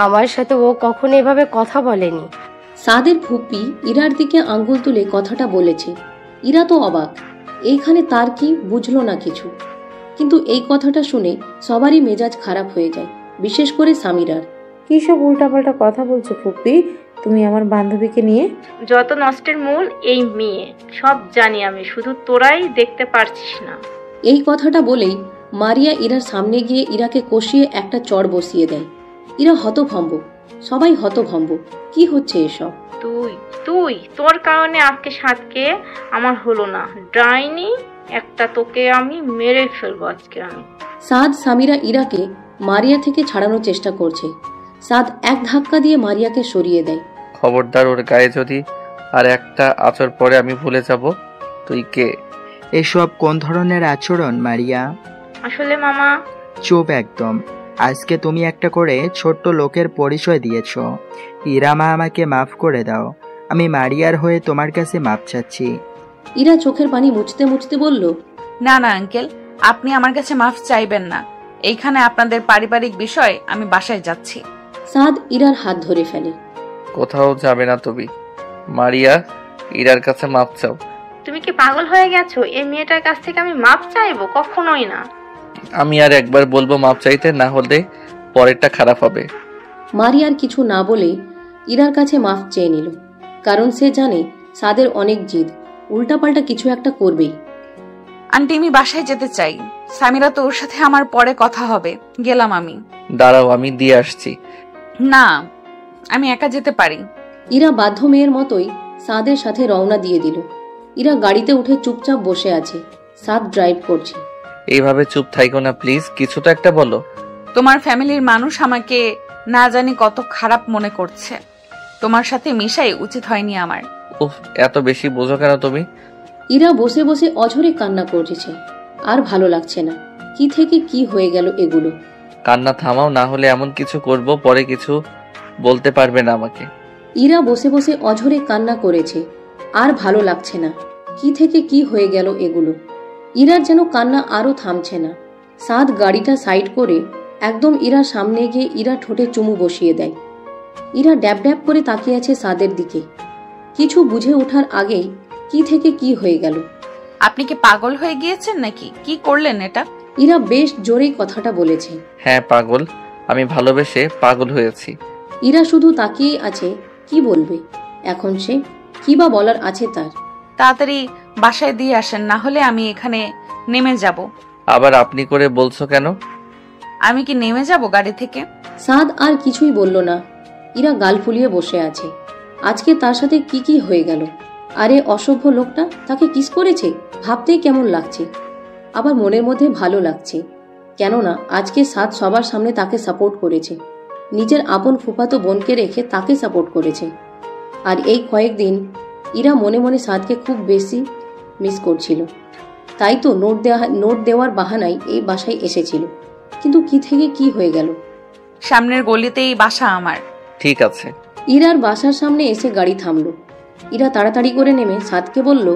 আমার সাথে ও কখনো এভাবে কথা বলেনি। সাদের ফুপি ইরার দিকে আঙ্গুল তুলে কথাটা বলেছে। ইরা তো অবাক, এইখানে তার কি বুঝলো না কিছু। কিন্তু এই কথাটা শুনে সবারই মেজাজ খারাপ হয়ে যায়, বিশেষ করে সামিরার। কি সব উল্টাপাল্টা কথা বলছো ফুপি তুমি আমার বান্ধবীকে নিয়ে? যত নষ্টের মূল এই মেয়ে, সব জানি আমি, শুধু তোরাই দেখতে পারছিস না। এই কথাটা বলেই মারিয়া ইরার সামনে গিয়ে ইরাকে কষিয়ে একটা চড় বসিয়ে দেয়। ইরা হতভম্ব, সবাই হতভম্ব। কি হচ্ছে এসব? তোর কারণে আজকে সাতকে আমার হলো না। ডাইনি একটা, তোকে আমি মেরে ফেলবো আজকে আমি। সাদ সামিরা ইরাকে মারিয়া থেকে ছাড়ানোর চেষ্টা করছে। সাদ এক ধাক্কা দিয়ে মারিয়াকে সরিয়ে দেয়। খবরদার, ওর গায়ে যদি আর একটা আঁচড় পরে আমি ভুলে যাব তুই কে। এসব কোন ধরনের আচরণ মারিয়া? আসলে মামা। চুপ একদম। আজকে তুমি একটা করে ছোট্ট লোকের পরিচয় দিয়েছ। ইরামা, আমাকে মাফ করে দাও। আমি মারিয়ার হয়ে তোমার কাছে মাপ চাচ্ছি। ইরা চোখের পানি মুছতে মুছতে বলল, না না আঙ্কেল, আপনি আমার কাছে মাফ চাইবেন না। এইখানে আপনাদের পারিবারিক বিষয়, আমি বাসায় যাচ্ছি। সাদ ইরার হাত ধরে ফেলে। কোথাও যাবে না তুমি। মারিয়া, ইরার কাছে মাপ চাও। তুমি কি পাগল হয়ে গেছো? এই মেয়েটার কাছ থেকে আমি মাপ চাইবো? কখনোই না। আমি আর একবার বলবো মাপ চাইতে, না হলে পরেরটা খারাপ হবে। মারিয়ার কিছু না বলে ইরার কাছে মাফ চেয়ে নিল, কারণ সে জানে সাদের অনেক জিদ, উল্টাপাল্টা কিছু একটা করবেই। আন্টি, আমি বাসায় যেতে চাই। সামিরা তো ওর সাথে আমার পরে কথা হবে। গেলাম আমি। দাঁড়াও, আমি দিয়ে আসছি। না, আমি একা যেতে পারি। ইরা বাধ্য মেয়ের মতোই সাদের সাথে রওনা দিয়ে দিল। ইরা গাড়িতে উঠে চুপচাপ বসে আছে। সাদ ড্রাইভ করছে। এইভাবে চুপ থাইকো না প্লিজ, কিছু তো একটা বলো। তোমার ফ্যামিলির মানুষ আমাকে না জানি কত খারাপ মনে করছে। তোমার সাথে মিশাই উচিত হয়নি আমার। উফ, এত বেশি বোঝো কেন তুমি? ইরা বসে বসে অঝরে কান্না করছে। আর ভালো লাগছে না। কি থেকে কি হয়ে গেল এগুলো। কান্না থামাও, না হলে এমন কিছু করব পরে কিছু বলতে পারবে না আমাকে। ইরা বসে বসে অঝরে কান্না করেছে। আর ভালো লাগছে না। কি থেকে কি হয়ে গেল এগুলো। ইরার যেন কান্না আরো থামছে না। সাদ গাড়িটা সাইড করে একদম ইরার সামনে গিয়ে ইরা ঠোঁটে চুমু বসিয়ে দেয়। ইরা ড্যাব ড্যাব করে তাকিয়ে আছে সাদের দিকে। কিছু বুঝে ওঠার আগেই কি থেকে কি হয়ে গেল। আপনি কি পাগল হয়ে গিয়েছেন নাকি? কি করলেন এটা? ইরা বেশ জোরেই কথাটা বলেছে। হ্যাঁ পাগল, আমি ভালোবেসে পাগল হয়েছি। ইরা শুধু তাকিয়ে আছে, কি বলবে এখন সে, কি বা বলার আছে তার। তাড়াতাড়ি বাসায় দিয়ে আসেন, না হলে আমি এখানে নেমে যাব। আবার আপনি করে বলছো কেন? আমি কি নেমে যাব গাড়ি থেকে? সাদ আর কিছুই বলল না। ইরা গাল ফুলিয়ে বসে আছে। আজকে তার সাথে কি কি হয়ে গেল। আরে অসভ্য লোকটা তাকে কিস করেছে, ভাবতেই কেমন লাগছে। আবার মনের মধ্যে ভালো লাগছে, কেননা আজকে সাদ সবার সামনে তাকে সাপোর্ট করেছে। নিজের আপন ফুফাতো বোনকে রেখে তাকে সাপোর্ট করেছে। আর এই কয়েকদিন ইরা মনে মনে সাদকে খুব বেশি মিস করছিল। তাই তো নোট দেওয়ার বাহানায় এই বাসায় এসেছিল। কিন্তু কি থেকে কি হয়ে গেল। সামনের গলিতেই বাসা আমার। ঠিক আছে। ইরার বাসার সামনে এসে গাড়ি থামলো। ইরা তাড়াতাড়ি করে নেমে সাদকে বলল,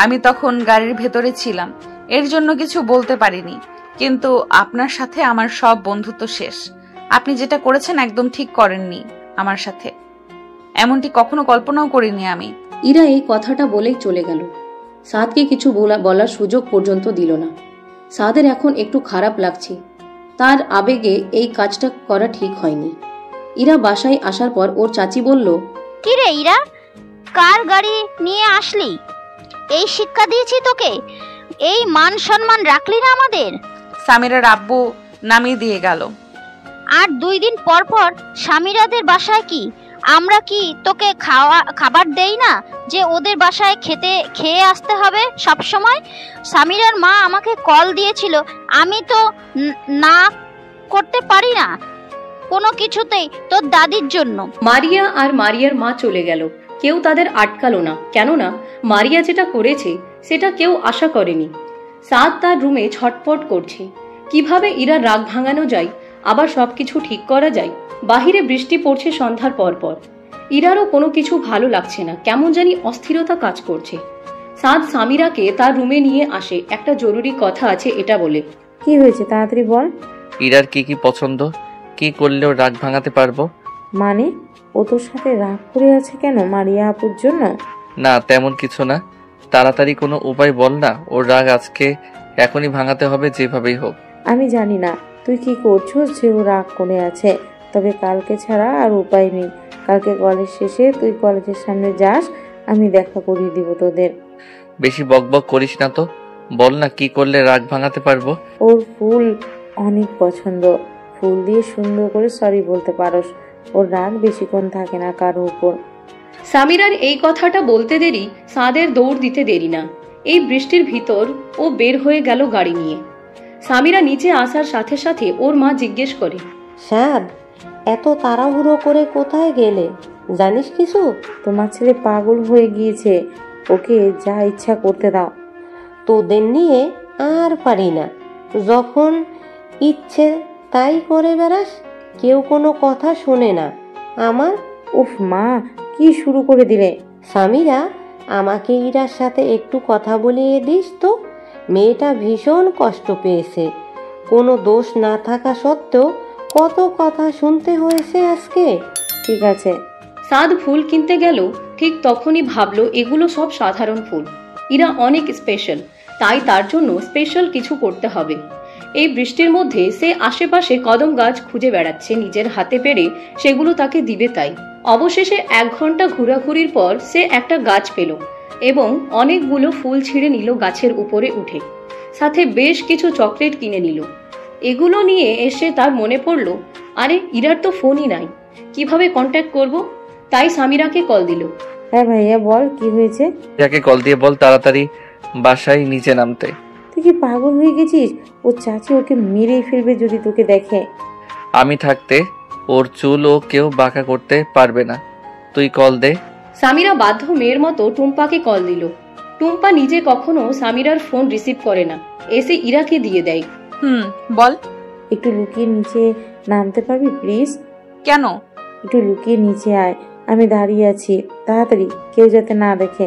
আমি তখন গাড়ির ভেতরে ছিলাম, এর জন্য কিছু বলতে পারিনি। কিন্তু আপনার সাথে আমার সব বন্ধুত্ব শেষ। আপনি যেটা করেছেন একদম ঠিক করেননি আমার সাথে। এমনটি কখনো কল্পনাও করিনি আমি। ইরা এই কথাটা বলেই চলে গেল। সাদকে কিছু বলার সুযোগ পর্যন্ত দিল না। সাদের এখন একটু খারাপ লাগছে। তার আবেগে এই কাজটা করা ঠিক হয়নি। ইরা বাসায় আসার পর ওর চাচি বলল, কি রে ইরা, কার গাড়ি নিয়ে আসলি? এই শিক্ষা দিয়েছি তোকে, এই মান সম্মান রাখলি না আমাদের। সামিরার আব্বু নামিয়ে দিয়ে গেল। আর 2 দিন পর পর সামিরাদের বাসায় কি আমরা কি তোকে খাবার দেই না যে ওদের বাসায় খেয়ে আসতে হবে সব সময়? সামিরার মা আমাকে কল দিয়েছিল, আমি তো না করতে পারি না কোনো কিছুতেই তোর দাদির জন্য। মারিয়া আর মারিয়ার মা চলে গেল। কেউ তাদের আটকালো না, কেননা মারিয়া যেটা করেছে সেটা কেউ আশা করেনি। সাদ তার রুমে ছটপট করছে, কিভাবে ইরার রাগ ভাঙানো যায়, আবার সবকিছু ঠিক করা যায়। বাহিরে বৃষ্টি পড়ছে সন্ধ্যার পর। ইরারও কোনো কিছু ভালো লাগছে না, কেমন জানি অস্থিরতা কাজ করছে। সাদ সামিরাকে তার রুমে নিয়ে আসে, একটা জরুরি কথা আছে এটা বলে। কি হয়েছে তাড়াতাড়ি বল। ইরার কি কি পছন্দ, কি করলেও রাগ ভাঙাতে পারবো? মানে ও তোর সাথে রাগ করে আছে কেন, মারিয়া আপুর জন্য? না তেমন কিছু না, তাড়াতাড়ি কোনো উপায় বল না, ওর রাগ আজকে এখনই ভাঙাতে হবে যেভাবেই হোক। আমি জানি না তুই কি করছিস যে ও রাগ করে আছে, তবে কালকে ছাড়া আর উপায় নেই। কালকে কলেজ শেষে তুই কলেজের সামনে যাস, আমি দেখা করিয়ে দিব তোদের। বেশি বকবক করিস না তো, বল না কি করলে রাগ ভাঙাতে পারবো। ওর ফুল অনেক পছন্দ, ফুল দিয়ে সুন্দর করে সরি বলতে পারোস। ওর রাগ বেশিক্ষণ থাকে না কারো উপর। সামিরার এই কথাটা বলতে দেরি, সাদের দৌড় দিতে দেরি না। এই বৃষ্টির ভিতর ও বের হয়ে গেল গাড়ি নিয়ে। সামিরা নিচে আসার সাথে সাথে ওর মা জিজ্ঞেস করে, সাদ এত তাড়াহুড়ো করে কোথায় গেলে, জানিস কিছু? তোমার ছেলে পাগল হয়ে গিয়েছে, ওকে যা ইচ্ছা করতে দাও। তোদের নিয়ে আর পারি না, যখন ইচ্ছে তাই করে বেড়াস, কেউ কোনো কথা শোনে না আমার। উফ মা, কি শুরু করে দিলে? সামিরা, আমাকে ইরার সাথে একটু কথা বলিয়ে দিস তো, মেয়েটা ভীষণ কষ্ট পেয়েছে। কোনো দোষ না থাকা সত্ত্বেও কত কথা শুনতে হয়েছে আজকে। ঠিক আছে। সাদ ফুল কিনতে গেল, ঠিক তখনই ভাবলো এগুলো সব সাধারণ ফুল, ইরা অনেক স্পেশাল, তাই তার জন্য স্পেশাল কিছু করতে হবে। এই বৃষ্টির মধ্যে সে আশেপাশে কদম গাছ খুঁজে বেড়াচ্ছে, নিজের হাতে পেরে সেগুলো তাকে দিবে তাই। অবশেষে 1 ঘন্টা ঘোরাঘুরির পর সে একটা গাছ পেল এবং অনেকগুলো ফুল ছিঁড়ে নিল গাছের উপরে উঠে, সাথে বেশ কিছু চকলেট কিনে নিল। এগুলো নিয়ে এসে তার মনে পড়ল, আরে ইরার তো ফোনই নাই, কিভাবে কন্ট্যাক্ট করব? তাই সামিরাকে কল দিল। হ্যাঁ ভাইয়া বল, কি হয়েছে? যাকে কল দিয়ে বল তাড়াতাড়ি বাসায় নিচে নামতে। তুই কি পাগল হয়ে গেছিস? ও চাচি ওকে মেরেই ফেলবে যদি তোকে দেখে। আমি থাকতে ওর চুল ও কেউ বাঁকা করতে পারবে না, তুই কল দে। সামিরা বাধ্য মেয়ের মতো টুম্পাকে কল দিল। টুম্পা নিজে কখনো সামিরার ফোন রিসিভ করে না, এসে ইরাকে দিয়ে দেয়। বল। একটু লুকিয়ে নিচে নামতে পারবি প্লিজ? কেন? একটু লুকিয়ে নিচে আয়, আমি দাঁড়িয়ে আছি, তাড়াতাড়ি, কেউ যাতে না দেখে।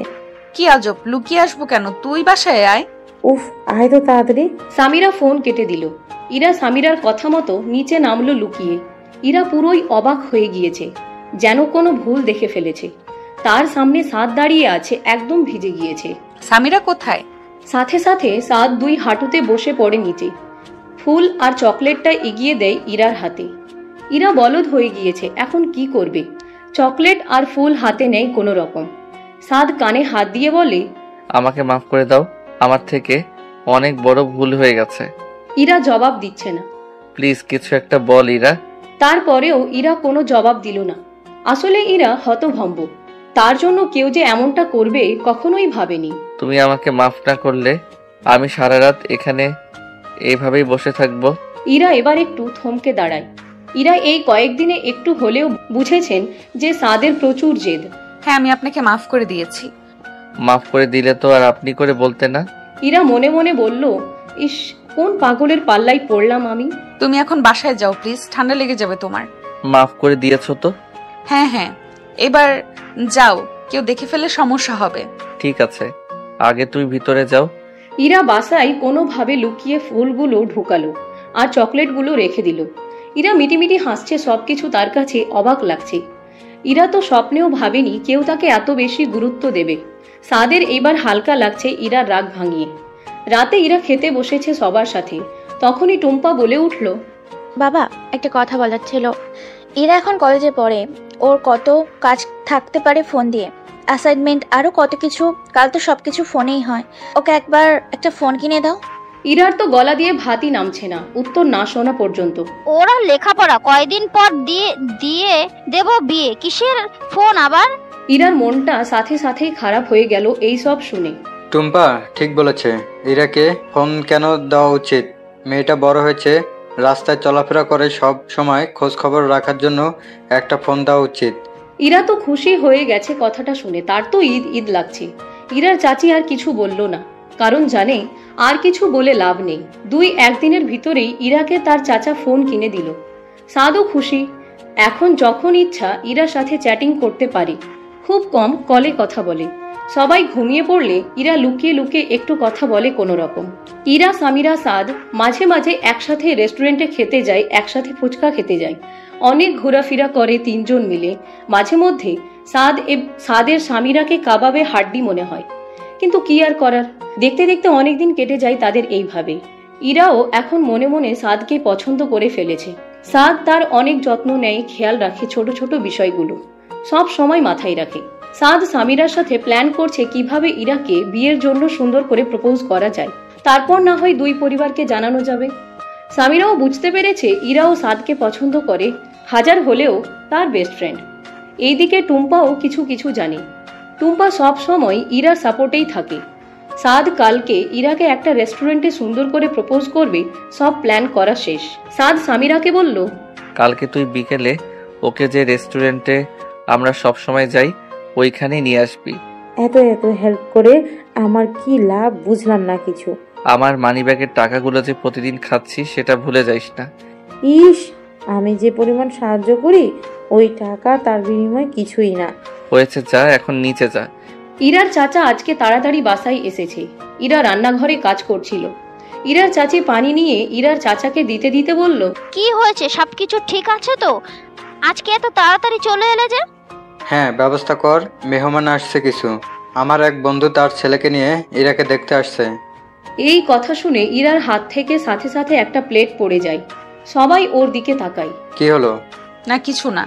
কি আজব, লুকিয়ে আসবো কেন, তুই বাসায় আয়। উফ, আয় তো তাড়াতাড়ি। সামিরা ফোন কেটে দিল। ইরা সামিরার কথা মতো নিচে নামলো লুকিয়ে। ইরা পুরোই অবাক হয়ে গিয়েছে, যেন কোনো ভুল দেখে ফেলেছে। তার সামনে সাদ দাঁড়িয়ে আছে, একদম ভিজে গিয়েছে। সামিরা কোথায়? সাথে সাথে সাদ 2 হাঁটুতে বসে পড়ে নিচে। ফুল আর চকলেটটা এগিয়ে দেয় ইরার হাতে। ইরা বলদ হয়ে গিয়েছে, এখন কি করবে? চকলেট আর ফুল হাতে নেই কোনো রকম। সাদ কানে হাত দিয়ে বলে, আমাকে মাফ করে দাও, আমার থেকে অনেক বড় ভুল হয়ে গেছে। ইরা জবাব দিচ্ছে না। প্লিজ কিছু একটা বল ইরা। তারপরেও ইরা কোনো জবাব দিল না। আসলে ইরা হতভম্ব, তার জন্য কেউ যে এমনটা করবে কখনোই ভাবেনি। তুমি আমাকে মাফ না করলে আমি সারা রাত এখানে এইভাবেই বসে থাকবো। ইরা এবার একটু থমকে দাঁড়ায়। ইরা এই কয়েকদিনে একটু হলেও বুঝেছেন যে সাদের প্রচুর জেদ। হ্যাঁ, আমি আপনাকে মাফ করে দিয়েছি। মাফ করে দিলে তো আর আপনি করে বলতে না। ইরা মনে মনে বলল, ইস, কোন পাগলের পাল্লায় পড়লাম আমি। তুমি এখন বাসায় যাও প্লিজ, ঠান্ডা লেগে যাবে তোমার। মাফ করে দিয়েছো তো? হ্যাঁ হ্যাঁ, এবার যাও, কেউ দেখে ফেলে সমস্যা হবে। ঠিক আছে, আগে তুই ভিতরে যাও। ইরা বাসায় কোনোভাবে লুকিয়ে ফুলগুলো ঢুকালো আর চকলেটগুলো রেখে দিল। ইরা মিটিমিটি হাসছে, সবকিছু তার কাছে অবাক লাগছে। ইরা তো স্বপ্নেও ভাবেনি কেউ তাকে এত বেশি গুরুত্ব দেবে। সাদের এবার হালকা লাগছে ইরার রাগ ভাঙিয়ে। রাতে ইরা খেতে বসেছে সবার সাথে, তখনই টুম্পা বলে উঠল, বাবা একটা কথা বলার ছিল। ইরা এখন কলেজে পড়ে, ওর কত কাজ থাকতে পারে ফোন দিয়ে, অ্যাসাইনমেন্ট আরও কত কিছু, কাল তো সব কিছু ফোনেই হয়। ওকে একবার একটা ফোন কিনে দাও। ইরার তো গলা দিয়ে ভাতই নামছে না উত্তর না শোনা পর্যন্ত। ওরা লেখাপড়া কয়দিন পর দিয়ে দেব বিয়ে, কিসের ফোন আবার? ইরার মনটা সাথে সাথেই খারাপ হয়ে গেল এই সব শুনে। টুম্পা ঠিক বলেছে, ইরাকে ফোন কেন দেওয়া উচিত? মেয়েটা বড় হয়েছে, রাস্তায় চলাফেরা করে, সব সময় খোঁজ খবর রাখার জন্য একটা ফোন দেওয়া উচিত। ইরা তো খুশি হয়ে গেছে কথাটা শুনে, তার তো ঈদ ঈদ লাগছে। ইরার চাচি আর কিছু বলল না, কারণ জানে আর কিছু বলে লাভ নেই। 2-1 দিনের ভিতরেই ইরাকে তার চাচা ফোন কিনে দিল। সাদও খুশি, এখন যখন ইচ্ছা ইরার সাথে চ্যাটিং করতে পারে। খুব কম কলে কথা বলে। সবাই ঘুমিয়ে পড়লে ইরা লুকিয়ে লুকিয়ে একটু কথা বলে কোনো রকম। ইরা, সামিরা, সাদ মাঝে মাঝে একসাথে রেস্টুরেন্টে খেতে যায়, একসাথে ফুচকা খেতে যায়, অনেক ঘোরাফেরা করে 3 জন মিলে। মাঝে মধ্যে সাদের সামিরাকে কাবাবে হাড্ডি মনে হয়, কিন্তু কি আর করার। দেখতে দেখতে অনেকদিন কেটে যায় তাদের এইভাবে। ইরাও এখন মনে মনে সাদকে পছন্দ করে ফেলেছে। সাদ তার অনেক যত্ন নেয়, খেয়াল রাখে ছোট ছোট বিষয়গুলো, সব সময় মাথায় রাখে। সাদ সামিরার সাথে প্ল্যান করছে কিভাবে ইরাকে বিয়ের জন্য সুন্দর করে প্রপোজ করা যায়, তারপর না হয় 2 পরিবারকে জানানো যাবে। সামিরাও বুঝতে পেরেছে ইরাও সাদকে পছন্দ করে, হাজার হলেও তার বেস্ট ফ্রেন্ড। এইদিকে টুম্পাও কিছু কিছু জানে। টুম্পা সব সময় ইরার সাপোর্টেই থাকে। সাদ কালকে ইরাকে একটা রেস্টুরেন্টে সুন্দর করে প্রপোজ করবে, সব প্ল্যান করা শেষ। সাদ সামিরাকে বলল, কালকে তুই বিকেলে ওকে যে রেস্টুরেন্টে আমরা সব সময় যাই ওইখানে নিয়ে আসবি। এত হেল্প করে আমার কি লাভ বুঝলাম না কিছু। আমার মানিব্যাগের টাকাগুলো যে প্রতিদিন খাচ্ছি সেটা ভুলে যাইস না। ইস, আমি যে পরিমাণ সাহায্য করি ওই টাকা তার বিনিময়ে কিছুই না। হয়েছে, যা এখন নিচে যা। ইরার চাচা আজকে তাড়াতাড়ি বাসায় এসেছে। ইরা রান্নাঘরে কাজ করছিল। ইরার চাচি পানি নিয়ে ইরার চাচাকে দিতে দিতে বলল, কি হয়েছে, সবকিছু ঠিক আছে তো? আজকে এত তাড়াতাড়ি চলে এলে যে? হ্যাঁ, ব্যবস্থা কর, মেহমান আসছে কিছু। আমার এক বন্ধু তার ছেলেকে নিয়ে ইরাকে দেখতে আসছে। এই কথা শুনে ইরার হাত থেকে সাথে সাথে একটা প্লেট পড়ে যায়। সবাই ওর দিকে তাকায়। কি হলো? না কিছু না।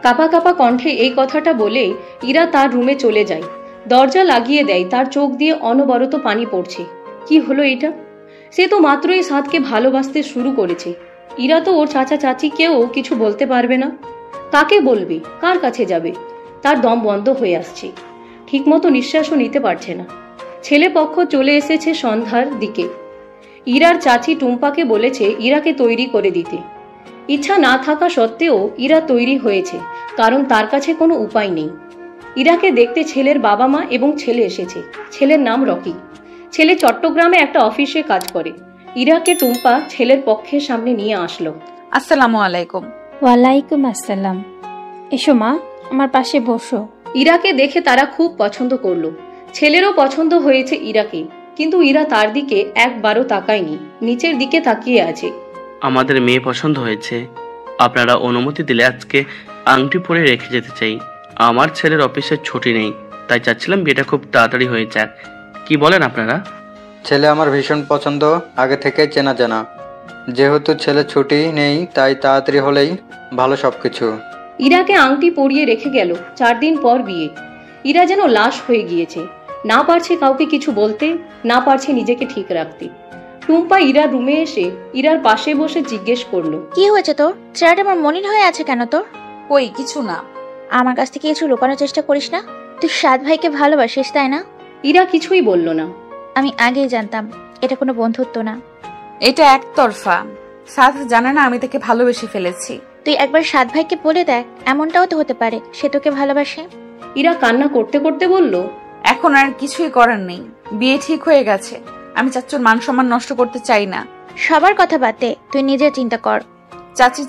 কাপা কাপা কণ্ঠে এই কথাটা বলে ইরা তার রুমে চলে যায়। দরজা লাগিয়ে দেয়, তার চোখ দিয়ে অনবরত পানি পড়ছে। কি হলো এটা? সে তো মাত্রই সাদকে ভালোবাসতে শুরু করেছে। ইরা তো ওর চাচা চাচিকেও কিছু বলতে পারবে না। কাকে বলবে, কার কাছে যাবে? তার দম বন্ধ হয়ে আসছে, ঠিকমতো নিঃশ্বাসও নিতে পারছে না। ছেলে পক্ষ চলে এসেছে সন্ধ্যার দিকে। ইরার চাচি টুম্পাকে বলেছে ইরাকে তৈরি করে দিতে। ইচ্ছা না থাকা সত্ত্বেও ইরা তৈরি হয়েছে, কারণ তার কাছে কোনো উপায় নেই। ইরাকে দেখতে ছেলের বাবা মা এবং ছেলে এসেছে। ছেলের নাম রকি। ছেলে চট্টগ্রামে একটা অফিসে কাজ করে। ইরাকে টুম্পা ছেলের পক্ষের সামনে নিয়ে আসলো। আসসালামু আলাইকুম। ওয়ালাইকুম আসসালাম। এসো মা, আমার পাশে বসো। ইরাকে দেখে তারা খুব পছন্দ করলো। ছেলেরও পছন্দ হয়েছে ইরাকে, কিন্তু ইরা তার দিকে একবারও তাকায়নি, নিচের দিকে তাকিয়ে আছে। আমাদের মেয়ে পছন্দ হয়েছে, আপনারা অনুমতি দিলে আজকে আংটি পরে রেখে যেতে চাই। আমার ছেলের অফিসে ছুটি নেই, তাই চাচ্ছিলাম বিয়েটা খুব তাড়াতাড়ি হয়ে যাক। কি বলেন আপনারা? ছেলে আমার ভীষণ পছন্দ, আগে থেকে চেনা জানা। যেহেতু ছেলে ছুটি নেই তাই তাড়াতাড়ি হলেই ভালো সবকিছু। ইরাকে আংটি পরিয়ে রেখে গেল। 4 দিন পর বিয়ে। ইরা যেন লাশ হয়ে গিয়েছে, না পারছে কাউকে কিছু বলতে, না পারছে নিজেকে ঠিক রাখতে। টুম্পা ইরার রুমে এসে ইরার পাশে বসে জিজ্ঞেস করলো, কি হয়েছে তোর? চেহারাটা আমার মনির হয়ে আছে কেন তোর? কই কিছু না। আমার কাছ থেকে কিছু লুকানোর চেষ্টা করিস না। তুই সাদ ভাইকে ভালোবাসিস তাই না? ইরা কিছুই বলল না। আমি আগেই জানতাম এটা কোনো বন্ধুত্ব না, এটা একতরফা। সাদ জানে না আমি তাকে ভালোবেসে ফেলেছি। তুই একবার সাদ ভাইকে বলে দেখ, এমনটাও তো হতে পারে সে তোকে ভালোবাসে। ইরা কান্না করতে করতে বলল, এখন আর কিছুই করার নেই, বিয়ে ঠিক হয়ে গেছে। আমি চাচুর মান সম্মান নষ্ট করতে চাই না। সবার কথা বাদ দে, তুই নিজের চিন্তা কর।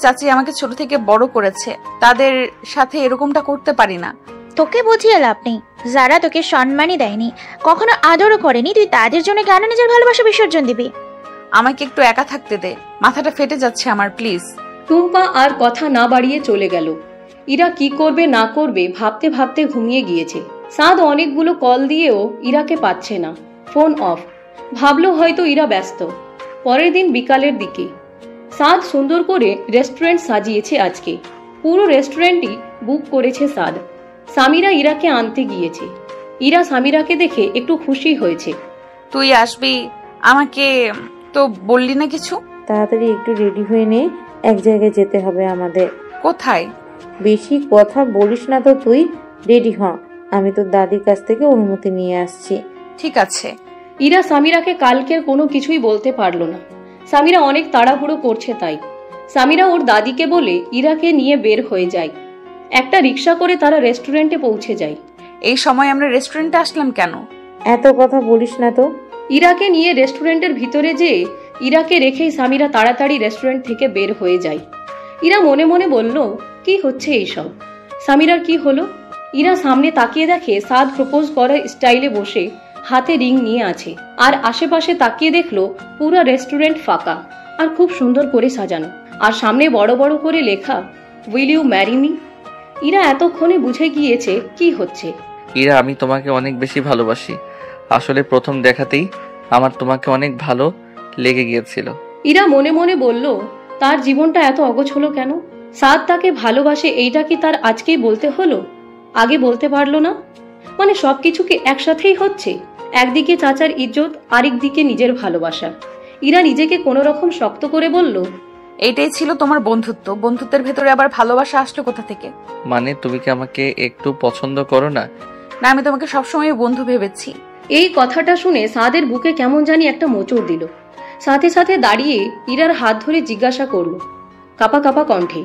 চাচি আমাকে ছোট থেকে বড় করেছে, তাদের সাথে এরকমটা করতে পারি না। তোকে বুঝিয়ে লাভ নেই, যারা তোকে সম্মানই দেয়নি, কখনো আদরও করেনি, তুই তাদের জন্য কেন নিজের ভালোবাসা বিসর্জন দিবি? আমাকে একটু একা থাকতে দে, মাথাটা ফেটে যাচ্ছে আমার, প্লিজ। টুম্পা আর কথা না বাড়িয়ে চলে গেল। ইরা কি করবে না করবে ভাবতে ভাবতে ঘুমিয়ে গিয়েছে। সাদ অনেকগুলো কল দিয়েও ইরাকে পাচ্ছে না, ফোন অফ। ভাবলো হয়তো ইরা ব্যস্ত। পরের দিন বিকালের দিকে সাদ সুন্দর করে রেস্টুরেন্ট সাজিয়েছে আজকে। পুরো রেস্টুরেন্টই বুক করেছে সাদ। সামিরা ইরাকে আনতে গিয়েছে। ইরা সামিরাকে দেখে একটু খুশি হয়েছে। তুই আসবি, আমাকে তো বললি না কিছু? তাড়াতাড়ি একটু রেডি হয়ে নে, এক জায়গায় যেতে হবে আমাদের। কোথায়? বেশি কথা বলিস না তো তুই, রেডি হ, আমি তোর দাদির কাছ থেকে অনুমতি নিয়ে আসছি। ঠিক আছে। ইরা সামিরাকে কালকের কোনো কিছুই বলতে পারলো না। সামিরা অনেক তাড়াহুড়ো করছে তাই। সামিরা ওর দাদিকে বলে ইরাকে নিয়ে বের হয়ে যায়। একটা রিক্সা করে তারা রেস্টুরেন্টে পৌঁছে যায়। এই সময় আমরা রেস্টুরেন্টে আসলাম কেন? এত কথা বলিস না তো। ইরাকে নিয়ে রেস্টুরেন্টের ভিতরে যেয়ে ইরাকে রেখেই সামিরা তাড়াতাড়ি রেস্টুরেন্ট থেকে বের হয়ে যায়। ইরা মনে মনে বলল, কি হচ্ছে এইসব? সামিরার কি হলো? ইরা সামনে তাকিয়ে দেখে সাদ প্রপোজ করার স্টাইলে বসে হাতে রিং নিয়ে আছে। আর আশেপাশে তাকিয়ে দেখলো পুরো রেস্টুরেন্ট ফাঁকা আর খুব সুন্দর করে সাজানো, আর সামনে বড় বড় করে লেখা, will you marry me? Ira এতক্ষণে বুঝে গিয়েছে কি হচ্ছে। ইরা, আমি তোমাকে অনেক বেশি ভালোবাসি। আসলে প্রথম দেখাতেই আমার তোমাকে অনেক ভালো লেগে গিয়েছিল। ইরা মনে মনে বলল, তার জীবনটা এত অগোছলো কেন? সাদ তাকে ভালোবাসে এইটা কি তার আজকেই বলতে হলো? আগে বলতে পারলো না? মানে সবকিছু কি একসাথেই হচ্ছে? একদিকে চাচার ইজ্জত, আরেক দিকে নিজের ভালোবাসা। ইরা নিজেকে কোনো রকম শক্ত করে বলল, এইটাই ছিল তোমার বন্ধুত্ব? বন্ধুত্বের ভেতরে আবার ভালোবাসা আসলো কোথা থেকে? মানে তুমি কি আমাকে একটু পছন্দ করো না? না, আমি তোমাকে সবসময় বন্ধু ভেবেছি। এই কথাটা শুনে সাদের বুকে কেমন জানি একটা মোচড় দিল। সাথে সাথে দাঁড়িয়ে ইরার হাত ধরে জিজ্ঞাসা করলো কাপা কাপা কণ্ঠে,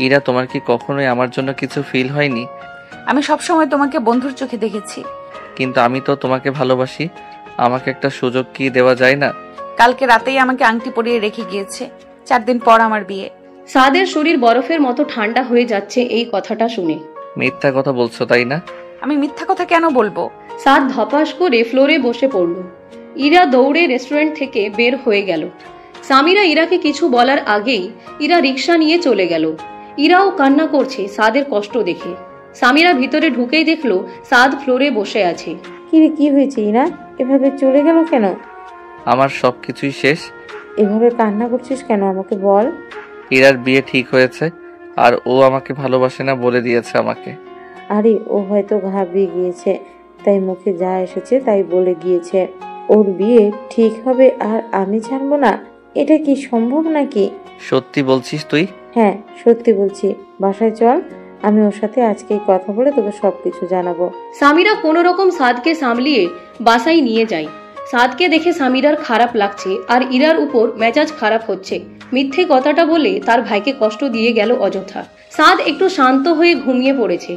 ইরা, তোমার কি কখনোই আমার জন্য কিছু ফিল হয়নি? আমি সবসময় তোমাকে বন্ধুর চোখে দেখেছি। কিন্তু আমি তো তোমাকে ভালোবাসি, আমাকে একটা সুযোগ কি দেওয়া যায় না? কালকে রাতেই আমাকে আংটি পরিয়ে রেখে গিয়েছে, 4 দিন পর আমার বিয়ে। সাদের শরীর বরফের মতো ঠান্ডা হয়ে যাচ্ছে এই কথাটা শুনে। মিথ্যা কথা বলছো তাই না? আমি মিথ্যা কথা কেন বলবো? সাদ ধপাস করে ফ্লোরে বসে পড়ল। ইরা দৌড়ে রেস্টুরেন্ট থেকে বের হয়ে গেল। সামিরা ইরাকে কিছু বলার আগেই ইরা রিক্সা নিয়ে চলে গেল। ইরাও কান্না করছে সাদের কষ্ট দেখে। সামিরা ভিতরে ঢুকেই দেখলো সাদ ফ্লোরে বসে আছে। কি হয়েছে ইরা, এভাবে চলে গেল কেন? আমার সবকিছুই শেষ। এভাবে কান্না করছিস কেন, আমাকে বল। ইরার বিয়ে ঠিক হয়েছে আর ও আমাকে ভালোবাসে না বলে দিয়েছে আমাকে। আরে ও হয়তো ঘাবড়িয়ে গিয়েছে, তাই মুখে যা এসেছে তাই বলে গিয়েছে। ওর বিয়ে ঠিক হবে আর আমি জানবো না? এটা কি সম্ভব নাকি? সত্যি বলছিস তুই? হ্যাঁ সত্যি বলছি, বাসায় চল, আমি ওর সাথে আজকেই কথা বলে তোকে সবকিছু জানাবো। সামিরা কোনো রকম সাদকে সামলিয়ে বাসায় নিয়ে যায়। সাদকে দেখে সামিরার খারাপ লাগছে আর ইরার উপর মেজাজ খারাপ হচ্ছে। মিথ্যে কথাটা বলে তার ভাইকে কষ্ট দিয়ে গেল অযথা। সাদ একটু শান্ত হয়ে ঘুমিয়ে পড়েছে।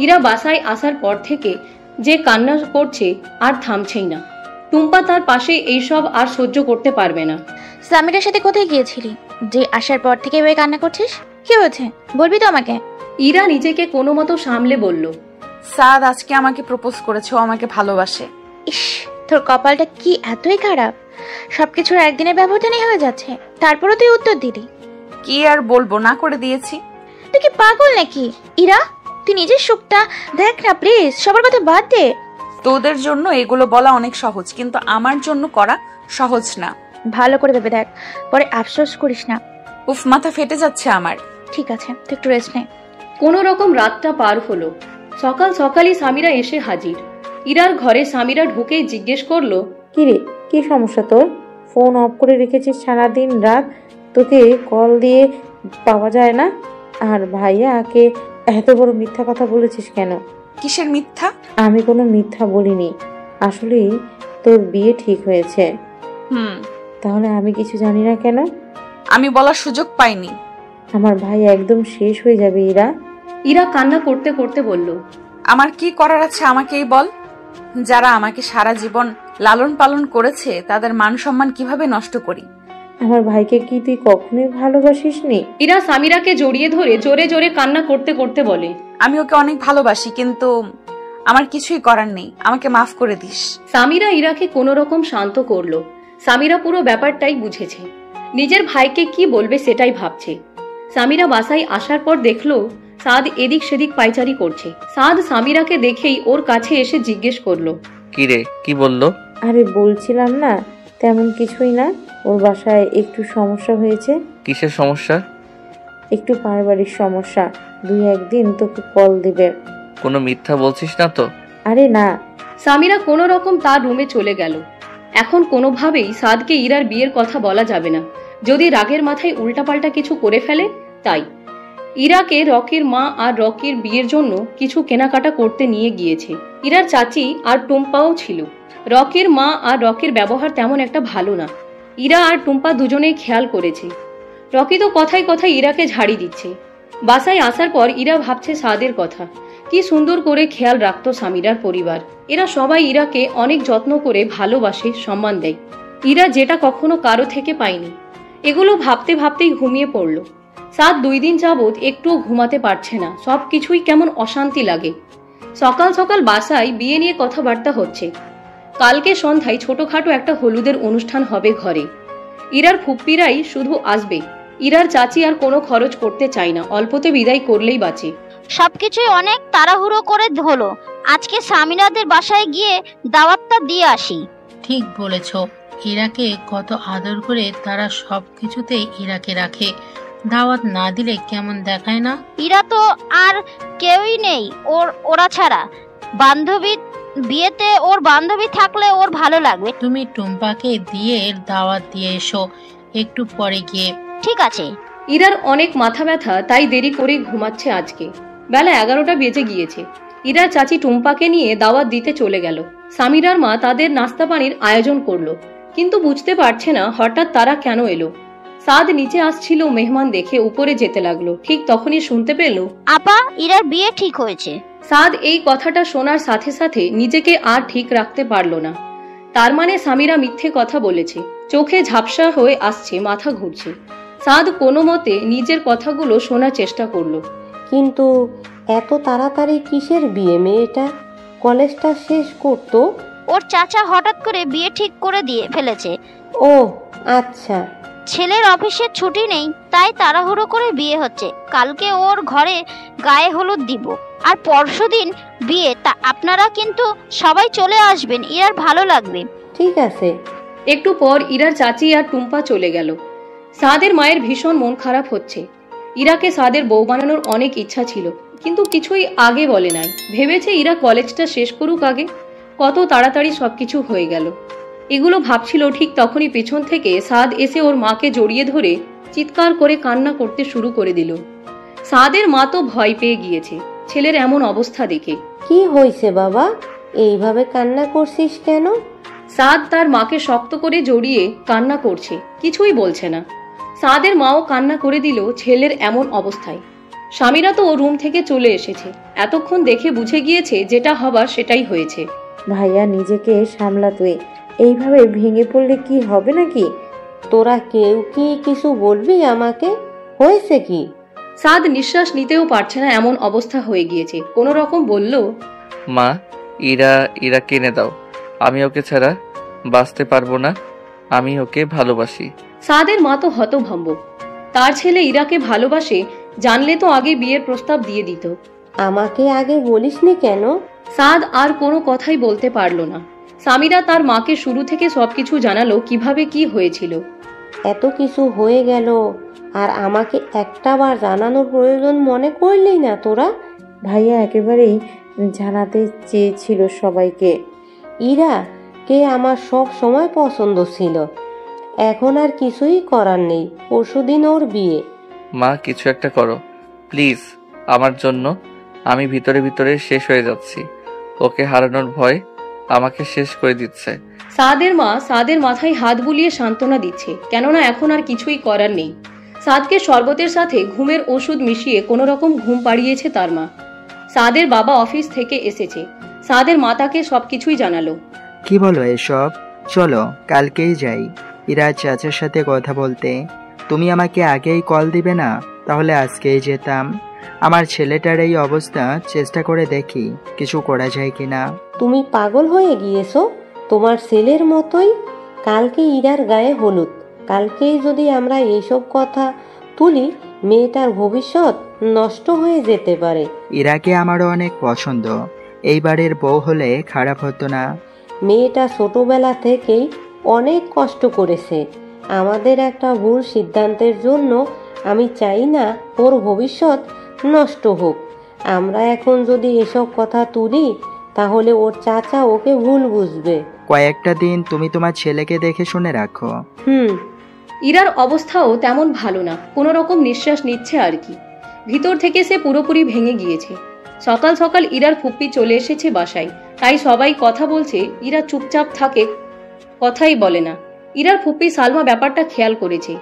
ইরা বাসায় আসার পর থেকে যে কান্না করছে আর থামছেই না। টুম্পা তার পাশে এইসব আর সহ্য করতে পারবে না। সামিরার সাথে কোথায় গিয়েছিলি যে আসার পর থেকে এভাবে কান্না করছিস? কি হয়েছে বলবি তো আমাকে? ইরা নিজেকে কোনো মতো সামলে বলল, সাদ আজকে আমাকে প্রপোজ করেছে, ও আমাকে ভালোবাসে। ইস, তোর কপালটা কি এতই খারাপ? সবকিছুর একদিনের ব্যবধানেই হয়ে যাচ্ছে, তারপরও তুই উত্তর দিলি। কি আর বলবো, না করে দিয়েছি। তুই কি পাগল নাকি? ইরা, তুই নিজের সুখটা দেখ না প্লিজ, সবার কথা বাদ দে। তোদের জন্য এগুলো বলা অনেক সহজ, কিন্তু আমার জন্য করা সহজ না। ভালো করে ভেবে দেখ, পরে আফসোস করিস না। উফ, মাথা ফেটে যাচ্ছে আমার। ঠিক আছে, তুই একটু রেস্ট নে। কোনো রকম রাতটা পার হলো। সকাল সকালই সামিরা এসে হাজির। ইরার ঘরে সামিরা ঢুকেই জিজ্ঞেস করলো, কিরে, কি সমস্যা তোর? ফোন অফ করে রেখেছিস সারাদিন রাত, তোকে কল দিয়ে পাওয়া যায় না? আর ভাইয়াকে এত বড় মিথ্যা কথা বলেছিস কেন? কিসের মিথ্যা? আমি কোনো মিথ্যা বলিনি, আসলে তোর বিয়ে ঠিক হয়েছে। তাহলে আমি কিছু জানি না কেন? আমি বলার সুযোগ পাইনি। আমার ভাই একদম শেষ হয়ে যাবে ইরা। ইরা কান্না করতে করতে বলল, আমার কি করার আছে আমাকেই বল। যারা আমাকে সারা জীবন লালন পালন করেছে তাদের মান সম্মান কিভাবে নষ্ট করি? আমার ভাইকে কি তুই কখনোই ভালোবাসিস নি? ইরা সামিরাকে জড়িয়ে ধরে জোরে জোরে কান্না করতে করতে বলে, আমি ওকে অনেক ভালোবাসি, কিন্তু আমার কিছুই করার নেই, আমাকে মাফ করে দিস। সামিরা ইরাকে কোনো রকম শান্ত করলো। সামিরা পুরো ব্যাপারটাই বুঝেছে, নিজের ভাইকে কি বলবে সেটাই ভাবছে। সামিরা বাসায় আসার পর দেখলো সাদ এদিক সেদিক পাইচারি করছে। সাদ সামিরাকে দেখেই ওর কাছে এসে জিজ্ঞেস করলো, কি রে, কি বললো? আরে বলছিলাম না, তেমন কিছুই না, ওর বাসায় একটু সমস্যা হয়েছে। কিসের সমস্যা? একটু পারিবারিক সমস্যা, 2-1 দিন তোকে কল দিবে। কোনো মিথ্যা বলছিস না তো? আরে না। সামিরা কোনো রকম তার রুমে চলে গেল। এখন কোনোভাবেই সাদকে ইরার বিয়ের কথা বলা যাবে না, যদি রাগের মাথায় উল্টাপাল্টা কিছু করে ফেলে। তাই ইরাকে রকির মা আর রকির বিয়ের জন্য কিছু কেনাকাটা করতে নিয়ে গিয়েছে। ইরার চাচি আর টুম্পাও ছিল। রকির মা আর রকির ব্যবহার তেমন একটা ভালো না, ইরা আর টুম্পা দুজনেই খেয়াল করেছে। রকি তো কথায় কথায় ইরাকে ঝাড়ি দিচ্ছে। বাসায় আসার পর ইরা ভাবছে সাদের কথা, কি সুন্দর করে খেয়াল রাখতো সামিরার পরিবার। এরা সবাই ইরাকে অনেক যত্ন করে ভালোবাসে, সম্মান দেয়, ইরা যেটা কখনো কারো থেকে পায়নি। এগুলো ভাবতে ভাবতেই ঘুমিয়ে পড়ল। সাদ 2 দিন যাবৎ একটুও ঘুমাতে পারছে না, সব কিছুই কেমন অশান্তি লাগে। সকাল সকাল বাসায় বিয়ে নিয়ে কথাবার্তা হচ্ছে। কালকে সন্ধ্যায় ছোটখাটো একটা হলুদের অনুষ্ঠান হবে ঘরে। ইরার ফুপ্পিরাই শুধু আসবে, ইরার চাচি আর কোনো খরচ করতে চায় না, অল্পতে বিদায় করলেই বাঁচে। সবকিছুই অনেক তাড়াহুড়ো করে হলো, আজকে সামিরাদের বাসায় গিয়ে দাওয়াতটা দিয়ে আসি। ঠিক বলেছ, ইরাকে কত আদর করে তারা সবকিছুতেই ইরাকে রাখে, দাওয়াত না দিলে কেমন দেখায় না। ইরা তো আর কেউই নেই ওরা ছাড়া। বান্ধবী বিয়েতে ওর বান্ধবী থাকলে ওর ভালো লাগবে। তুমি টুম্পাকে দিয়ে দাওয়াত দিয়ে এসো একটু পরে গিয়ে। ঠিক আছে। ইরার অনেক মাথা ব্যথা, তাই দেরি করে ঘুমাচ্ছে আজকে। বেলা 11টা বেজে গিয়েছে। ইরার চাচি টুম্পাকে নিয়ে দাওয়াত দিতে চলে গেল। সামিরার মা তাদের নাস্তা পানির আয়োজন করলো, কিন্তু বুঝতে পারছে না হঠাৎ তারা কেন এলো। সাদ নিচে আসছিল মেহমান দেখে উপরে যেতে লাগলো, ঠিক তখনই শুনতে পেল, আপা ইরার বিয়ে ঠিক হয়েছে। সাদ এই কথাটা শোনার সাথে সাথে নিজেকে আর ঠিক রাখতে পারল না। তার মানে সামিরা মিথ্যে কথা বলেছে। চোখে ঝাপসা হয়ে আসছে, মাথা ঘুরছে। সাদ কোনো মতে নিজের কথাগুলো শোনার চেষ্টা করলো। কিন্তু এত তাড়াতাড়ি কিসের বিয়ে? মেয়েটা কলেজটা শেষ করতো। ওর চাচা হঠাৎ করে বিয়ে ঠিক করে দিয়ে ফেলেছে। ও আচ্ছা। ছেলের অফিসের ছুটি নেই, তাই তাড়াহুড়ো করে বিয়ে হচ্ছে। কালকে ওর ঘরে গায়ে হলুদ দিব, আর পরশুদিন বিয়ে। তা আপনারা কিন্তু সবাই চলে আসবেন, ইরার ভালো লাগবে। ঠিক আছে। একটু পর ইরার চাচি আর টুম্পা চলে গেল। সাদের মায়ের ভীষণ মন খারাপ হচ্ছে। ইরাকে সাদের বউ বানানোর অনেক ইচ্ছা ছিল, কিন্তু কিছুই আগে বলে নাই। ভেবেছে ইরা কলেজটা শেষ করুক আগে। কত তাড়াতাড়ি সবকিছু হয়ে গেল। এগুলো ভাবছিল, ঠিক তখনই পেছন থেকে সাদ এসে ওর মাকে জড়িয়ে ধরে চিৎকার করে কান্না করতে শুরু করে দিল। সাদের মা তো ভয় পেয়ে গিয়েছে ছেলের এমন অবস্থা দেখে। কি হয়েছে বাবা, এইভাবে কান্না করছিস কেন? সাদ তার মাকে শক্ত করে জড়িয়ে কান্না করছে, কিছুই বলছে না। সাদের মাও কান্না করে দিল ছেলের এমন অবস্থায়। স্বামীরা তো ও রুম থেকে চলে এসেছে। এতক্ষণ দেখে বুঝে গিয়েছে যেটা হবার সেটাই হয়েছে। ভাইয়া নিজেকে সামলা, তুই এইভাবে ভেঙে পড়লে কি হবে নাকি? তোরা কেউ কি কিছু বলবি আমাকে? হয়েছে কি? সাদ নিঃশ্বাস নিতেও পারছে না, এমন অবস্থা হয়ে গিয়েছে। কোন রকম বলল, মা ইরা কিনে দাও, আমি ওকে ছাড়া বাঁচতে পারবো না, আমি ওকে ভালোবাসি। সাদের মা তো হতভম্ব। তার ছেলে ইরাকে ভালোবাসে জানলে তো আগে বিয়ের প্রস্তাব দিয়ে দিত। আমাকে আগে বলিসনি কেন? সাদ আর কোনো কথাই বলতে পারল না। সামিরা তার মাকে শুরু থেকে সবকিছু জানালো, কিভাবে কি হয়েছিল। এত কিছু হয়ে গেল আর আমাকে একটাবার জানানোর প্রয়োজন মনে করলি না তোরা? ভাইয়া একেবারেই জানাতে চেয়েছিল সবাইকে। ইরা কে আমার সব সময় পছন্দ ছিল, এখন আর কিছুই করার নেই। পরশুদিন ওর বিয়ে। মা কিছু একটা করো প্লিজ আমার জন্য। আমি ভিতরে ভিতরে শেষ হয়ে যাচ্ছি। ওকে হারানোর ভয় আমাকে শেষ করে দিচ্ছে। সাদের মা সাদের মাথায় হাত বুলিয়ে সান্ত্বনা দিচ্ছে, কেননা এখন আর কিছুই করার নেই। সাদকে শরবতের সাথে ঘুমের ওষুধ মিশিয়ে কোনো রকম ঘুম পাড়িয়েছে তার মা। সাদের বাবা অফিস থেকে এসেছে। সাদের মা তাকে সবকিছুই জানালো। কি বলো এসব? চলো কালকেই যাই ইরার চাচার সাথে কথা বলতে। তুমি আমাকে আগেই কল দিবে না? তাহলে আজকেই যেতাম। আমার ছেলেটার এই অবস্থা, চেষ্টা করে দেখি কিছু করা যায় কিনা। তুমি পাগল হয়ে গিয়েছো? তোমার ছেলের মতোই। কালকে ইরার গায়ে হলুদ, কালকেই যদি আমরা এইসব কথা তুলি, মেয়েটার ভবিষ্যৎ নষ্ট হয়ে যেতে পারে। ইরাকে আমারও অনেক পছন্দ, এইবারের বউ হলে খারাপ হতো না। মেয়েটা ছোটবেলা থেকেই অনেক কষ্ট করেছে। আমাদের একটা ভুল সিদ্ধান্তের জন্য আমি চাই না ওর ভবিষ্যৎ নষ্ট হোক। আমরা এখন যদি এসব কথা তুলি, তাহলে ওর চাচা ওকে ভুল বুঝবে। কয়েকটা দিন তুমি তোমার ছেলেকে দেখে শুনে রাখো। ইরার অবস্থাও তেমন ভালো না, কোনো রকম নিঃশ্বাস নিচ্ছে আর কি। ভিতর থেকে সে পুরোপুরি ভেঙে গিয়েছে। সকাল সকাল ইরার ফুপ্পি চলে এসেছে বাসায়, তাই সবাই কথা বলছে। ইরা চুপচাপ থাকে, কথাই বলে না। ইরার ফুপ্পি সালমা ব্যাপারটা খেয়াল করেছে।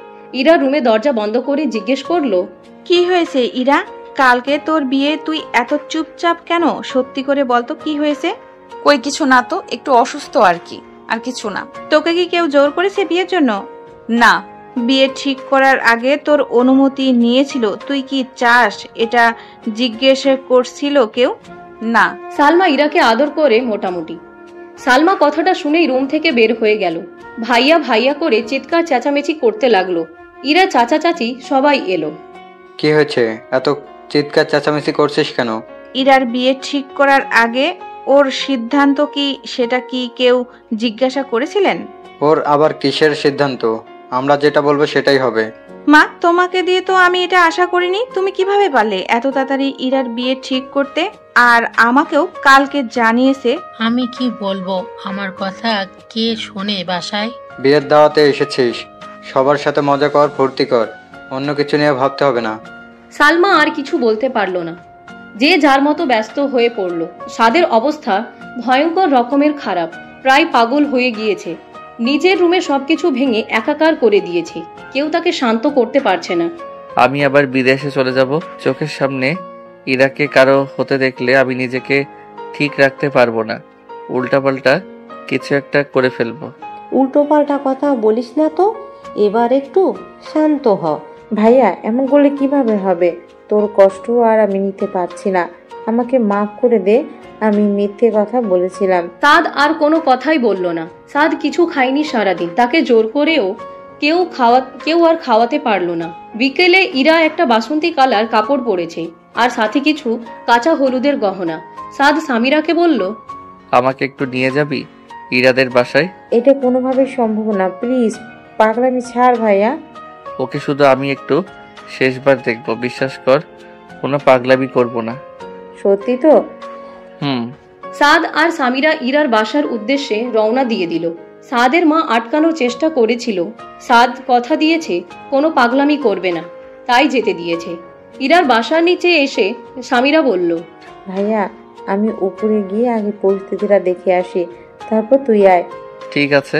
ইরা রুমে দরজা বন্ধ করে জিজ্ঞেস করলো, কি হয়েছে ইরা? কালকে তোর বিয়ে, তুই এত চুপচাপ কেন? সত্যি করে বলতো কি হয়েছে? কই কিছু না তো, একটু অসুস্থ আর কি, আর কিছু না। তোকে কি কেউ জোর করেছে বিয়ের জন্য? না। বিয়ে ঠিক করার আগে তোর অনুমতি নিয়েছিল? তুই কি চাস এটা জিজ্ঞেস করছিল কেউ? না। সালমা ইরাকে আদর করে মোটামুটি। সালমা কথাটা শুনেই রুম থেকে বের হয়ে গেল। ভাইয়া ভাইয়া করে চিৎকার চেঁচামেচি করতে লাগলো। ইরা, চাচা চাচি সবাই এলো। কি হয়েছে? এত চিৎকার চেঁচামেচি করছিস কেন? ইরার বিয়ে ঠিক করার আগে ওর সিদ্ধান্ত কি, সেটা কি কেউ জিজ্ঞাসা করেছিলেন? ওর আবার কিসের সিদ্ধান্ত? আমরা যেটা বলবো সেটাই হবে। মা, তোমাকে দিয়ে তো আমি এটা আশা করিনি। তুমি কিভাবে পারলে এত তাড়াতাড়ি ইরার বিয়ে ঠিক করতে? আর আমাকেও কালকে জানিয়েছে। আমি কি বলবো, আমার কথা কে শোনে বাসায়? বিয়ের দাওয়াতে এসেছিস, সবার সাথে মজা কর, ফুর্তি কর, অন্য কিছু নিয়ে ভাবতে হবে না। সালমা আর কিছু বলতে পারলো না। যে যার মতো ব্যস্ত হয়ে পড়ল। সাদের অবস্থা ভয়ঙ্কর রকমের খারাপ, প্রায় পাগল হয়ে গিয়েছে। নিজের রুমে সবকিছু ভেঙে একাকার করে দিয়েছে। কেউ তাকে শান্ত করতে পারছে না। আমি আবার বিদেশে চলে যাব। চোখের সামনে ইরাকে কারো হতে দেখলে আমি নিজেকে ঠিক রাখতে পারবো না। উল্টাপাল্টা কিছু একটা করে ফেলবো। উল্টোপাল্টা কথা বলিস না তো, এবার একটু শান্ত হ। ভাইয়া, এমন করলে কিভাবে হবে? তোর কষ্ট আর আমি নিতে পারছি না, আমাকে মাফ করে দে। আমি মিথ্যে কথা বলেছিলাম। সাদ আর কোনো কথাই বলল না। সাদ কিছু খায়নি সারাদিন। তাকে জোর করেও কেউ আর খাওয়াতে পারলো না। বিকেলে ইরা একটা বাসন্তী কালার কাপড় পরেছে আর সাথে কিছু কাঁচা হলুদের গহনা। সাদ সামিরাকে বলল, আমাকে একটু নিয়ে যাবি ইরাদের বাসায়? এটা কোনোভাবে সম্ভব না, প্লিজ। পাগলামি ছাড় ভাইয়া। ওকে শুধু আমি একটু শেষবার দেখবো, বিশ্বাস কর, কোনো পাগলামি করব না। সত্যি তো? সাদ আর সামিরা ইরার বাসার উদ্দেশ্যে রওনা দিয়ে দিল। সাদের মা আটকানোর চেষ্টা করেছিল। সাদ কথা দিয়েছে কোনো পাগলামি করবে না, তাই যেতে দিয়েছে। ইরার বাসার নিচে এসে সামিরা বলল, ভাইয়া, আমি উপরে গিয়ে আগে পরিস্থিতিটা দেখে আসি, তারপর তুই আয়। ঠিক আছে।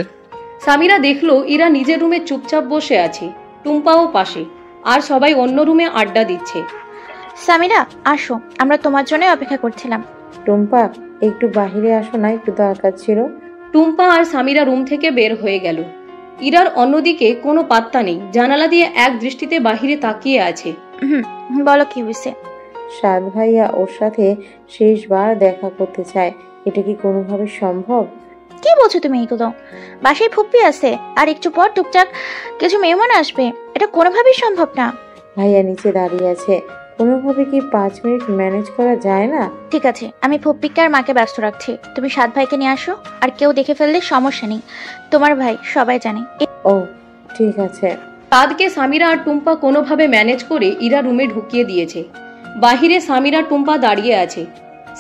সামিরা দেখলো ইরা নিজের রুমে চুপচাপ বসে আছে, টুম্পাও পাশে, আর সবাই অন্য রুমে আড্ডা দিচ্ছে। সামিরা, আসো, আমরা তোমার জন্য অপেক্ষা করছিলাম। টুম্পা, একটু বাহিরে আসো না, একটু দরকার ছিল। টুম্পা আর সামিরা রুম থেকে বের হয়ে গেল। ইরার অন্যদিকে কোনো পাত্তা নেই, জানালা দিয়ে এক দৃষ্টিতে বাহিরে তাকিয়ে আছে। বলো কি হয়েছে? সাদ ভাইয়া ওর সাথে শেষবার দেখা করতে চায়, এটা কি কোনোভাবে সম্ভব? কি বলছো তুমি এগুলো? বাসায় ফুপ্পি আছে, আর একটু পর টুকটাক কিছু মেহমান আসবে, এটা কোনোভাবেই সম্ভব না। ভাইয়া নিচে দাঁড়িয়ে আছে, কোনোভাবে কি 5 মিনিট ম্যানেজ করা যায় না? ঠিক আছে, আমি ফুপ্পিকে আর মাকে ব্যস্ত রাখছি, তুমি সাদ ভাইকে নিয়ে আসো। আর কেউ দেখে ফেললে সমস্যা নেই, তোমার ভাই সবাই জানে। ও ঠিক আছে। সাদকে সামিরা আর টুম্পা কোনোভাবে ম্যানেজ করে ইরা রুমে ঢুকিয়ে দিয়েছে। বাহিরে সামিরা টুম্পা দাঁড়িয়ে আছে।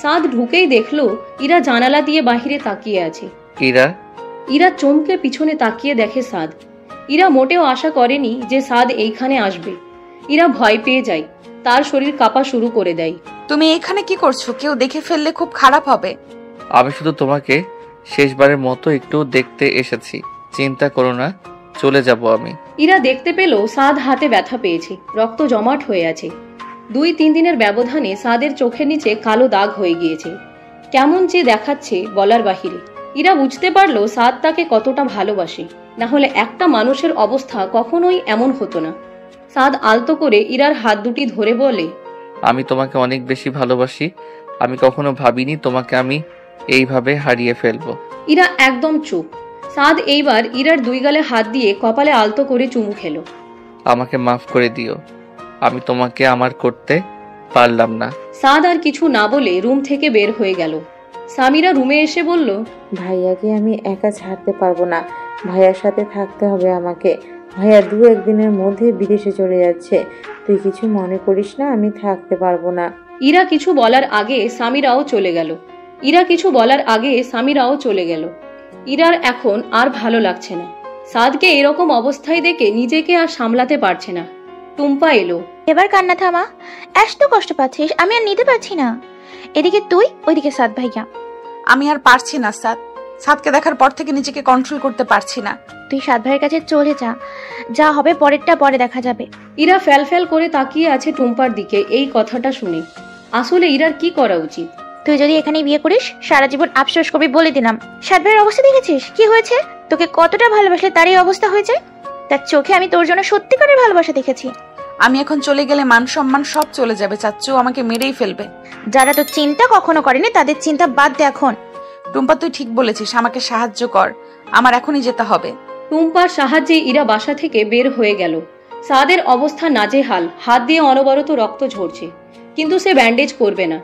সাদ ঢুকেই দেখলো ইরা জানালা দিয়ে বাহিরে তাকিয়ে আছে। ইরা চমকে পিছনে তাকিয়ে দেখে সাদ। ইরা মোটেও আশা করেনি যে সাদ এইখানে আসবে। ইরা ভয় পেয়ে যায়, তার শরীর কাঁপা শুরু করে দেয়। তুমি এখানে কি করছো? কেউ দেখে ফেললে খুব খারাপ হবে। আমি শুধু তোমাকে শেষবারের মতো একটু দেখতে এসেছি, চিন্তা করো না, চলে যাব আমি। ইরা দেখতে পেল সাদ হাতে ব্যথা পেয়েছে, রক্ত জমাট হয়ে আছে। 2-3 দিনের ব্যবধানে সাদের চোখের নিচে কালো দাগ হয়ে গিয়েছে। কেমন যে দেখাচ্ছে বলার বাহিরে। ইরা বুঝতে পারলো সাদ তাকে কতটা ভালোবাসে, না হলে একটা মানুষের অবস্থা কখনোই এমন হতো না। সাদ আলতো করে ইরার হাত দুটি ধরে বলে, আমি তোমাকে অনেক বেশি ভালোবাসি। আমি কখনো ভাবিনি তোমাকে আমি এইভাবে হারিয়ে ফেলবো। ইরা একদম চুপ। সাদ এইবার ইরার 2 গালে হাত দিয়ে কপালে আলতো করে চুমু খেলো। আমাকে মাফ করে দিও, আমি তোমাকে আমার করতে পারলাম না। সাদ আর কিছু না বলে রুম থেকে বের হয়ে গেল। সামিরা রুমে এসে বলল, ভাইয়াকে আমি একা ছাড়তে পারবো না, ভাইয়ার সাথে থাকতে হবে আমাকে। ভাইয়া 2-1 দিনের মধ্যে বিদেশে চলে যাচ্ছে, তুই কিছু মনে করিস না, আমি থাকতে পারবো না। ইরা কিছু বলার আগে সামিরাও চলে গেল। ইরা কিছু বলার আগে সামিরাও চলে গেল। ইরার এখন আর ভালো লাগছে না। সাদকে এরকম অবস্থায় দেখে নিজেকে আর সামলাতে পারছে না। টুম্পা এলো। এবার কান্না থামা, এত কষ্ট পাচ্ছিস, আমি আর নিতে পারছি না। এদিকে তুই, ওইদিকে সাদ ভাইয়া। আমি আর পারছি না সাদ, সাদকে দেখার পর থেকে নিজেকে কন্ট্রোল করতে পারছি না। তুই সাদ ভাইয়ের কাছে চলে যা, যা হবে পরেরটা পরে দেখা যাবে। ইরা ফ্যাল করে তাকিয়ে আছে টুম্পার দিকে এই কথাটা শুনে। আসলে ইরার কি করা উচিত? তুই যদি এখানে বিয়ে করিস সারা জীবন আফসোস করবি বলে দিলাম। সাদ ভাইয়ের অবস্থা দেখেছিস কি হয়েছে? তোকে কতটা ভালোবাসলে তার এই অবস্থা হয়েছে। তার চোখে আমি তোর জন্য সত্যিকারের ভালোবাসা দেখেছি। আমি এখন চলে গেলে মান সম্মান সব চলে যাবে, চাচ্চু আমাকে মেরেই ফেলবে। যারা তো চিন্তা কখনো করেনি তাদের চিন্তা বাদ দে এখন। টুম্পা তুই ঠিক বলেছিস, আমাকে সাহায্য কর, আমার এখনই যেতে হবে। টুম্পার সাহায্যে ইরা বাসা থেকে বের হয়ে গেল। সাদের অবস্থা নাজেহাল, হাত দিয়ে অনবরত রক্ত ঝরছে, কিন্তু সে ব্যান্ডেজ করবে না।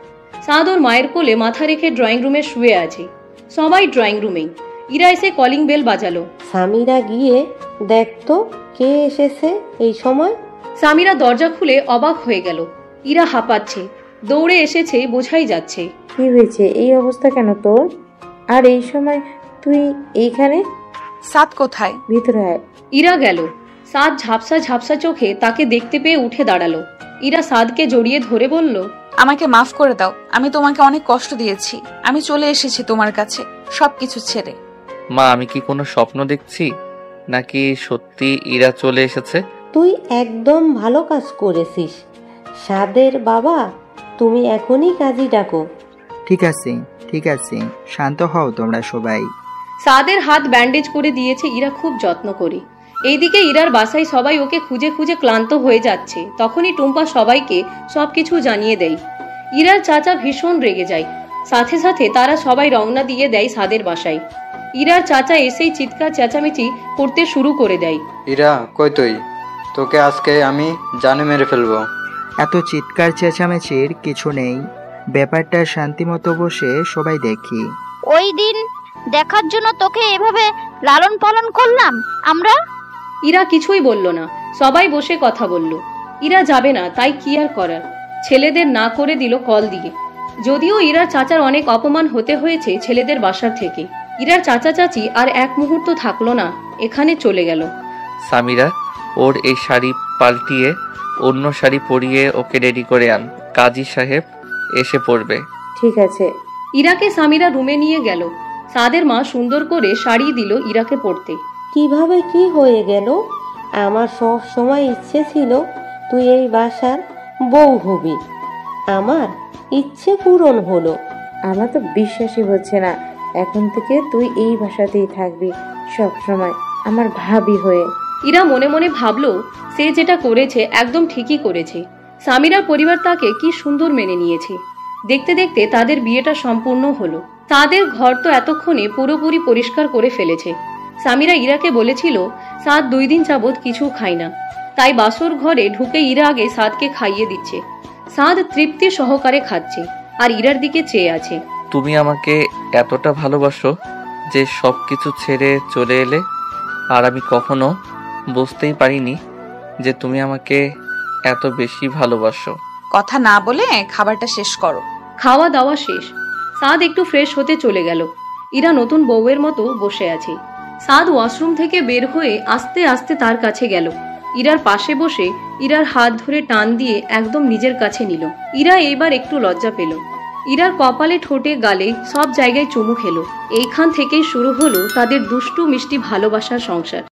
সাদ ওর মায়ের কোলে মাথা রেখে ড্রয়িং রুমে শুয়ে আছে। সবাই ড্রয়িং রুমেই। ইরা এসে কলিং বেল বাজালো। সামিরা গিয়ে দেখতো কে এসেছে এই সময়। সামিরা দরজা খুলে অবাক হয়ে গেল। ইরা হাঁপাচ্ছে, দৌড়ে এসেছে বোঝাই যাচ্ছে। কি হয়েছে? এই অবস্থা কেন তোর? আর এই সময় তুই এইখানে? সাদ কোথায়? ভিতরে আয়। ইরা গেল। সাদ ঝাপসা ঝাপসা চোখে তাকে দেখতে পেয়ে উঠে দাঁড়ালো। ইরা সাদকে জড়িয়ে ধরে বলল, আমাকে মাফ করে দাও, আমি তোমাকে অনেক কষ্ট দিয়েছি। আমি চলে এসেছি তোমার কাছে সবকিছু ছেড়ে। মা, আমি কি কোনো স্বপ্ন দেখছি নাকি সত্যি ইরা চলে এসেছে? তুই একদম ভালো কাজ করেছিস সাদের বাবা, তুমি এখনই কাজী ডাকো। ঠিক আছে ঠিক আছে, শান্ত হও তোমরা সবাই। সাদের হাত ব্যান্ডেজ করে দিয়েছে ইরা খুব যত্ন করে। এইদিকে ইরার বাসায় সবাই ওকে খুঁজে খুঁজে ক্লান্ত হয়ে যাচ্ছে। তখনই টুম্পা সবাইকে সবকিছু জানিয়ে দেয়। ইরার চাচা ভীষণ রেগে যায়। সাথে সাথে তারা সবাই রওনা দিয়ে দেয় সাদের বাসায়। ইরার চাচা এসেই চিৎকার চেঁচামেচি করতে শুরু করে দেয়। ইরা কই তুই? তোকে আজকে আমি জানে মেরে ফেলবো। এত চিৎকার চেঁচামেচির কিছু নেই, ব্যাপারটা শান্তিমতো বসে সবাই দেখি। ওই দিন দেখার জন্য তোকে এভাবে লালন পালন করলাম আমরা। ইরা কিছুই বলল না, সবাই বসে কথা বলল। ইরা যাবে না, তাই কি আর করার, ছেলেদের না করে দিল কল দিয়ে। যদিও ইরার চাচার অনেক অপমান হতে হয়েছে ছেলেদের বাসার থেকে। ইরার চাচা চাচি আর এক মুহূর্ত থাকলো না, এখানে চলে গেল। সামিরা, ওর এই শাড়ি পাল্টিয়ে অন্য শাড়ি পরিয়ে ওকে রেডি করে আন, কাজী সাহেব এসে পড়বে। ঠিক আছে। ইরাকে সামিরা রুমে নিয়ে গেল। সাদের মা সুন্দর করে শাড়ি দিল ইরাকে পরতে। কিভাবে কি হয়ে গেল? আমার সব সময় ইচ্ছে ছিল তুই এই বাসার বউ হবি, আমার ইচ্ছে পূরণ হলো। আমার তো বিশ্বাসই হচ্ছে না, এখন থেকে তুই এই বাসাতেই থাকবি সব সময় আমার ভাবি হয়ে। ইরা মনে মনে ভাবলো সে যেটা করেছে একদম ঠিকই করেছে। সামিরার পরিবার তাকে কি সুন্দর মেনে নিয়েছে। দেখতে দেখতে তাদের বিয়েটা সম্পূর্ণ হলো। তাদের ঘর তো এতক্ষণে পুরোপুরি পরিষ্কার করে ফেলেছে। সামিরা ইরাকে বলেছিল সাদ 2 দিন যাবৎ কিছু খায় না, তাই বাসর ঘরে ঢুকে ইরা আগে সাদকে খাইয়ে দিচ্ছে। সাদ তৃপ্তি সহকারে খাচ্ছে আর ইরার দিকে চেয়ে আছে। তুমি আমাকে এতটা ভালোবাসো যে সবকিছু ছেড়ে চলে এলে, আর আমি কখনো বুঝতেই পারিনি যে তুমি আমাকে এত বেশি ভালোবাসো। কথা না বলে খাবারটা শেষ করো। খাওয়া দাওয়া শেষ। সাদ একটু ফ্রেশ হতে চলে গেল। ইরা নতুন বউয়ের মতো বসে আছে। সাদ ওয়াশরুম থেকে বের হয়ে আস্তে আস্তে তার কাছে গেল। ইরার পাশে বসে ইরার হাত ধরে টান দিয়ে একদম নিজের কাছে নিল। ইরা এইবার একটু লজ্জা পেল। ইরার কপালে, ঠোঁটে, গালে সব জায়গায় চুমু খেলো। এইখান থেকেই শুরু হলো তাদের দুষ্টু মিষ্টি ভালোবাসার সংসার।